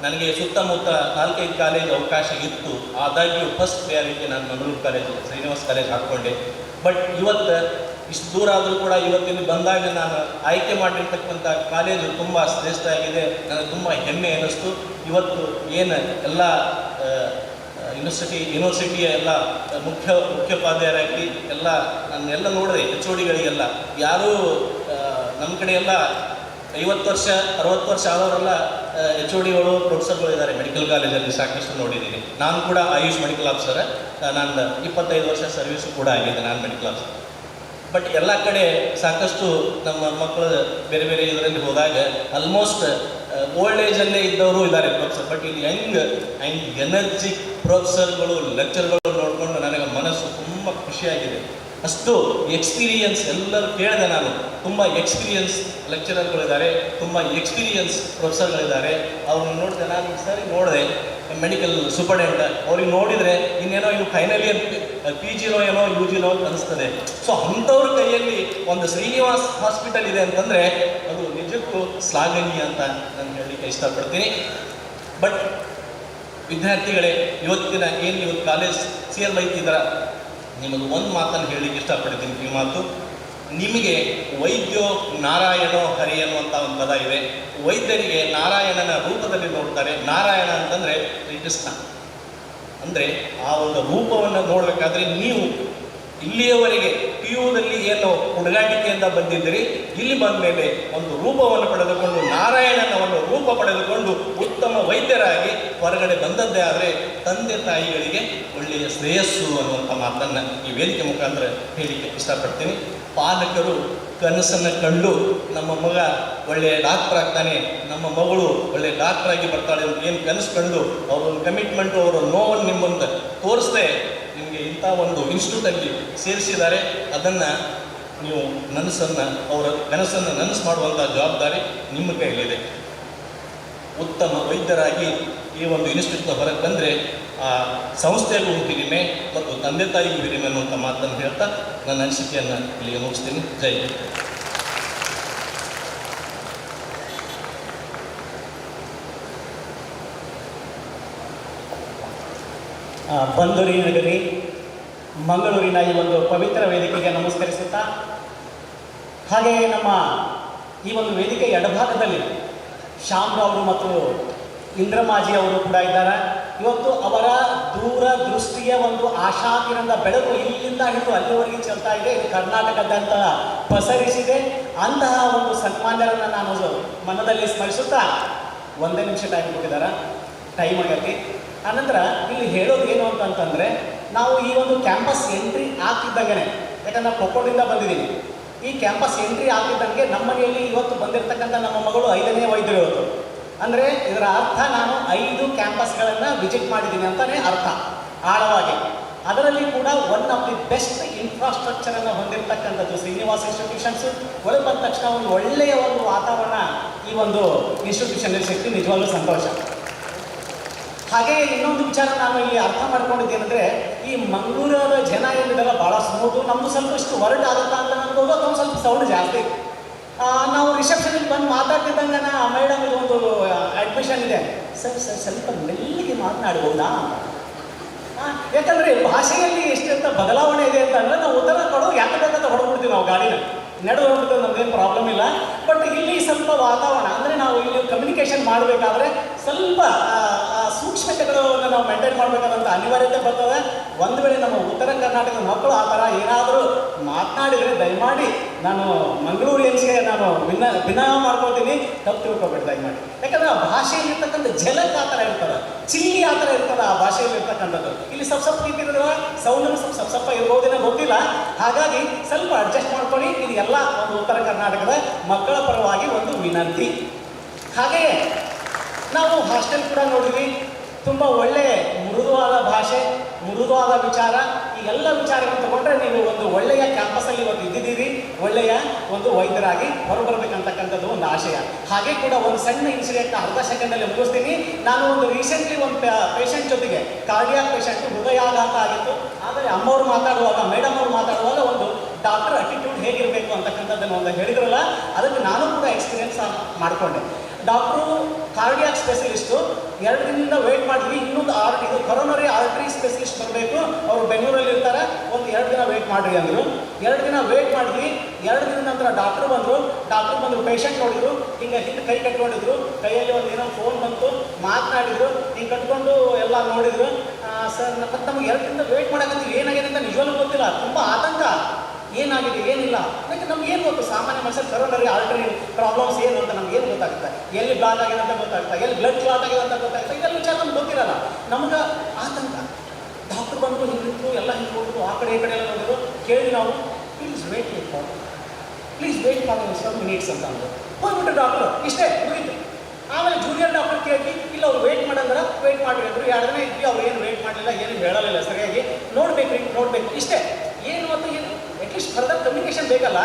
E: ನನಗೆ ಸುತ್ತಮುತ್ತ 4-5 ಕಾಲೇಜ್ ಅವಕಾಶ ಇತ್ತು. ಆದಾಗ್ಯೂ ಫಸ್ಟ್ ಪ್ರಿಯಾರಿಟಿ ನಾನು ಮಂಗಳೂರು ಕಾಲೇಜು, ಶ್ರೀನಿವಾಸ್ ಕಾಲೇಜ್ ಹಾಕ್ಕೊಂಡೆ. ಬಟ್ ಇವತ್ತು ಇಷ್ಟು ದೂರ ಆದರೂ ಕೂಡ ಇವತ್ತಿಲ್ಲಿ ಬಂದಾಗ ನಾನು ಆಯ್ಕೆ ಮಾಡಿರ್ತಕ್ಕಂಥ ಕಾಲೇಜು ತುಂಬ ಶ್ರೇಷ್ಠ ಆಗಿದೆ. ನನಗೆ ತುಂಬ ಹೆಮ್ಮೆ ಅನ್ನಿಸ್ತು. ಇವತ್ತು ಏನು ಎಲ್ಲ ಯೂನಿವರ್ಸಿಟಿಯ ಎಲ್ಲ ಮುಖ್ಯೋಪಾಧ್ಯಾಯರಾಗಲಿ ಎಲ್ಲ ನಾನೆಲ್ಲ ನೋಡಿದೆ, HODಗಳಿಗೆಲ್ಲ ಯಾರೂ ನಮ್ಮ ಕಡೆ ಎಲ್ಲ 50 ವರ್ಷ 60 ವರ್ಷ ಆದವರೆಲ್ಲ HODಗಳು ಪ್ರೊಫೆಸರ್ಗಳು ಇದ್ದಾರೆ ಮೆಡಿಕಲ್ ಕಾಲೇಜಲ್ಲಿ, ಸಾಕಷ್ಟು ನೋಡಿದ್ದೀನಿ. ನಾನು ಕೂಡ ಆಯುಷ್ ಮೆಡಿಕಲ್ ಆಫೀಸರ್, ನಾನು 25 ವರ್ಷ ಸರ್ವಿಸು ಕೂಡ ಆಗಿದೆ ನಾನು ಮೆಡಿಕಲ್ ಆಫೀಸರ್. ಬಟ್ ಎಲ್ಲ ಕಡೆ ಸಾಕಷ್ಟು ನಮ್ಮ ಮಕ್ಕಳು ಬೇರೆ ಬೇರೆ ಇದರಲ್ಲಿ ಹೋದಾಗ ಆಲ್ಮೋಸ್ಟ್ ಓಲ್ಡ್ ಏಜಲ್ಲೇ ಇದ್ದವರು ಇದ್ದಾರೆ ಪ್ರೊಫೆಸರ್. ಬಟ್ ಇಲ್ಲಿ ಯಂಗ್ ಆ್ಯಂಡ್ ಎನರ್ಜಿಕ್ ಪ್ರೊಫೆಸರ್ಗಳು, ಲೆಕ್ಚರ್ಗಳು ನೋಡಿಕೊಂಡು ನನಗೆ ಮನಸ್ಸು ತುಂಬ ಖುಷಿಯಾಗಿದೆ. ಅಷ್ಟು ಎಕ್ಸ್ಪೀರಿಯನ್ಸ್ ಎಲ್ಲರೂ ಕೇಳಿದೆ ನಾನು. ತುಂಬ ಎಕ್ಸ್ಪೀರಿಯನ್ಸ್ ಲೆಕ್ಚರರ್ಗಳಿದ್ದಾರೆ, ತುಂಬ ಎಕ್ಸ್ಪೀರಿಯನ್ಸ್ ಪ್ರೊಫೆಸರ್ಗಳಿದ್ದಾರೆ. ಅವ್ರನ್ನ ನೋಡಿದೆ ನಾನು ಸರಿ ನೋಡಿದೆ, ಮೆಡಿಕಲ್ ಸೂಪರ್ಡೆಂಟ್ ಅವ್ರಿಗೆ ನೋಡಿದರೆ ಇನ್ನೇನೋ ಇನ್ನು ಫೈನಲ್ ಇಯರ್ PGನೋ ಏನೋ UGನೋ ಅಂತ ಅನಿಸ್ತದೆ. ಸೊ ಅಂಥವ್ರ ಕೈಯಲ್ಲಿ ಒಂದು ಶ್ರೀನಿವಾಸ್ ಹಾಸ್ಪಿಟಲ್ ಇದೆ ಅಂತಂದರೆ ಅದು ನಿಜಕ್ಕೂ ಶ್ಲಾಘನೀಯ ಅಂತ ನಾನು ಹೇಳಲಿಕ್ಕೆ ಇಷ್ಟಪಡ್ತೀನಿ. ಬಟ್ ವಿದ್ಯಾರ್ಥಿಗಳೇ, ಇವತ್ತಿನ ಏನು ಇವತ್ತು ಕಾಲೇಜ್ ಸೇರ್ಬೈತಿದ್ದೀರ, ನಿಮಗೆ ಒಂದು ಮಾತನ್ನು ಹೇಳಲಿಕ್ಕೆ ಇಷ್ಟಪಡ್ತೀನಿ. ಈ ಮಾತು ನಿಮಗೆ ವೈದ್ಯೋ ನಾರಾಯಣೋ ಹರಿ ಅನ್ನುವಂಥ ಒಂದು ಪದ ಇದೆ. ವೈದ್ಯರಿಗೆ ನಾರಾಯಣನ ರೂಪದಲ್ಲಿ ನೋಡ್ತಾರೆ. ನಾರಾಯಣ ಅಂತಂದರೆ ಶ್ರೀಕೃಷ್ಣ. ಅಂದರೆ ಆ ಒಂದು ರೂಪವನ್ನು ನೋಡಬೇಕಾದ್ರೆ ನೀವು ಇಲ್ಲಿಯವರೆಗೆ PUದಲ್ಲಿ ಏನು ಹುಡುಗಾಟಿಕೆಯಿಂದ ಬಂದಿದ್ದೀರಿ, ಇಲ್ಲಿ ಬಂದ ಮೇಲೆ ಒಂದು ರೂಪವನ್ನು ಪಡೆದುಕೊಂಡು, ನಾರಾಯಣನ ಒಂದು ರೂಪ ಪಡೆದುಕೊಂಡು ಉತ್ತಮ ವೈದ್ಯರಾಗಿ ಹೊರಗಡೆ ಬಂದದ್ದೇ ಆದರೆ ತಂದೆ ತಾಯಿಗಳಿಗೆ ಒಳ್ಳೆಯ ಶ್ರೇಯಸ್ಸು ಅನ್ನುವಂಥ ಮಾತನ್ನು ಈ ವೇದಿಕೆ ಮುಖಾಂತರ ಹೇಳಲಿಕ್ಕೆ ಇಷ್ಟಪಡ್ತೀನಿ. ಪಾಲಕರು ಕನಸನ್ನು ಕಂಡು ನಮ್ಮ ಮಗ ಒಳ್ಳೆಯ ಡಾಕ್ಟರ್ ಆಗ್ತಾನೆ, ನಮ್ಮ ಮಗಳು ಒಳ್ಳೆಯ ಡಾಕ್ಟರ್ ಆಗಿ ಬರ್ತಾಳೆ ಅಂತ ಏನು ಕನಸು ಕಂಡು ಅವರೊಂದು ಕಮಿಟ್ಮೆಂಟು, ಅವರ ನೋವನ್ನು ನಿಮ್ಮ ಮುಂದೆ ತೋರಿಸದೆ ನಿಮಗೆ ಇಂಥ ಒಂದು ಇನ್ಸ್ಟಿಟ್ಯೂಟಲ್ಲಿ ಸೇರಿಸಿದ್ದಾರೆ. ಅದನ್ನು ನೀವು ಅವರ ಕನಸನ್ನು ನನಸು ಮಾಡುವಂಥ ಜವಾಬ್ದಾರಿ ನಿಮ್ಮ ಕೈಲಿದೆ. ಉತ್ತಮ ವೈದ್ಯರಾಗಿ ಈ ಒಂದು ಇನ್ಸ್ಟಿಟ್ಯೂಟ್ನ ಹೊರಗೆ ಬಂದರೆ ಆ ಸಂಸ್ಥೆಗೂ ಹಿರಿಮೆ ಮತ್ತು ತಂದೆ ತಾಯಿಗೂ ಹಿರಿಮೆ ಅನ್ನುವಂಥ ಮಾತನ್ನು ಹೇಳ್ತಾ ನನ್ನ ಅನಿಸಿಕೆಯನ್ನು ಇಲ್ಲಿಗೆ ಮುಗಿಸ್ತೀನಿ. ಜೈ ಹಿಂದ್.
U: ಬಂದೂರಿ ನಗರಿ ಮಂಗಳೂರಿನ ಈ ಒಂದು ಪವಿತ್ರ ವೇದಿಕೆಗೆ ನಮಸ್ಕರಿಸುತ್ತಾ, ಹಾಗೆಯೇ ನಮ್ಮ ಈ ಒಂದು ವೇದಿಕೆ ಎಡಭಾಗದಲ್ಲಿ ಶ್ಯಾಮ್ರಾವ್ ಮತ್ತು ಇಂದ್ರಮಾಜಿ ಅವರು ಕೂಡ ಇದ್ದಾರೆ. ಇವತ್ತು ಅವರ ದೂರದೃಷ್ಟಿಯ ಒಂದು ಆಶಾಕಿರಣದ ಬೆಳಕು ಇಲ್ಲಿಂದ ಹಿಡಿದು ಅಲ್ಲಿವರೆಗೆ ಚೆಲ್ತಾ ಇದೆ. ಇದು ಕರ್ನಾಟಕದಂತ ಪಸರಿಸಿದೆ. ಅಂತಹ ಒಂದು ಸನ್ಮಾನ್ಯರನ್ನು ನಾನು ಮನದಲ್ಲಿ ಸ್ಮರಿಸುತ್ತಾ, 1 ನಿಮಿಷ ಟೈಮ್ ಕೊಟ್ಟಿದ್ದಾರೆ, ಟೈಮ್ ಆಗೈತಿ. ಆನಂತರ ಇಲ್ಲಿ ಹೇಳೋದು ಏನು ಅಂತಂತಂದರೆ, ನಾವು ಈ ಒಂದು ಕ್ಯಾಂಪಸ್ ಎಂಟ್ರಿ ಆಗ್ತಿದ್ದಂಗೆ, ಯಾಕಂದ್ರೆ ಕೊಪ್ಪಳದಿಂದ ಬಂದಿದ್ದೀನಿ, ಈ ಕ್ಯಾಂಪಸ್ ಎಂಟ್ರಿ ಆಗ್ತಿದ್ದಂಗೆ ನಮ್ಮ ಮನೆಯಲ್ಲಿ ಇವತ್ತು ಬಂದಿರತಕ್ಕಂಥ ನಮ್ಮ ಮಗಳು 5ನೇ ವೈದ್ಯರು ಇವತ್ತು. ಅಂದರೆ ಇದರ ಅರ್ಥ ನಾನು 5 ಕ್ಯಾಂಪಸ್ಗಳನ್ನು ವಿಸಿಟ್ ಮಾಡಿದ್ದೀನಿ ಅಂತಲೇ ಅರ್ಥ ಆಳವಾಗಿ. ಅದರಲ್ಲಿ ಕೂಡ ಒನ್ ಆಫ್ ದಿ ಬೆಸ್ಟ್ ಇನ್ಫ್ರಾಸ್ಟ್ರಕ್ಚರನ್ನು ಹೊಂದಿರತಕ್ಕಂಥದ್ದು ಶ್ರೀನಿವಾಸ್ ಇನ್ಸ್ಟಿಟ್ಯೂಷನ್ಸು. ಒಳಗೆ ಬಂದ ತಕ್ಷಣ ಒಂದು ಒಳ್ಳೆಯ ಒಂದು ವಾತಾವರಣ ಈ ಒಂದು ಇನ್ಸ್ಟಿಟ್ಯೂಷನಲ್ಲಿ ಸಿಕ್ತು, ನಿಜವಾಗ್ಲೂ ಸಂತೋಷ. ಹಾಗೆಯೇ ಇನ್ನೊಂದು ವಿಚಾರ ನಾನು ಇಲ್ಲಿ ಅರ್ಥ ಮಾಡ್ಕೊಂಡಿದ್ದೇನೆಂದರೆ, ಈ ಮಂಗಳೂರದ ಜನ ಏನಿದೆಲ್ಲ ಭಾಳ ಸ್ಮೂತು, ನಮ್ಮದು ಸ್ವಲ್ಪ ಇಷ್ಟು ವರ್ಡ್ ಆಗುತ್ತಾ ಅಂತ ಅನ್ಬೋದು, ಅಥವಾ ಸ್ವಲ್ಪ ಸೌಂಡ್ ಜಾಸ್ತಿ. ನಾವು ರಿಸೆಪ್ಷನಿಗೆ ಬಂದು ಮಾತಾಡ್ತಿದ್ದಂಗೆ ಮೇಡಮ್ ಇದೊಂದು ಅಡ್ಮಿಷನ್ ಇದೆ ಸರ್, ಸ್ವಲ್ಪ ಮೆಲ್ಲಿಗೆ ಮಾತನಾಡ್ಬೋದಾ ಅಂತ. ಯಾಕಂದರೆ ಭಾಷೆಯಲ್ಲಿ ಎಷ್ಟೆಂತ ಬದಲಾವಣೆ ಇದೆ ಅಂತ ಅಂದರೆ ನಾವು ಉತ್ತರ ಕೊಡೋ ಯಾಕೆ ಬೇಕಂತ ಹೊಡ್ಬಿಡ್ತೀವಿ ನಾವು ಗಾಡಿನ. ನಡೆದು ನಮಗೇನು ಪ್ರಾಬ್ಲಮ್ ಇಲ್ಲ. ಬಟ್ ಇಲ್ಲಿ ಸ್ವಲ್ಪ ವಾತಾವರಣ ಅಂದರೆ ನಾವು ಇಲ್ಲಿ ಕಮ್ಯುನಿಕೇಷನ್ ಮಾಡಬೇಕಾದ್ರೆ ಸ್ವಲ್ಪ ಸೂಕ್ಷ್ಮತೆಗಳನ್ನು ನಾವು ಮೇಂಟೈನ್ ಮಾಡಬೇಕಾದಂಥ ಅನಿವಾರ್ಯತೆ ಬರ್ತದೆ. ಒಂದು ವೇಳೆ ನಮ್ಮ ಉತ್ತರ ಕರ್ನಾಟಕದ ಮಕ್ಕಳು ಆ ಥರ ಏನಾದರೂ ಮಾತನಾಡಿದರೆ ದಯಮಾಡಿ ನಾನು ಮಂಗಳೂರಿಯನ್ಸ್ಗೆ ನಾನು ಭಿನ್ನ ಮಾಡ್ಕೊಳ್ತೀನಿ, ತಪ್ಪು ತಿಳ್ಕೊಬೇಡಿ ದಯಮಾಡಿ. ಯಾಕಂದರೆ ಆ ಭಾಷೆಯಲ್ಲಿರ್ತಕ್ಕಂಥ ಝಲಕ್ ಆ ಥರ ಇರ್ತದೆ, ಚಿಲ್ಲಿ ಆ ಥರ ಇರ್ತದೆ ಆ ಭಾಷೆಯಲ್ಲಿ ಇರ್ತಕ್ಕಂಥದ್ದು. ಇಲ್ಲಿ ಸ್ವಲ್ಪ ಇದ್ದಿರೋದ್ರ ಸೌಂಡ್ ಸ್ವಲ್ಪ ಇರ್ಬೋದೇನೋ ಗೊತ್ತಿಲ್ಲ. ಹಾಗಾಗಿ ಸ್ವಲ್ಪ ಅಡ್ಜಸ್ಟ್ ಮಾಡ್ಕೊಳ್ಳಿ. ಇದು ಎಲ್ಲ ಒಂದು ಉತ್ತರ ಕರ್ನಾಟಕದ ಮಕ್ಕಳ ಪರವಾಗಿ ಒಂದು ವಿನಂತಿ. ಹಾಗೆಯೇ ನಾವು ಹಾಸ್ಟೆಲ್ ಕೂಡ ನೋಡಿದ್ವಿ, ತುಂಬ ಒಳ್ಳೆಯ ಮೃದುವಾದ ಭಾಷೆ, ಮೃದುವಾದ ವಿಚಾರ, ಈ ಎಲ್ಲ ವಿಚಾರಗಳನ್ನು ತಗೊಂಡ್ರೆ ನೀವು ಒಂದು ಒಳ್ಳೆಯ ಕ್ಯಾಂಪಸಲ್ಲಿ ಇವತ್ತು ಇದ್ದಿದ್ದೀರಿ, ಒಳ್ಳೆಯ ಒಂದು ವೈದ್ಯರಾಗಿ ಹೊರಬರಬೇಕಂತಕ್ಕಂಥದ್ದು ಒಂದು ಆಶಯ. ಹಾಗೆ ಕೂಡ ಒಂದು ಸಣ್ಣ ಇನ್ಸಿಡೆಂಟ್ ಅರ್ಧ ಸೆಕೆಂಡಲ್ಲಿ ಮುಗಿಸ್ತೀನಿ. ನಾನು ಒಂದು ರೀಸೆಂಟ್ಲಿ ಒಂದು ಪೇಷಂಟ್ ಜೊತೆಗೆ ಕಾರ್ಡಿಯಾಕ್ ಪೇಷಂಟ್ ಹೃದಯಾಘಾತ ಆಗಿತ್ತು. ಆದರೆ ಅಮ್ಮವ್ರು ಮಾತಾಡುವಾಗ, ಮೇಡಮ್ ಅವರು ಮಾತಾಡುವಾಗ ಒಂದು ಡಾಕ್ಟರ್ ಅಟಿಟ್ಯೂಡ್ ಹೇಗಿರಬೇಕು ಅಂತಕ್ಕಂಥದ್ದನ್ನು ಒಂದು ಹೇಳಿದ್ರಲ್ಲ, ಅದಕ್ಕೆ ನಾನು ಕೂಡ ಎಕ್ಸ್ಪೀರಿಯನ್ಸ್ ಮಾಡಿಕೊಂಡೆ. ಡಾಕ್ಟ್ರು ಕಾರ್ಡಿಯಾಕ್ ಸ್ಪೆಷಲಿಸ್ಟು 2 ದಿನದಿಂದ ವೇಟ್ ಮಾಡಿದ್ವಿ. ಇನ್ನೊಂದು ಇದು ಕೊರೋನರಿ ಆರ್ಟರಿ ಸ್ಪೆಷಲಿಸ್ಟ್ ಬರಬೇಕು, ಅವರು ಬೆಂಗಳೂರಲ್ಲಿ ಇರ್ತಾರೆ, ಒಂದು 2 ದಿನ ವೇಟ್ ಮಾಡಿರಿ ಅಂದರು. 2 ದಿನ ವೇಟ್ ಮಾಡಿದ್ವಿ. 2 ದಿನದ ನಂತರ ಡಾಕ್ಟ್ರು ಬಂದರು, ಪೇಷಂಟ್ ನೋಡಿದ್ರು, ಹಿಂಗೆ ಹಿಂದೆ ಕೈ ಕಟ್ಕೊಂಡಿದ್ರು, ಕೈಯಲ್ಲಿ ಒಂದು ಏನೋ ಫೋನ್ ಬಂತು, ಮಾತನಾಡಿದ್ರು, ಹಿಂಗೆ ಕಟ್ಕೊಂಡು ಎಲ್ಲ ನೋಡಿದ್ರು. ಸರ್ ಮತ್ತೆ ನಮ್ಗೆ 2 ದಿನದಿಂದ ವೇಟ್ ಮಾಡೋಕ್ಕಂತ ಏನಾಗಿದೆ ಅಂತ ನಿಜವಾಗ್ಲೂ ಗೊತ್ತಿಲ್ಲ, ತುಂಬ ಆತಂಕ, ಏನಾಗಿದೆ ಏನಿಲ್ಲ. ಯಾಕೆ ನಮ್ಗೆ ಏನು ಗೊತ್ತು, ಸಾಮಾನ್ಯ ಮನುಷ್ಯರು ಕರೋನರಿ ಆರ್ಟರಿ ಪ್ರಾಬ್ಲಮ್ಸ್ ಏನು ಅಂತ ನಮ್ಗೆ ಏನು ಗೊತ್ತಾಗುತ್ತೆ, ಎಲ್ಲಿ ಬ್ಲಾಕ್ ಆಗಿದೆ ಅಂತ ಗೊತ್ತಾಗ್ತಾ, ಎಲ್ಲಿ ಬ್ಲಡ್ ಕ್ಲಾಟ್ ಆಗಿದೆ ಅಂತ ಗೊತ್ತಾಗ್ತಾ, ಇದೆಲ್ಲ ವಿಚಾರ ನಮ್ಗೆ ಗೊತ್ತಿರಲ್ಲ. ನಮ್ಗೆ ಆತಂಕ. ಡಾಕ್ಟ್ರು ಬಂದರು, ಹಿಂಗಿದ್ರು, ಎಲ್ಲ ಹಿಂಗೆ ಹೋದ್ರು, ಆ ಕಡೆ ಈ ಕಡೆ ಎಲ್ಲ ನೋಡಿದ್ರು. ಕೇಳಿ ನಾವು please wait for some minutes ಅಂತ ಅಂದರು. ಹೋಗ್ಬಿಟ್ರು ಡಾಕ್ಟ್ರು, ಇಷ್ಟೇ ಮುಗಿತು. ಆಮೇಲೆ ಜೂನಿಯರ್ ಡಾಕ್ಟರ್ ಕೇಳಿ, ಇಲ್ಲ ಅವ್ರು ವೇಟ್ ಮಾಡಂದ್ರೆ ವೇಟ್ ಮಾಡಿ ಅಂದರು. 2 ದಿನ ಇದ್ವಿ, ಅವ್ರು ಏನು ವೇಟ್ ಮಾಡಲಿಲ್ಲ, ಏನು ಹೇಳಲಿಲ್ಲ ಸರಿಯಾಗಿ. ನೋಡಬೇಕು ಇಷ್ಟೇ. ಏನು ಮತ್ತು ಏನು ಅಟ್ಲೀಸ್ಟ್ ಫರ್ದರ್ ಕಮ್ಯುನಿಕೇಷನ್ ಬೇಕಲ್ಲ.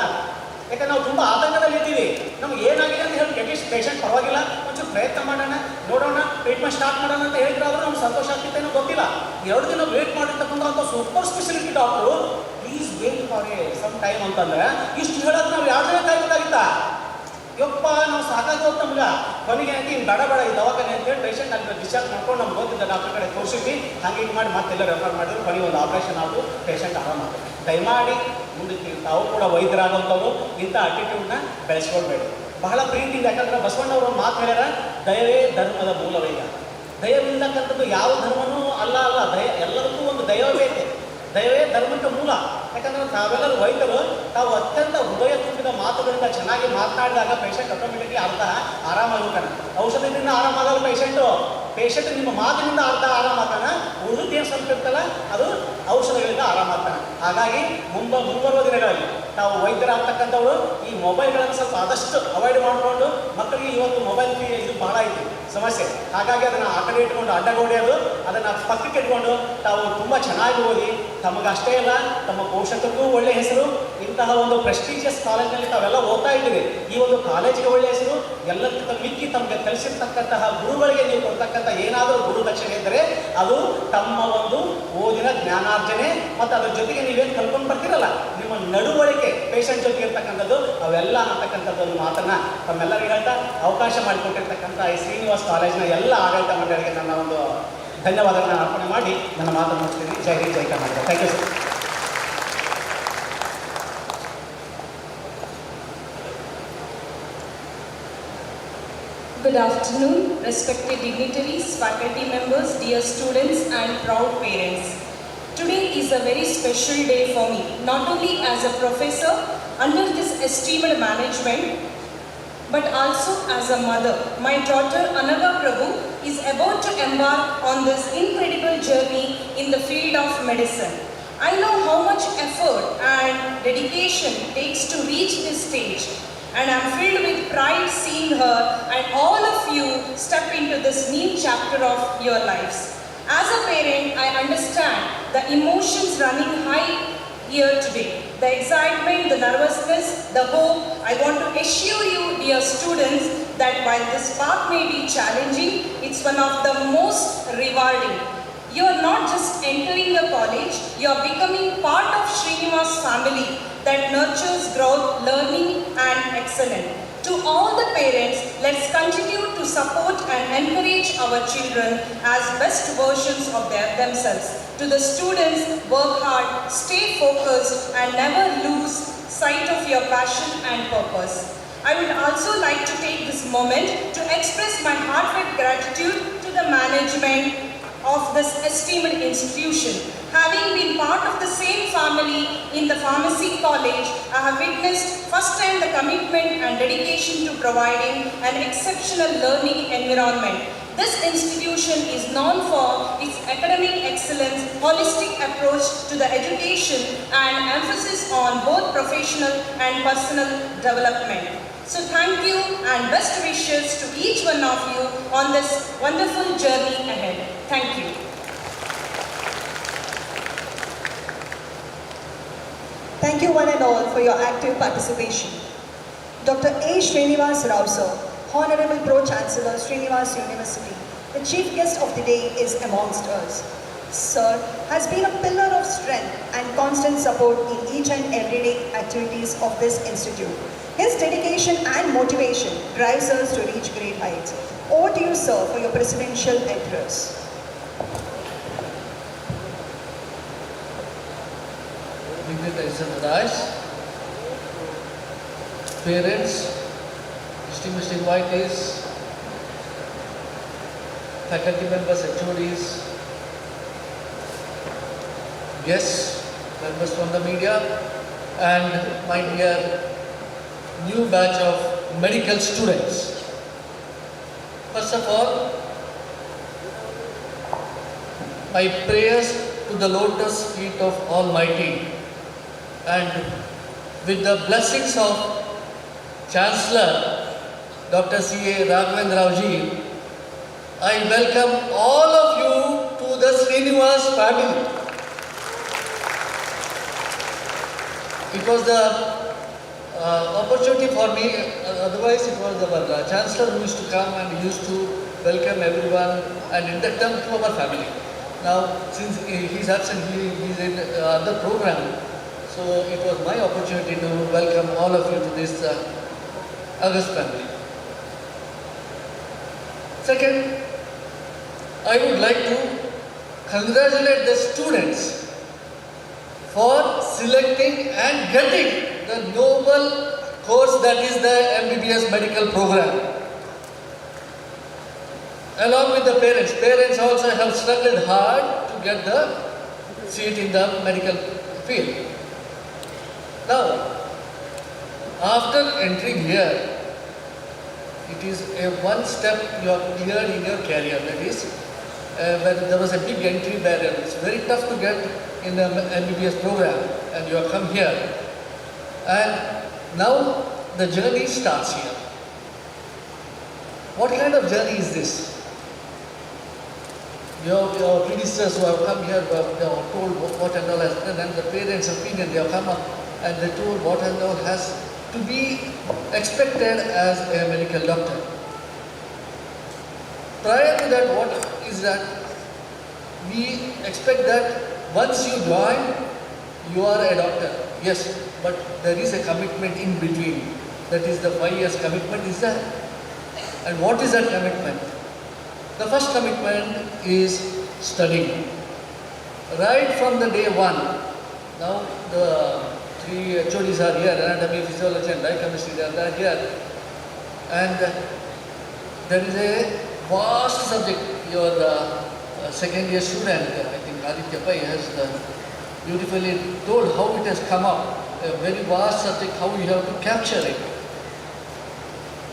U: ಯಾಕಂದ್ರೆ ನಾವು ತುಂಬ ಆತಂಕದಲ್ಲಿ ಇದ್ದೀವಿ, ನಮ್ಗೆ ಏನಾಗಿದೆ ಅಂತ ಹೇಳಿ ಅಟ್ಲೀಸ್ಟ್ ಪೇಷಂಟ್ ಪರವಾಗಿಲ್ಲ, ಒಂಚೂರು ಪ್ರಯತ್ನ ಮಾಡೋಣ, ನೋಡೋಣ, ಟ್ರೀಟ್ಮೆಂಟ್ ಸ್ಟಾರ್ಟ್ ಮಾಡೋಣ ಅಂತ ಹೇಳಿದ್ರೆ ಅವರು ನಮ್ಗೆ ಸಂತೋಷ ಆಗ್ತಿತ್ತೇನೋ ಗೊತ್ತಿಲ್ಲ. 2 ದಿನ ವೇಟ್ ಮಾಡಿರ್ತಕ್ಕಂಥ super speciality doctor please wait for some time ಅಂತಂದ್ರೆ ಇಷ್ಟು ಹೇಳೋದು ನಾವು 2 ದಿನ ಕಾಯ್ಬೇಕಾಗಿತ್ತಾ? ಯಪ್ಪ ನಾವು ಸಾಕಾಗಿ ಹೋಗ್ತಾ ನಮ್ಗೆ. ಕೊನೆಗೆ ಹಾಕಿ ಬೇಡ ಈ ದವಾಖಾನೆ ಅಂತೇಳಿ ಪೇಷಂಟ್ ಅಲ್ಲಿ ಡಿಸ್ಚಾರ್ಜ್ ಮಾಡ್ಕೊಂಡು ನಮ್ಗೆ ಗೊತ್ತಿದ್ದ ಡಾಕ್ಟರ್ ಕಡೆ ತೋರಿಸಿದ್ವಿ. ಹಾಗೆ ಮಾಡಿ ಮತ್ತೆಲ್ಲ ರೆಫರ್ ಮಾಡಿದ್ರು. ಕೊನೆಗೆ ಒಂದು ಆಪರೇಷನ್ ಆಯಿತು, ಪೇಷಂಟ್ ಆರಾಮಾಗುತ್ತೆ. ದಯಮಾಡಿ ಮುಂದಕ್ಕೆ ತಾವು ಕೂಡ ವೈದ್ಯರಾಗೋಂಥವ್ರು ಇಂಥ ಅಟಿಟ್ಯೂಡ್ನ ಬೆಳೆಸ್ಕೊಳ್ಬೇಡಿ. ಬಹಳ ಪ್ರೀತಿಯಿಂದ, ಯಾಕಂದ್ರೆ ಬಸವಣ್ಣವರು ಒಂದು ಮಾತು ಹೇಳ್ಯಾರ, ದಯವೇ ಧರ್ಮದ ಮೂಲವೈಗ. ದಯವಿಲ್ಲಕ್ಕಂಥದ್ದು ಯಾವ ಧರ್ಮನೂ ಅಲ್ಲ. ಎಲ್ಲರಿಗೂ ಒಂದು ದೈವ ಬೇಕು, ದಯವೇ ಧರ್ಮಕ್ಕೆ ಮೂಲ. ಯಾಕಂದ್ರೆ ನಾವೆಲ್ಲರೂ ವೈದ್ಯರು, ತಾವು ಅತ್ಯಂತ ಹೃದಯ ತುಂಬಿದ ಮಾತುಗಳಿಂದ ಚೆನ್ನಾಗಿ ಮಾತನಾಡಿದಾಗ ಪೇಷಂಟ್ ಆಟೋಮೆಟಿಕ್ಲಿ ಅರ್ಧ ಆರಾಮಾಗುತ್ತಾನೆ. ಔಷಧದಿಂದ ಆರಾಮಾಗಲ್ಲ ಪೇಷಂಟ್ ನಿಮ್ಮ ಮಾತಿನಿಂದ ಅರ್ಧ ಆರಾಮಾಗ್ತಾನೆ. ಉಳಿದು ಏನು ಸ್ವಲ್ಪ ಇರ್ತಲ್ಲ ಅದು ಔಷಧಗಳಿಂದ ಆರಾಮಾಗ್ತಾನೆ. ಹಾಗಾಗಿ ಮುಂಬರುವ ದಿನಗಳಲ್ಲಿ ನಾವು ವೈದ್ಯರಾಗ್ತಕ್ಕಂಥವ್ರು ಈ ಮೊಬೈಲ್ಗಳನ್ನು ಸ್ವಲ್ಪ ಆದಷ್ಟು ಅವಾಯ್ಡ್ ಮಾಡಿಕೊಂಡು, ಮಕ್ಕಳಿಗೆ ಇವತ್ತು ಮೊಬೈಲ್ ಇದು ಬಹಳ ಐತಿ ಸಮಸ್ಯೆ. ಹಾಗಾಗಿ ಅದನ್ನು ಆ ಕಡೆ ಇಟ್ಕೊಂಡು ಅಡ್ಡಗೋಡಿಯೋದು, ಅದನ್ನು ಪಕ್ಕಕ್ಕೆ ಇಟ್ಕೊಂಡು ತಾವು ತುಂಬ ಚೆನ್ನಾಗಿ ಓದಿ, ತಮಗಷ್ಟೇ ಅಲ್ಲ ತಮ್ಮ ಪೋಷಕರಿಗೂ ಒಳ್ಳೆಯ ಹೆಸರು. ಇಂತಹ ಒಂದು ಪ್ರೆಸ್ಟೀಜಿಯಸ್ ಕಾಲೇಜ್ನಲ್ಲಿ ತಾವೆಲ್ಲ ಓದ್ತಾ ಇದ್ದೀವಿ. ಈ ಒಂದು ಕಾಲೇಜಿಗೆ ಒಳ್ಳೆಯ ಹೆಸರು. ಎಲ್ಲಕ್ಕಿಂತ ಮಿಕ್ಕಿ ತಮಗೆ ಕಲಿಸಿರ್ತಕ್ಕಂತಹ ಗುರುಗಳಿಗೆ ನೀವು ಕೊಡ್ತಕ್ಕಂಥ ಏನಾದರೂ ಗುರುದಕ್ಷಿಣೆ ಇದ್ದರೆ ಅದು ತಮ್ಮ ಒಂದು ಓದಿನ ಜ್ಞಾನಾರ್ಜನೆ ಮತ್ತು ಅದ್ರ ಜೊತೆಗೆ ನೀವೇನು ಕಲ್ಕೊಂಡು ಬರ್ತೀರಲ್ಲ, ನಿಮ್ಮ ನಡವಳಿಕೆ ಪೇಷಂಟ್ ಜೊತೆಗೆ ಇರ್ತಕ್ಕಂಥದ್ದು, ಅವೆಲ್ಲ ಅಂತಕ್ಕಂಥದ್ದು ಮಾತನ್ನು ತಮ್ಮೆಲ್ಲರಿಗೂ ಹೇಳ್ತಾ ಅವಕಾಶ ಮಾಡಿಕೊಟ್ಟಿರ್ತಕ್ಕಂಥ ಈ ಶ್ರೀನಿವಾಸ್ ಕಾಲೇಜಿನ ಎಲ್ಲ ಆಡಳಿತ ಮಂಡಳಿಗೆ ನನ್ನ ಒಂದು ಧನ್ಯವಾದಗಳನ್ನು ಅರ್ಪಣೆ ಮಾಡಿ ನನ್ನ ಮಾತನ್ನು ಮುಗಿಸ್ತೀನಿ. ಜೈ ಹಿಂದ್, ಜೈ Karnataka. Thank you sir.
D: Good afternoon, respected dignitaries, faculty members, dear students and proud parents. Today is a very special day for me, not only as a professor under this esteemed management, but also as a mother. My daughter Anaga Prabhu is about to embark on this incredible journey in the field of medicine. I know how much effort and dedication takes to reach this stage, and I'm filled with pride seeing her and all of you step into this new chapter of your lives. As a parent, I understand the emotions running high here today. The excitement, the nervousness, the hope. I want to assure you, dear students, that while this path may be challenging, it's one of the most rewarding. You are not just entering the college, you are becoming part of Srinivas family that nurtures growth, learning and excellence. To all the parents, let's continue to support and encourage our children as best versions of themselves. To the students, work hard, stay focused, and never lose sight of your passion and purpose. I would also like to take this moment to express my heartfelt gratitude to the management of this esteemed institution. Having been part of the same family in the pharmacy college, I have witnessed firsthand the commitment and dedication to providing an exceptional learning environment. This institution is known for its academic excellence, holistic approach to the education, and emphasis on both professional and personal development. So thank you and best wishes to each one of you on this wonderful journey ahead. Thank you.
B: Thank you one and all for your active participation. Dr. A. Srinivas Rao sir, Honorable Pro-Chancellor, Srinivas University, the chief guest of the day is amongst us. Sir has been a pillar of strength and constant support in each and everyday activities of this institute. His dedication and motivation drives us to reach great heights. Over to you, sir, for your presidential address.
F: Dignitaries of the dais, parents, distinguished invitees, faculty members, HODs, guests, members from the media, and my dear new batch of medical students. First of all, my prayers to the lotus feet of Almighty, and with the blessings of Chancellor Dr. C.A. Raghavendra ji, I welcome all of you to the Srinivas family. It was the opportunity for me, otherwise it was our Chancellor who used to come and used to welcome everyone and induct them to our family. Now, since he's absent, he's in other program, so it was my opportunity to welcome all of you to this August family. Second, I would like to congratulate the students for selecting and getting the noble course that is the MBBS medical program. Along with the parents. Parents also have struggled hard to get the seat in the medical field. Now, after entering here, it is a one step you have cleared in your career. That is, when there was a big entry barrier. It's very tough to get in the MBBS program, and you have come here. And now the journey starts here. What kind of journey is this? Your predecessors who have come here who have told what and all has done, and the parents' opinion, they have come up and they told what and all has to be expected as a medical doctor. Prior to that, what is that? We expect that once you join, you are a doctor. Yes, but there is a commitment in between. That is the 5 years commitment is there. And what is that commitment? The first commitment is studying. Right from the day one. Now the 3 HODs are here, anatomy, physiology and biochemistry, they are here. And there is a vast subject. Your second year student, I think Aditya Pai, has beautifully told how it has come up. A very vast subject, how you have to capture it.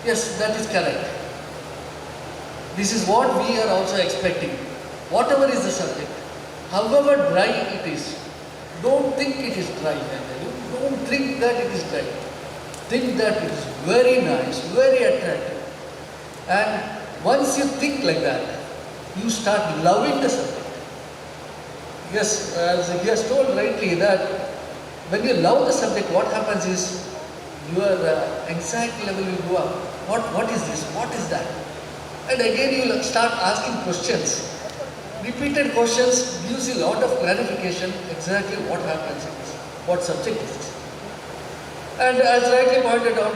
F: Yes, that is correct. This is what we are also expecting. Whatever is the subject, however dry it is, don't think it is dry. Don't think that it is dry. Think that it is very nice, very attractive. And once you think like that, you start loving the subject. Yes, as he has told rightly that when you love the subject, what happens is your anxiety level will go up. What is this? What is that? And again you will start asking questions. Repeated questions gives you a lot of clarification exactly what happens in this, what subject is this. And as rightly pointed out,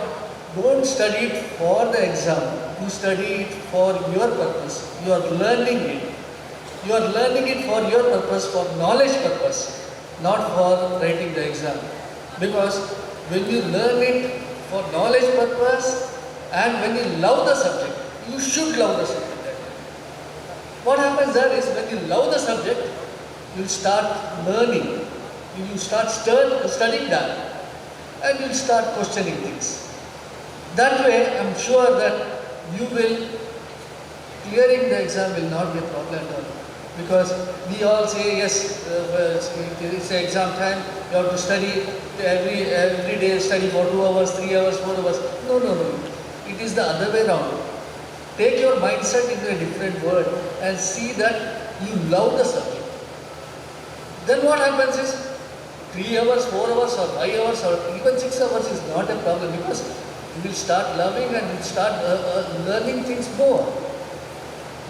F: don't study it for the exam. You study it for your purpose. You are learning it. You are learning it for your purpose, for knowledge purpose, not for writing the exam. Because when you learn it for knowledge purpose and when you love the subject, you should love the subject. What happens there is when you love the subject, you start learning, you start studying that, and you start questioning things. That way, I'm sure that you will, clearing the exam will not be a problem at all. Because we all say, yes, it's exam time, you have to study every day, study for 2 hours, 3 hours, 4 hours. No, no, no. It is the other way around. Take your mindset into a different world and see that you love the subject. Then what happens is 3 hours, 4 hours or 5 hours or even 6 hours is not a problem because you will start loving and you will start learning things more.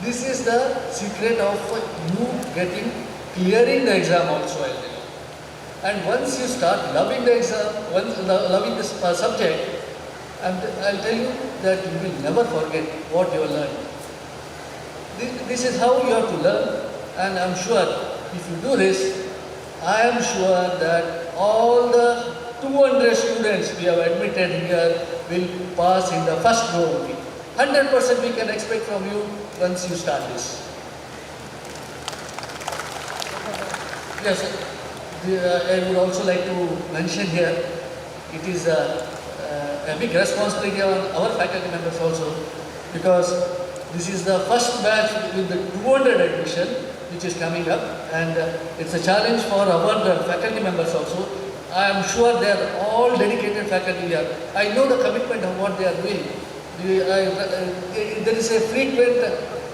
F: This is the secret of you clearing the exam also, I'll tell you. And once you start loving the exam, loving this subject, and I'll tell you that you will never forget what you have learned. This is how you have to learn, and I'm sure if you do this, I am sure that all the 200 students we have admitted here will pass in the first row only. 100% we can expect from you once you start this. Yes, I would also like to mention here, it is a big responsibility on our faculty members also, because this is the first batch with the 200 admission which is coming up, and it's a challenge for our faculty members also. I am sure they are all dedicated faculty here. I know the commitment of what they are doing. There is a frequent,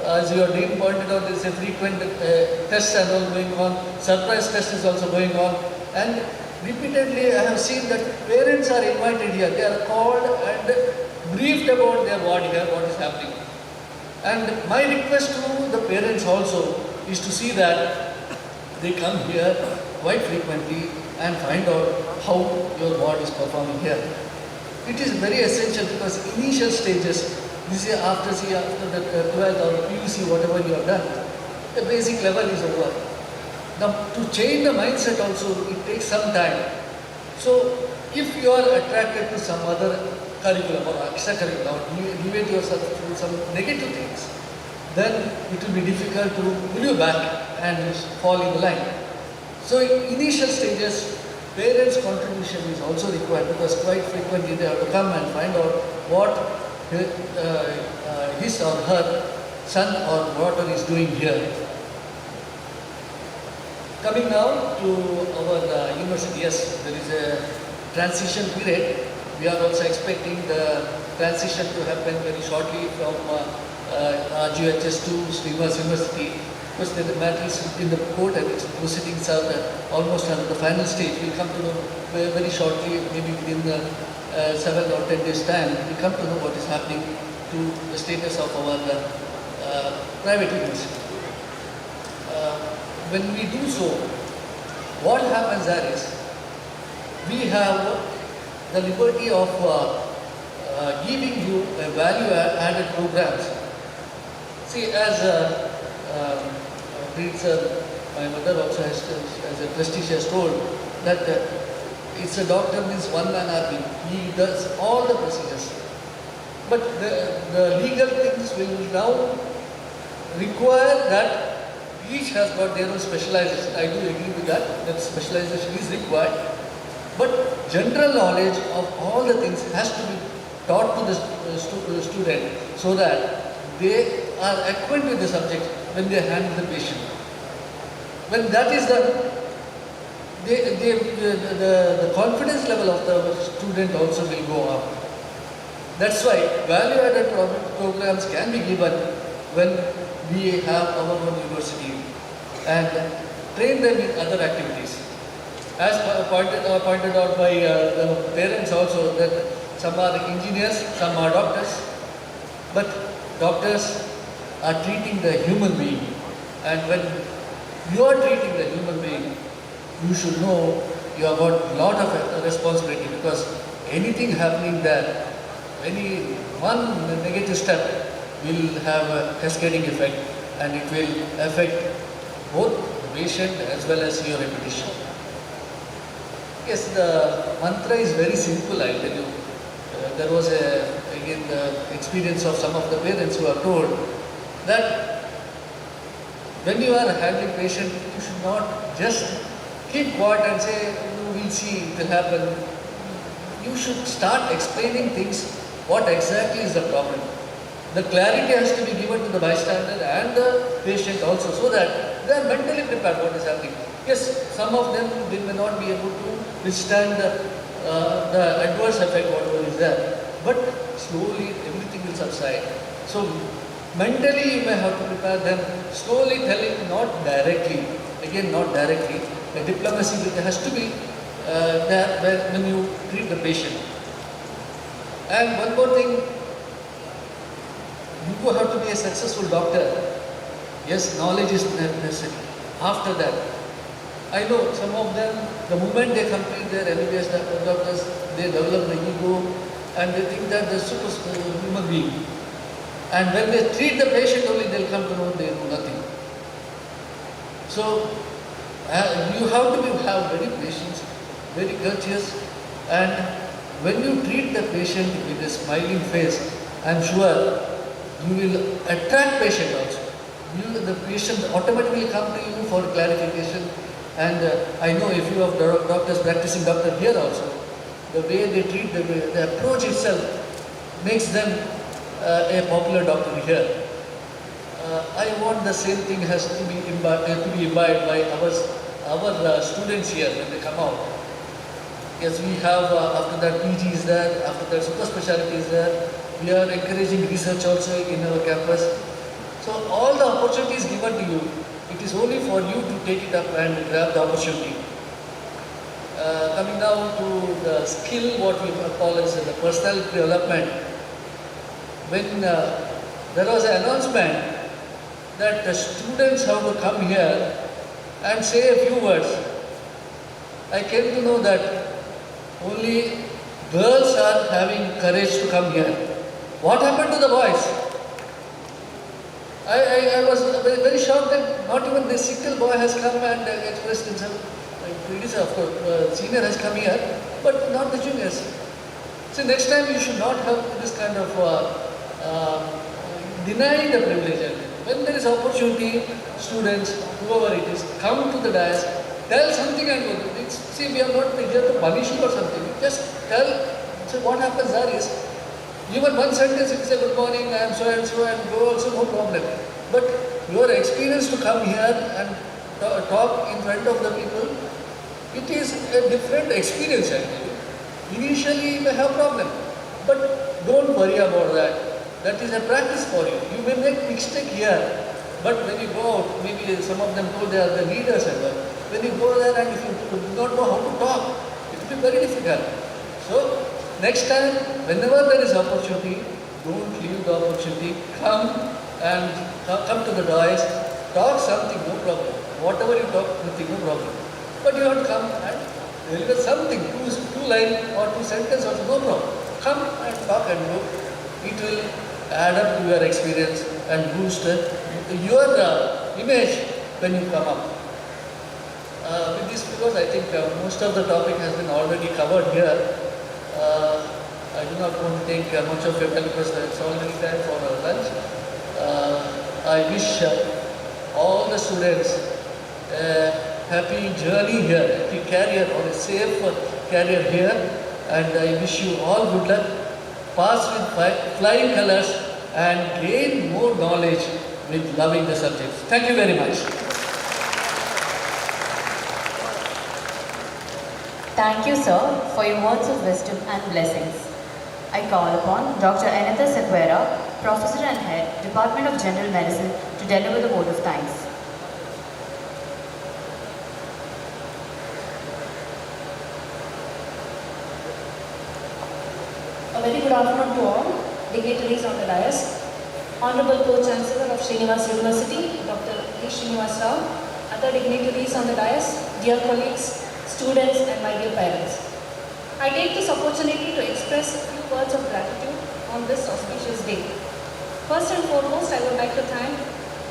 F: as your dean pointed out, there is a frequent tests and all going on. Surprise test is also going on, and repeatedly I have seen that parents are invited here. They are called and briefed about their ward here, what is happening. And my request to the parents also is to see that they come here quite frequently and find out how your ward is performing here. It is very essential because initial stages, this is after the 12th or PUC, whatever you have done, the basic level is over. Now, to change the mindset also, it takes some time. So, if you are attracted to some other curriculum or extracurriculum, or elevate yourself to some negative things, then it will be difficult to pull you back and fall in the line. So, in initial stages, parents' contribution is also required because quite frequently they have to come and find out what his or her son or daughter is doing here. Coming now to our university, yes, there is a transition period. We are also expecting the transition to happen very shortly from RGHS to Srinivas University. Because the matter is in the court and it's proceedings are almost at the final stage. We'll come to know very shortly, maybe within 7 or 10 days time, we'll come to know what is happening to the status of our private university. When we do so, what happens there is, we have the liberty of giving you a value-added programs. See, as my mother also has, as a trustee, she has told that it's a doctor means one man army. He does all the procedures. But the legal things will now require that each has got their own specialization. I do agree with that specialization is required. But general knowledge of all the things has to be taught to the student so that they are acquainted with the subject when they handle the patient. When that is done, the confidence level of the student also will go up. That's why value-added programs can be given when we have our own university and train them in other activities. As pointed out by the parents also, that some are engineers, some are doctors, but doctors are treating the human being, and when you are treating the human being, you should know you have got a lot of responsibility, because anything happening there, any one negative step will have a cascading effect, and it will affect both the patient as well as your reputation. Yes, the mantra is very simple, I tell you. There was again the experience of some of the parents who are told that when you are handling patient, you should not just keep quiet and say, we'll see, it will happen. You should start explaining things, what exactly is the problem. The clarity has to be given to the bystander and the patient also, so that they are mentally prepared what is happening. Yes, some of them they may not be able to withstand the adverse effect whatever is there, but slowly everything will subside. So mentally you may have to prepare them, slowly telling, not directly, again not directly. The diplomacy has to be there when you treat the patient. And one more thing, you have to be a successful doctor. Yes, knowledge is necessary. After that, I know some of them, the moment they complete their MBBS doctors, they develop the ego and they think that they're super human being. And when they treat the patient only, they'll come to know they know nothing. So, you have to have very patience, very courteous, and when you treat the patient with a smiling face, I'm sure you will attract patient also. The patient automatically come to you for clarification, and I know if you have doctors practicing doctor here also, the way they treat, the approach itself makes them a popular doctor here. I want the same thing has to be imbibed by our students here when they come out. Yes, we have after that PG is there, after that super specialty is there. We are encouraging research also in our campus. So all the opportunities given to you, it is only for you to take it up and grab the opportunity. Coming down to the skill, what we call as the personal development. When there was an announcement that the students have to come here and say a few words, I came to know that only girls are having courage to come here. What happened to the boys? I was very shocked that not even this single boy has come and expressed himself. Of course, senior has come here, but not the juniors. So next time you should not have this kind of denying the privilege. When there is opportunity, students, whoever it is, come to the dais, tell something and go. See, we are not here to punish you or something. Just tell. So what happens there is, even one sentence, if you say good morning, I am so and so, and go also, no problem. But your experience to come here and talk in front of the people, it is a different experience actually. Initially you may have problem, but don't worry about that. That is a practice for you. You may make mistake here, but when you go out, maybe some of them told they are the leaders and all. When you go there and if you do not know how to talk, it will be very difficult. So next time, whenever there is opportunity, don't leave the opportunity. Come to the dais, talk something, no problem. Whatever you talk, nothing, no problem. But you have to come and deliver something, two line or two sentences also, no problem. Come and talk and go. It will add up to your experience and boost your image when you come up. With this, because I think most of the topic has been already covered here. I do not want to take much of your time because it's already time for our lunch. I wish all the students a happy journey here, happy career or a safe career here, and I wish you all good luck. Pass with flying colors and gain more knowledge with loving the subjects. Thank you very much.
C: Thank you, sir, for your words of wisdom and blessings. I call upon Dr. Anitha Sequeira, Professor and Head, Department of General Medicine, to deliver the vote of thanks.
H: A very good afternoon to all dignitaries on the dais. Honorable Pro-Chancellor of Srinivas University, Dr. Srinivas Rao, other dignitaries on the dais, dear colleagues, students and my dear parents. I take this opportunity to express a few words of gratitude on this auspicious day. First and foremost, I would like to thank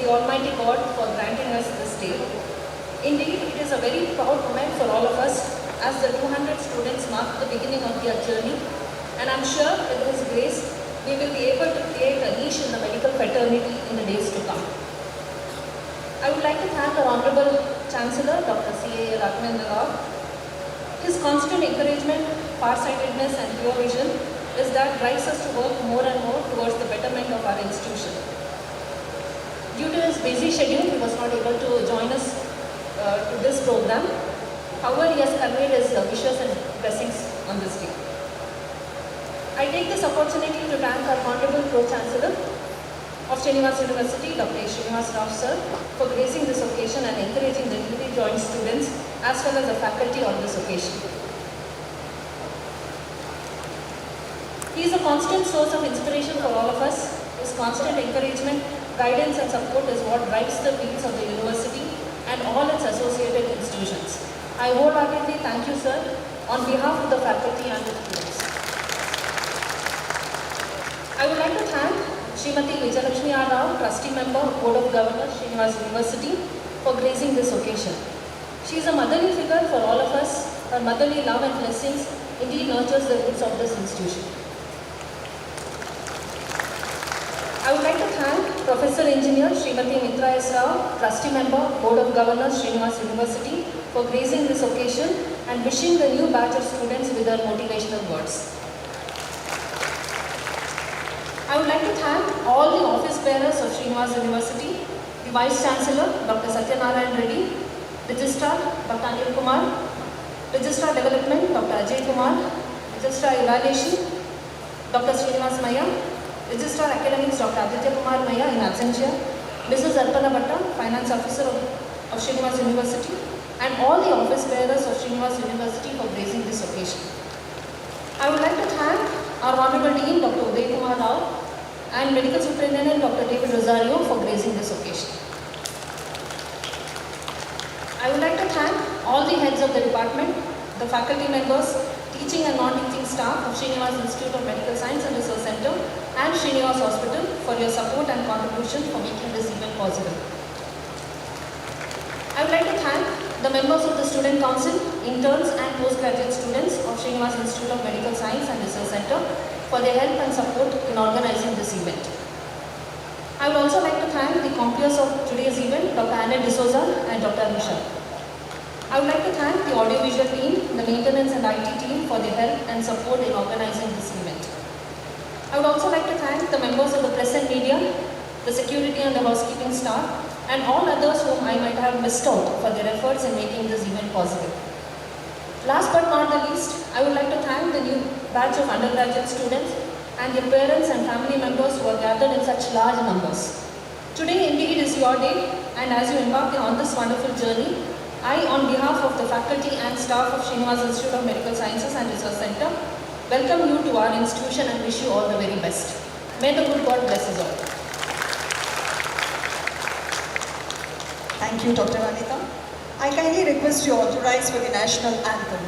H: the Almighty God for granting us this day. Indeed, it is a very proud moment for all of us as the 200 students mark the beginning of their journey, and I'm sure with His grace, we will be able to create a niche in the medical fraternity in the days to come. I would like to thank our Honorable Chancellor, Dr. C.A. Raghavendra. His constant encouragement, farsightedness and pure vision is that drives us to work more and more towards the betterment of our institution. Due to his busy schedule, he was not able to join us to this program. However, he has conveyed his wishes and blessings on this day. I take this opportunity to thank our Honorable Pro-Chancellor of Srinivas University, Dr. Srinivas Rao sir, for gracing this occasion and encouraging the newly joined students as well as the faculty on this occasion. He is a constant source of inspiration for all of us. His constant encouragement, guidance and support is what drives the wheels of the university and all its associated institutions. I wholeheartedly thank you, sir, on behalf of the faculty and the students. I would like to thank Srimati Vijayalakshmi R. Rao, Trustee Member, Board of Governors, Srinivas University, for gracing this occasion. She is a motherly figure for all of us. Her motherly love and blessings indeed nurtures the roots of this institution. I would like to thank Professor Engineer Srimati Mitra S. Rao, Trustee Member, Board of Governors, Srinivas University, for gracing this occasion and wishing the new batch of students with her motivational words. I would like to thank all the office bearers of Srinivas University, the Vice-Chancellor, Dr. Satyanarayan Reddy, Registrar, Dr. Anil Kumar, Registrar Development, Dr. Ajay Kumar, Registrar Evaluation, Dr. Srinivas Maya, Registrar Academics, Dr. Aditya Kumar Maya in absentia, Mrs. Arpana Bhatta, Finance Officer of Srinivas University, and all the office bearers of Srinivas University for gracing this occasion. I would like to thank our Honorable Dean, Dr. Uday Kumar Rao, and Medical Superintendent, Dr. David Rosario, for gracing this occasion. I would like to thank all the heads of the department, the faculty members, teaching and non-teaching staff of Srinivas Institute of Medical Science and Research Center and Srinivas Hospital for your support and contribution for making this event possible. I would like to thank the members of the Student Council, interns and postgraduate students of Srinivas Institute of Medical Science and Research Center for their help and support in organizing this event. I would also like to thank the compeers of today's event, Dr. Anna D'Souza and Dr. Misha. I would like to thank the audiovisual team, the maintenance and IT team for their help and support in organizing this event. I would also like to thank the members of the press and media, the security and the housekeeping staff, and all others whom I might have missed out for their efforts in making this event possible. Last but not the least, I would like to thank the new batch of undergraduate students and their parents and family members who are gathered in such large numbers. Today indeed is your day, and as you embark on this wonderful journey, I, on behalf of the faculty and staff of Srinivas Institute of Medical Sciences and Research Center, welcome you to our institution and wish you all the very best. May the good God bless us all.
A: Thank you, Dr. Anita. I kindly request you all to rise for the national anthem.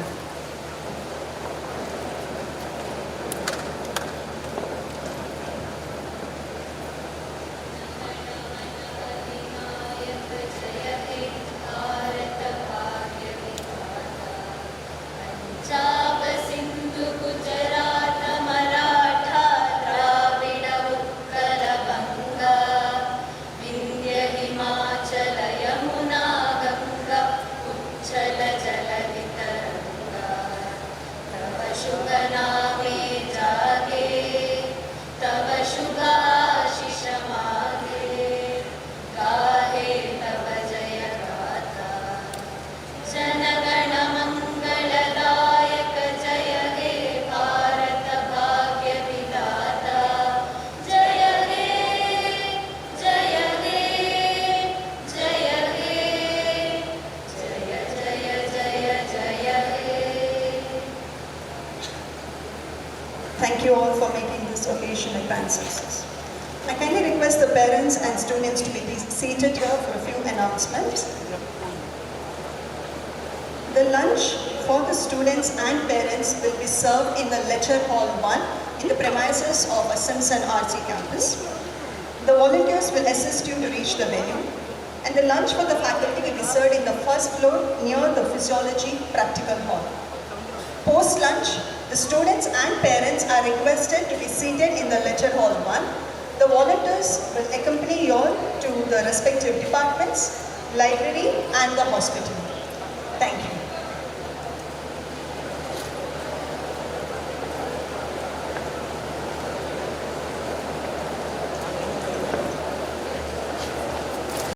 A: Thank you all for making this occasion a grand success. I kindly request the parents and students to be seated here for a few announcements. The lunch for the students and parents will be served in the lecture hall 1 in the premises of a Simpson RC campus. The volunteers will assist you to reach the venue, and the lunch for the faculty will be served in the first floor near the physiology practical hall. Post-lunch, the students and parents are requested to be seated in the lecture hall 1. The volunteers will accompany you all to the respective departments, library and the hospital. Thank you.